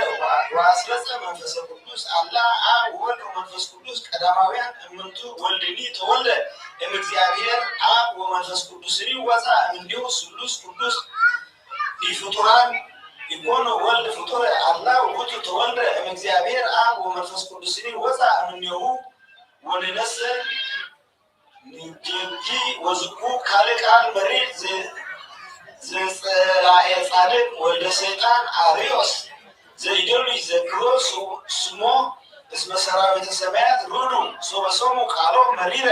S8: ወአስረጸ መንፈሰ ቅዱስ አላ አብ ወወልድ ወመንፈስ ቅዱስ ቀዳማውያን እምንቱ ወልድኒ ተወልደ እምእግዚአብሔር አብ ወመንፈስ ቅዱስኒ ወፃ እምኔሁ ስሉስ ቅዱስ ኢፍጡራን ኢኮነ ወልድ ፍጡረ አላ ውእቱ ተወልደ እምእግዚአብሔር አብ ወመንፈስ ቅዱስኒ ወፃ እምኔሁ ወንነሰ ንጀጂ ወዝኩ ካልእ ቃል መሪር ዘጸላኤ ጻድቅ ወልደ ሰይጣን አርዮስ ዘይደሉ ይዘክሮ ስሞ እስመ ሰራዊተ ሰማያት ሩዱ ሶበ ሰሙ ቃሎ መሪረ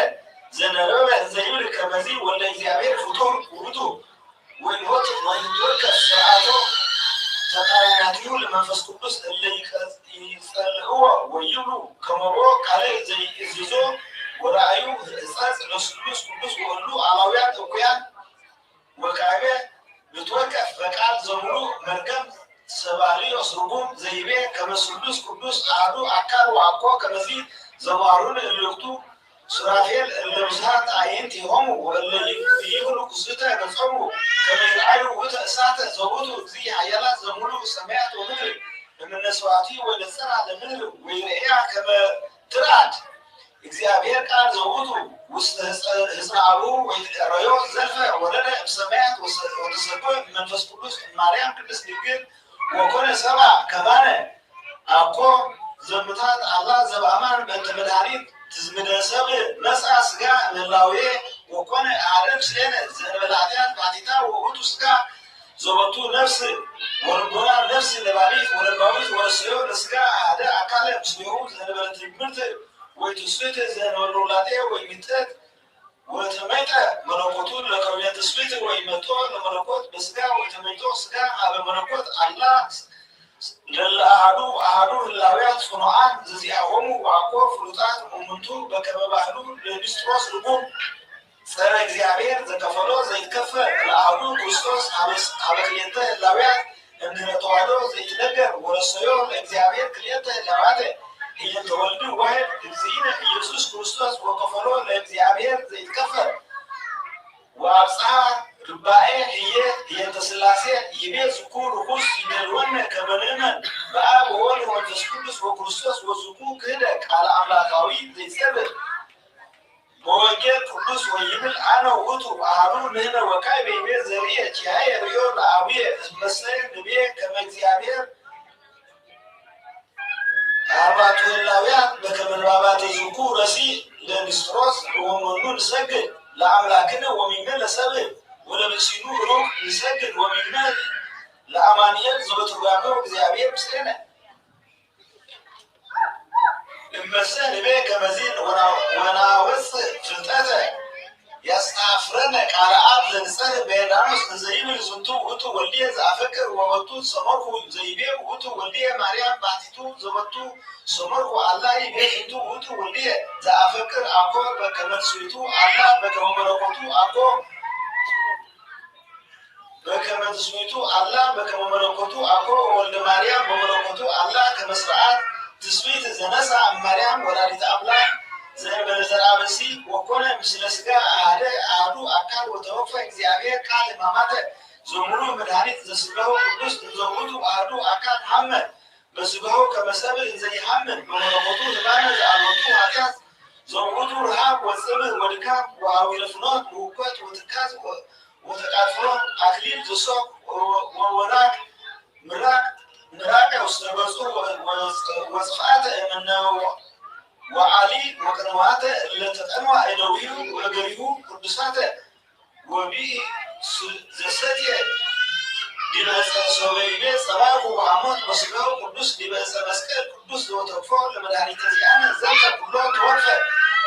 S8: ዘነበበ ዘይብል ከመዚ ወልደ እግዚአብሔር ፍጡር ውእቱ ወይሞት ወይንወከ ስርዓቶ ተቃራናቲሁ ለመንፈስ ቅዱስ እለ ይጸልእዎ ወይብሉ ከመቦ ካልእ ዘይእዝዞ ወራእዩ ሕጸጽ ለስሉስ ቅዱስ ወሉ አላውያን እኩያን ወካዕበ ልትወከፍ በቃል ዘሙሉ መርገም ሰባልዮስ ርጉም ዘይቤ ከመ ስሉስ ቅዱስ አሐዱ አካል ወአኮ ከመዚ ዘማሩን እልክቱ ሱራፌል እለ ብዙኃት አዕይንቲሆሙ ወእለ ይብሉ ኩስተ ገጾሙ ከመ ይርአዩ ውእተ እሳተ ዘውእቱ እግዚእ ኃያላት ዘሙሉ ሰማያት ወምድር እምነ ስብሐቲሁ ወይነጽራ ለምድር ወይርኤያ ከመ ትርአድ እግዚአብሔር ቃል ዘውእቱ ውስተ ሕፅናሁ ወይትቀረዮ ዘልፈ ወረደ እምሰማያት ወተሰብእ መንፈስ ቅዱስ ማርያም ቅድስት ድንግል ወኮነ ሰብአ ከማነ አኮ ዘምታት አላ ዘበአማን በእንተ መድኃኒት ትዝምደ ሰብእ ነሥአ ሥጋ እምህላዌ ወኮነ አሐደ ምስሌነ ዘእንበለ ኃጢአት ባሕቲታ ወውእቱ ሥጋ ዘቦቱ ነፍስ ወልቦና ነፍስ ነባቢት ወለባዊት ወረስዮ ለሥጋ አሐደ አካለ ምስሌሁ ዘእንበለ ትዕግብርት ወይትስብእት ዘእንበለ ውላጤ ወይሚጠት ወተመይጠ መለኮቱ ለከውየ ትስብእት ወይመጦ ለመለኮት በሥጋ ወተመይጦ ሥጋ ሀበ መለኮት አላ ለእለ አሐዱ አሐዱ ህላውያት ጽኑዓን ዘዚአሆሙ ወአኮ ፍሉጣት እሙንቱ በከመ ባህሉ ለንስጥሮስ ርጉም ጸረ እግዚአብሔር ዘከፈሎ ዘይትከፈል ለአሐዱ ክርስቶስ ሀበ ክልኤተ ህላውያት እምድኅረ ተዋሕዶ ዘይትነገር ወረሰዮ ለእግዚአብሔር ክልኤተ ህላውያት እየንተ ወልድ ዋሕድ እግዚእነ ኢየሱስ ክርስቶስ ወከፈሎ ለእግዚአብሔር ዘይትከፈል ወአብጽሐ ርባኤ ህየንተ ሥላሴ ይቤ ዝኩ ርኩስ ይደልወነ ከመ ንእመን በአብ ወወልድ ወመንፈስ ቅዱስ ወክርስቶስ ወዝኩ ክህደ ቃለ አምላካዊ ዘይጸብእ በወንጌል ቅዱስ ወይብል አነ ውእቱ አሐዱ ንሕነ ወካዕበ ይቤ ዘርኤ ኪያየ ርእዮ ለአቡየ መሰለ ንቤ ከመ እግዚአብሔር አርባዕቱ ህላውያን በከመ ንባባተ ዝኩ ረሲ ለንስጥሮስ ወመኑ ንሰግድ ለአምላክነ ወሚነ ለሰብእ ወለብእሲኑ ሩቅ ንሰግድ ወሚነ ለአማኑኤል ዘበትርጓሜው እግዚአብሔር ምስሌነ እመሰ ንቤ ከመዚ ወናወፅእ ፍልጠተ ያስተአፍረነ ቃለ አብ ዘንጸር በዮርዳኖስ እንዘይብል ዝንቱ ውእቱ ወልድየ ዘአፈቅር ወወቱ ሰመርኩ ዘይቤ ውእቱ ወልድየ ማርያም ባሕቲቱ ዘወቱ ሰመርኩ አላ ይቤ ዝንቱ ውእቱ ወልድየ ዘአፈቅር አኮ በከመ ትስብእቱ አላ በከመ መለኮቱ አኮ በከመ ትስብእቱ አላ በከመ መለኮቱ አኮ ወልደ ማርያም በመለኮቱ አላ ከመ ስርዓት ትስብእት ዘነሣ እማርያም ወላዲተ አምላክ ዘእንበለ ዘርአ ብእሲ ወኮነ ምስለ ሥጋ አሐዱ አካል ወተወክፈ እግዚአብሔር ቃል ሕማማተ ዘሙሉ መድኃኒት ዘሥጋሁ ቅዱስ እንዘውቱ አሐዱ አካል ሐመ በሥጋሁ ከመ ሰብእ እንዘይሐምም በመለኮቱ ሕማመ ዘአልቦቱ ኃጢአት ዘውቱ ረሃብ ወጽምዕ ወድካም ወአዊረ ፍኖት ወውከት ወትካዝ ወተቃጥሎ አክሊል ዘሶቅ ወወራቅ ምራቅ ውስተ ገጹ ወጽፍአተ እምነ ወዓሊ ወቅንዋተ እለተጠንዋ እደዊሁ ወእገሪሁ ቅዱሳተ ወቢኢ ዘሰትየ ዲበ ዕፀ ሶበይቤ ጸባኩ ወሐሞት በሥጋሁ ቅዱስ ዲበ ዕፀ መስቀል ቅዱስ ዘወተክፎ ለመድኃኒተ ዚአነ ዘንተ ኩሎ ተወክፈ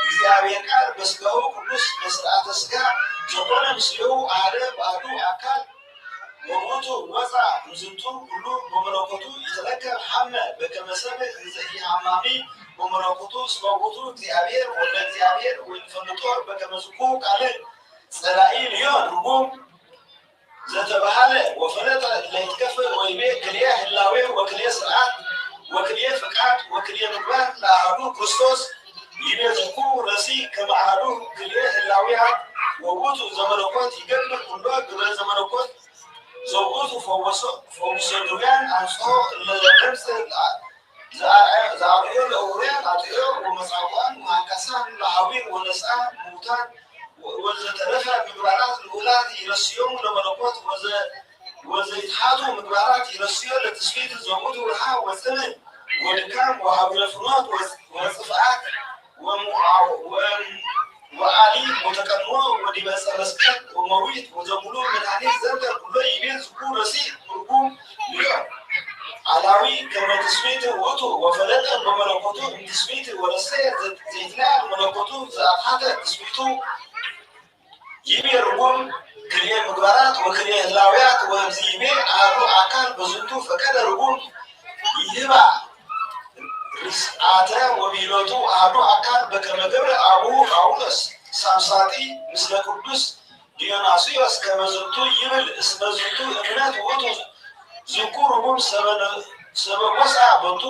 S8: እግዚአብሔር ቃል በሥጋሁ ቅዱስ በሥርዓተ ሥጋ ዘኮነ ምስሌሁ አሐደ ባሕዱ አካል ወውእቱ ወፃ እምዝንቱ ኩሉ በመለኮቱ ይትረከብ ሐመ በከመ ሰብእ እንዘኢሐማሚ በመለኮቱ እስመ ውእቱ እግዚአብሔር ወልደ እግዚአብሔር ወይንፈልጦር በከመ ዝኩ ቃልዕ ጸላኢ ልዮን ርጉም ዘተባሃለ ወፈለጠ ለይትከፈል ወይቤ ክልኤ ህላዌ ወክልኤ ስርዓት ወክልኤ ፍቃድ ወክልኤ ምግባር ለአሐዱ ክርስቶስ ይቤ ዝኩ ረሲ ከመ አሐዱ ክልኤ ህላዌያት ወውእቱ ዘመለኮት ይገብር ኩሎ ግብረ ዘመለኮት ዘውእቱ ፈውሰ ድውያን አንጽሖ ለለምጽ ዘአርአዮ ለዕውራን አጥዮ ወመጻጉዓን ወአንካሳን ለሐዊር ወነስአ ሙታን ወዘተረፈ ምግባራት ልዑላት ይረስዮሙ ለመለኮት ወዘይትሓቱ ምግባራት ይረስዮ ለትስብእት ዘውእቱ ረሃብ ወጽምዕ ወድካም ወሐዊረ ፍኖት ወጽፍአት ወዓሊ ወተቀድሞ ወዲበ ዕፀ መስቀል ወመዊት ወዘሙሉ መድኃኒት ዘንተ ኩሎ ይቤ ዝኩ ረሲ ርጉም ልዮን አላዊ ከመ ትስብእት ውእቱ ወፈለጠ በመለኮቱ እምትስብእት ወረሰየ ዘይትለአል መለኮቱ ዘአትሐተ ትስብእቱ ይቤ ርጉም ክልኤ ምግባራት ወክልኤ ህላውያት ወእምዝይቤ አሐዱ አካል በዝንቱ ፈቀደ ርጉም ይህባ ርስዓተ ወሚሎቱ አሐዱ አካል በከመ ገብረ አቡሁ ጳውሎስ ሳምሳጢ ምስለ ቅዱስ ዲዮናስዮስ ከመ ዝንቱ ይብል እስመ ዝንቱ እምነት ውእቱ ዝኩ ርጉም ሰበወስአ ቦቱ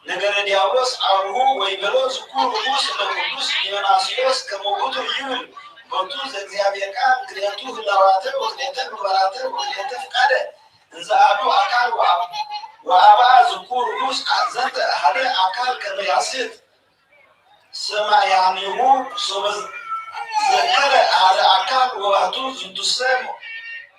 S8: ነገረ ዲያብሎስ አቡሁ ወይቤሎ ዝኩ ርጉም ስለ ቅዱስ ዲዮናስዮስ ከመ ውእቱ ይብል ቦቱ ዘእግዚአብሔር ቃል ክልኤቱ ህላዋተ ወክልኤተ ምግባራተ ወክልኤተ ፍቃደ እንዘ አሐዱ አካል ወአብአ ዝኩ ርጉስ ዘንተ አሐደ አካል ከመ ያስሕት ሰማያኒሁ ሶበ ዘከረ አሐደ አካል ወባሕቱ ዝንቱሰ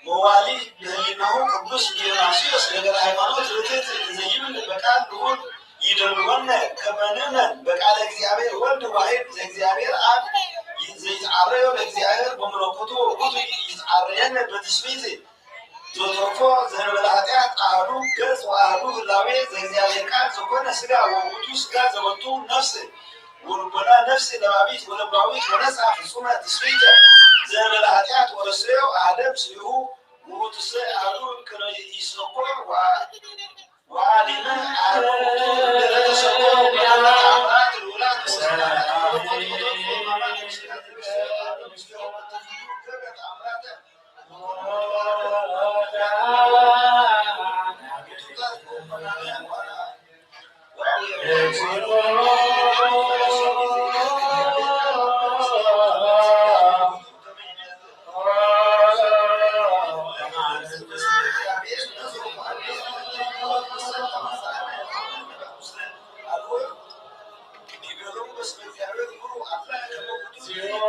S8: መዋሊ ለሕሊናሁ ቅዱስ ዲዮናስዮስ ነገረ ሃይማኖት ርትዕት ዘይብል በቃል ልዑል ይደልወነ ከመ ንእመን በቃለ እግዚአብሔር ወልድ ዋሕድ ዘእግዚአብሔር አብ ዘይትዓረዮ ለእግዚአብሔር በመለኮቱ ውእቱ ይትዓረየነ በትስብእት ዘተወክፎ ዘእንበለ ኃጢአት አሐዱ ገጽ ወአሐዱ ህላዌ ዘእግዚአብሔር ቃል ዘኮነ ሥጋ ወውእቱ ሥጋ ዘወቱ ነፍስ ወልቦና ነፍስ ለባቢት ወለባዊት ወነስአ ፍጹመ ትስብእተ ዘእንበለ ኃጢአት ወረሰዮ አሐደ ምስሌሁ ውእቱሰ አሐዱ ከመ ይሰኮ ወአሊመ አሐዱ ለተሰኮ በአምራት ልዑላት
S7: Zero.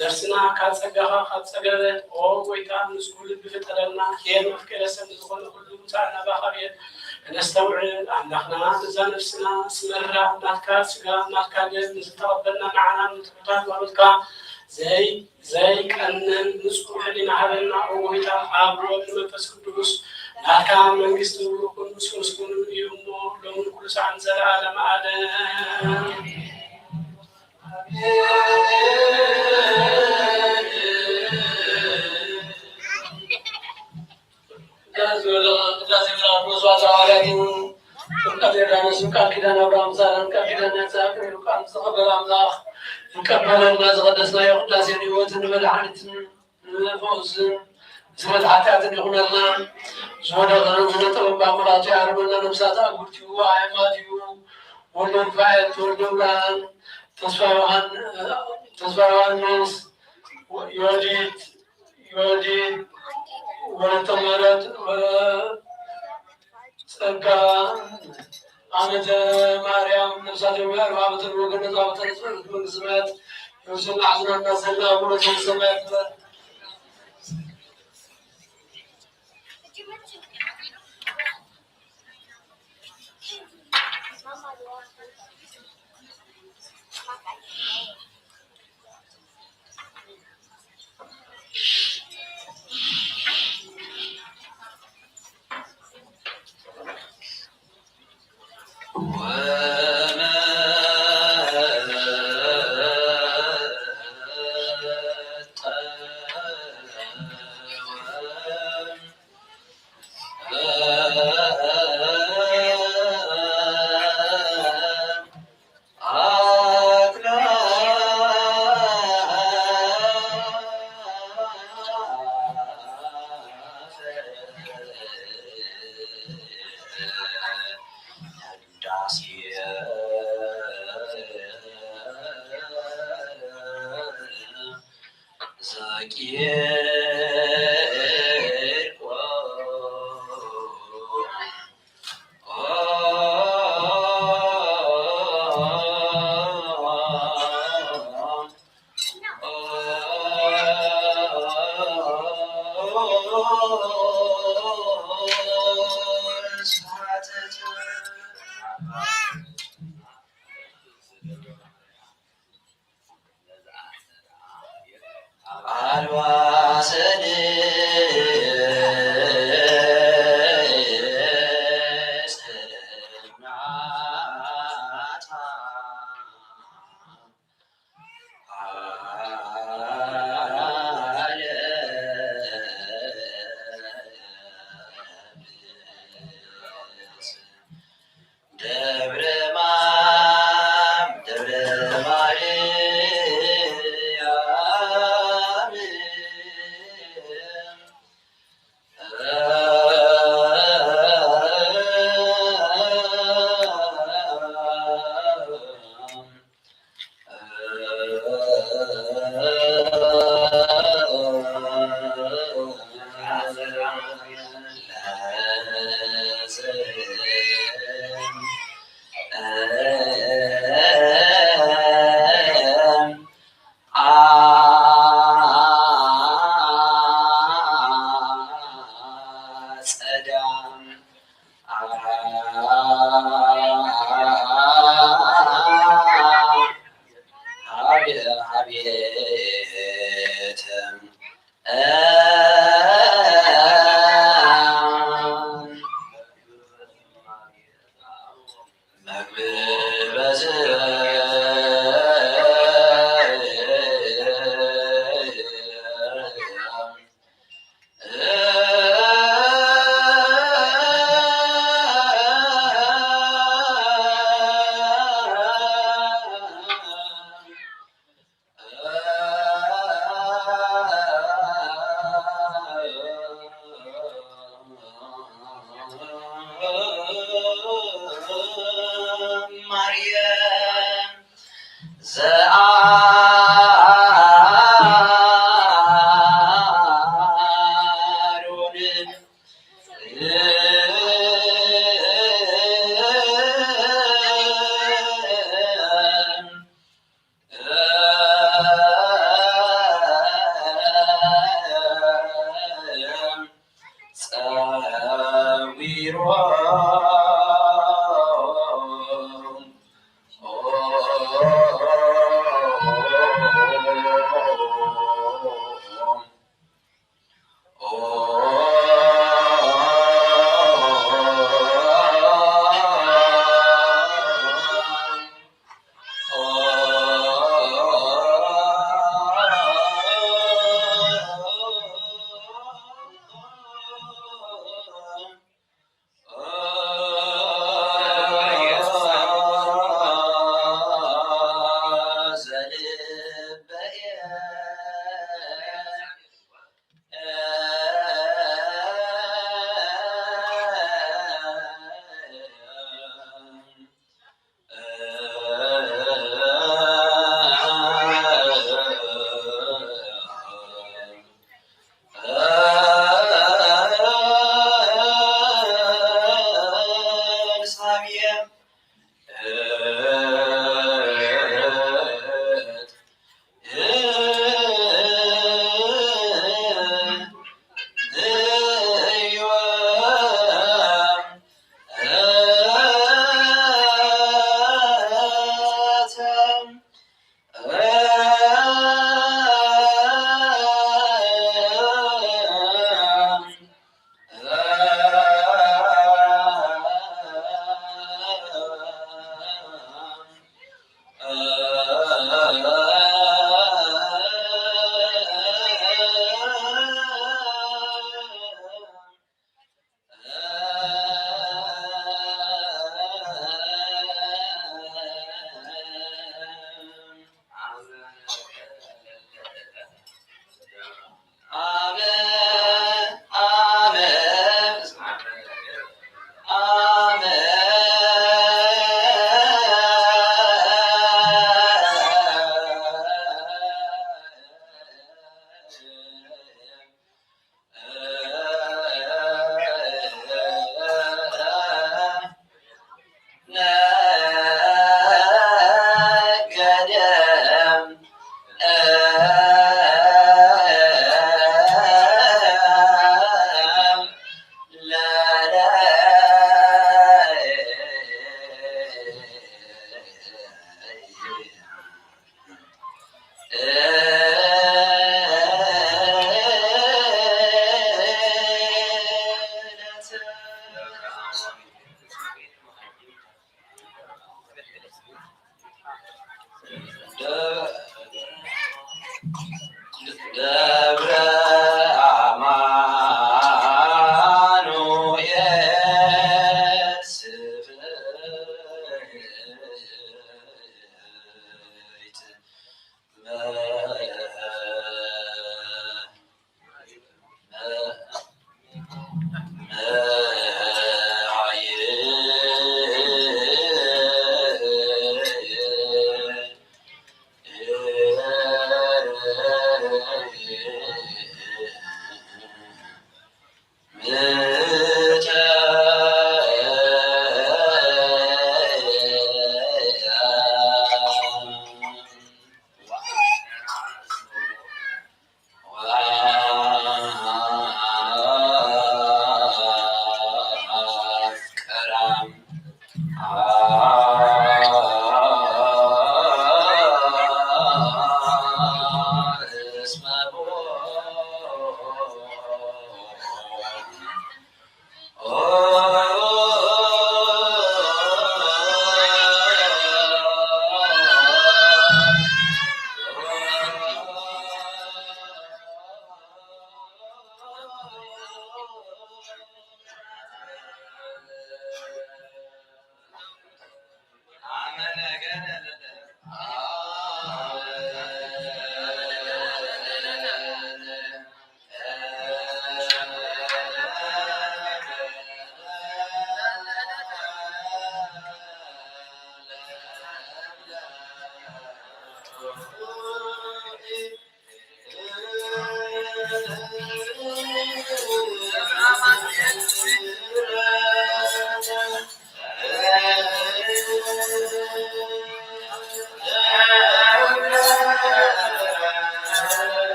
S4: درسنا كاتسجها كاتسجلت أو ويتا نسكول بفترنا هي مفكرة سنزخون كل متعنا بخبير نستوعب عندنا نزال نفسنا سمرة نتكاسجا نتكلم نتقبلنا معنا نتقبل وردك زي كأن نسكول حدنا حدنا أو ويتا عبرو المنفس القدوس نحكام من قصدو كل نسكون يومو لون كل ساعة نزل على معدن يوجد ولتمرد ጸጋ አመተ ማርያም ነፍሳት የሚያር ባበተ ወገነ ባበተ መንግስት የውስና አዝናና ሰላ ወደ ሰማያት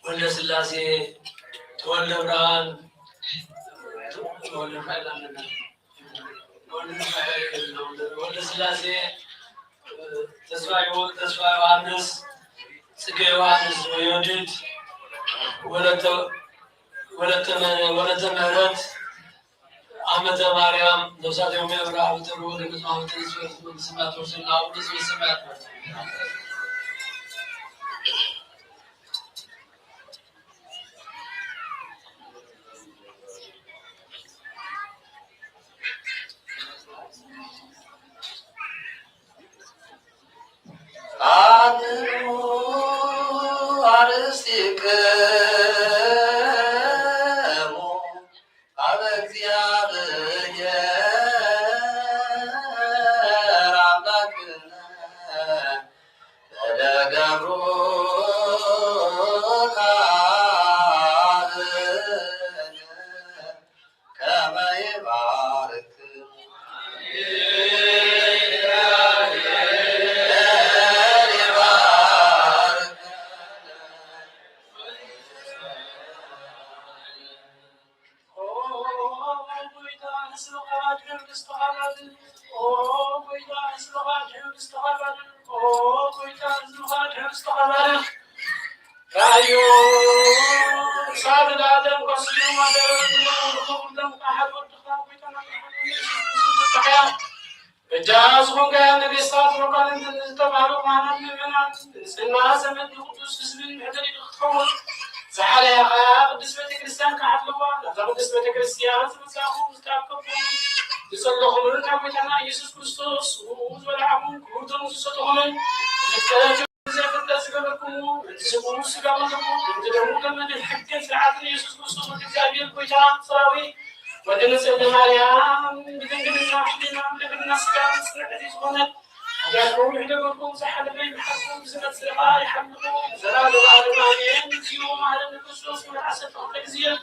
S7: ወልደ ስላሴ ተወልደ ብርሃን ወልደ ስላሴ ተስፋ ዮሐንስ ጽጌ ዮሐንስ ወዮዲት ወለተ ምህረት ዓመተ ማርያም ነፍሳት የሚያብራ አብተሩ ወደ ቅጽማት ተስፈት ስማት ወሰና ወደስ ስማት
S4: በጃዝ ሆንጋ ነገስታት ወቃልን ተባሉ ማናም ምናን ስና ዘመን ቅዱስ ህዝብን ህደሪ ተኸወ زحل يا قدس بيت كريستيان كحلوا لا قدس بيت كريستيان تمساخو مستعقب يصلحوا لنا بيتنا يسوع كريستوس وزلعهم كنتم تسطهم الكلام زي الناس قبلكم تسمعوا سلامكم تدعوا لنا الحق ساعات يسوع كريستوس وتجابير بيتنا صراوي ودنا سيدنا مريم بدنا نحدنا بدنا سلام سنعزيز هنا يقول يدعوكم سحل بين حقكم بسنة سرقاء يحملكم زلال العالمين يوم على الكسوس من عسل الخزية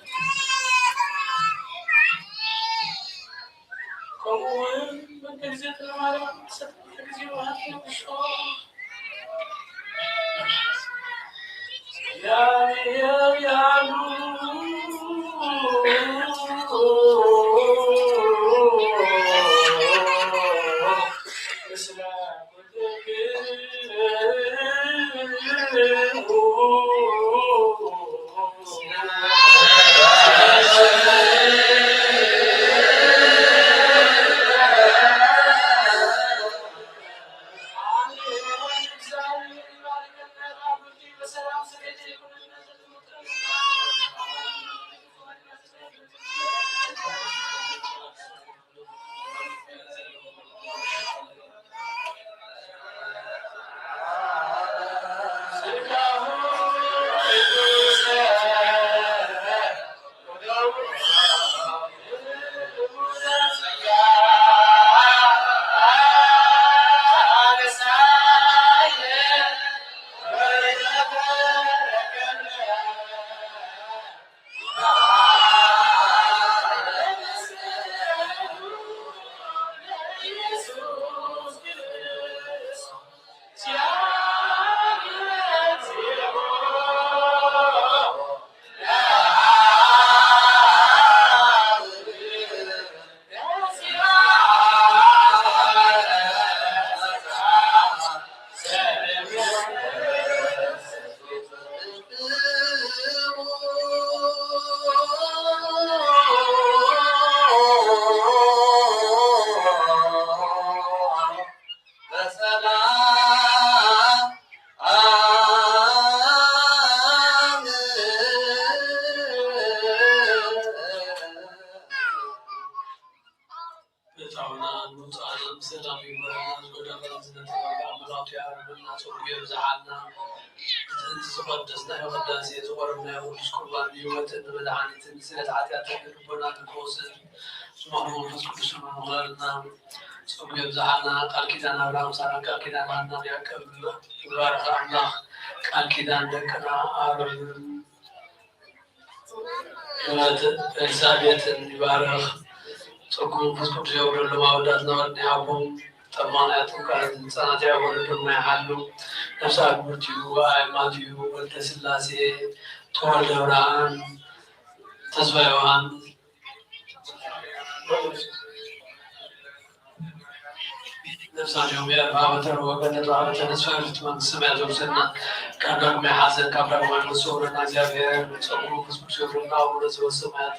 S4: كون من تجزية المعلم عسل الخزية وهاتنا بالشوق يا ቃል ኪዳን አብርሃም ሳራ ቃል ኪዳን ሐና ያዕቆብ ይባርክ አምላክ ቃል ኪዳን ደቀና አሮን ኤልሳቤጥን ይባርክ ጸጉሩ ፍስቁ ይወርድ ለማውዳት ነው ያቦም ጠማናቱ ቃል ህፃናት ያወርዱ ማያሉ ነፍሳት ሙቲዩ አይማቲዩ ወልደ ስላሴ ተወልደ ብርሃን ተስፋ ዮሐን ነፍሳቸው በአመተር ወገነት በአመተ ተስፋት መንግስት ያዘውስና ቀዳም ያሐዘን ቀዳም ማንሶርና እግዚአብሔር ጸጉሩ ፍስቁ ይወርድና ወደ ሰማያት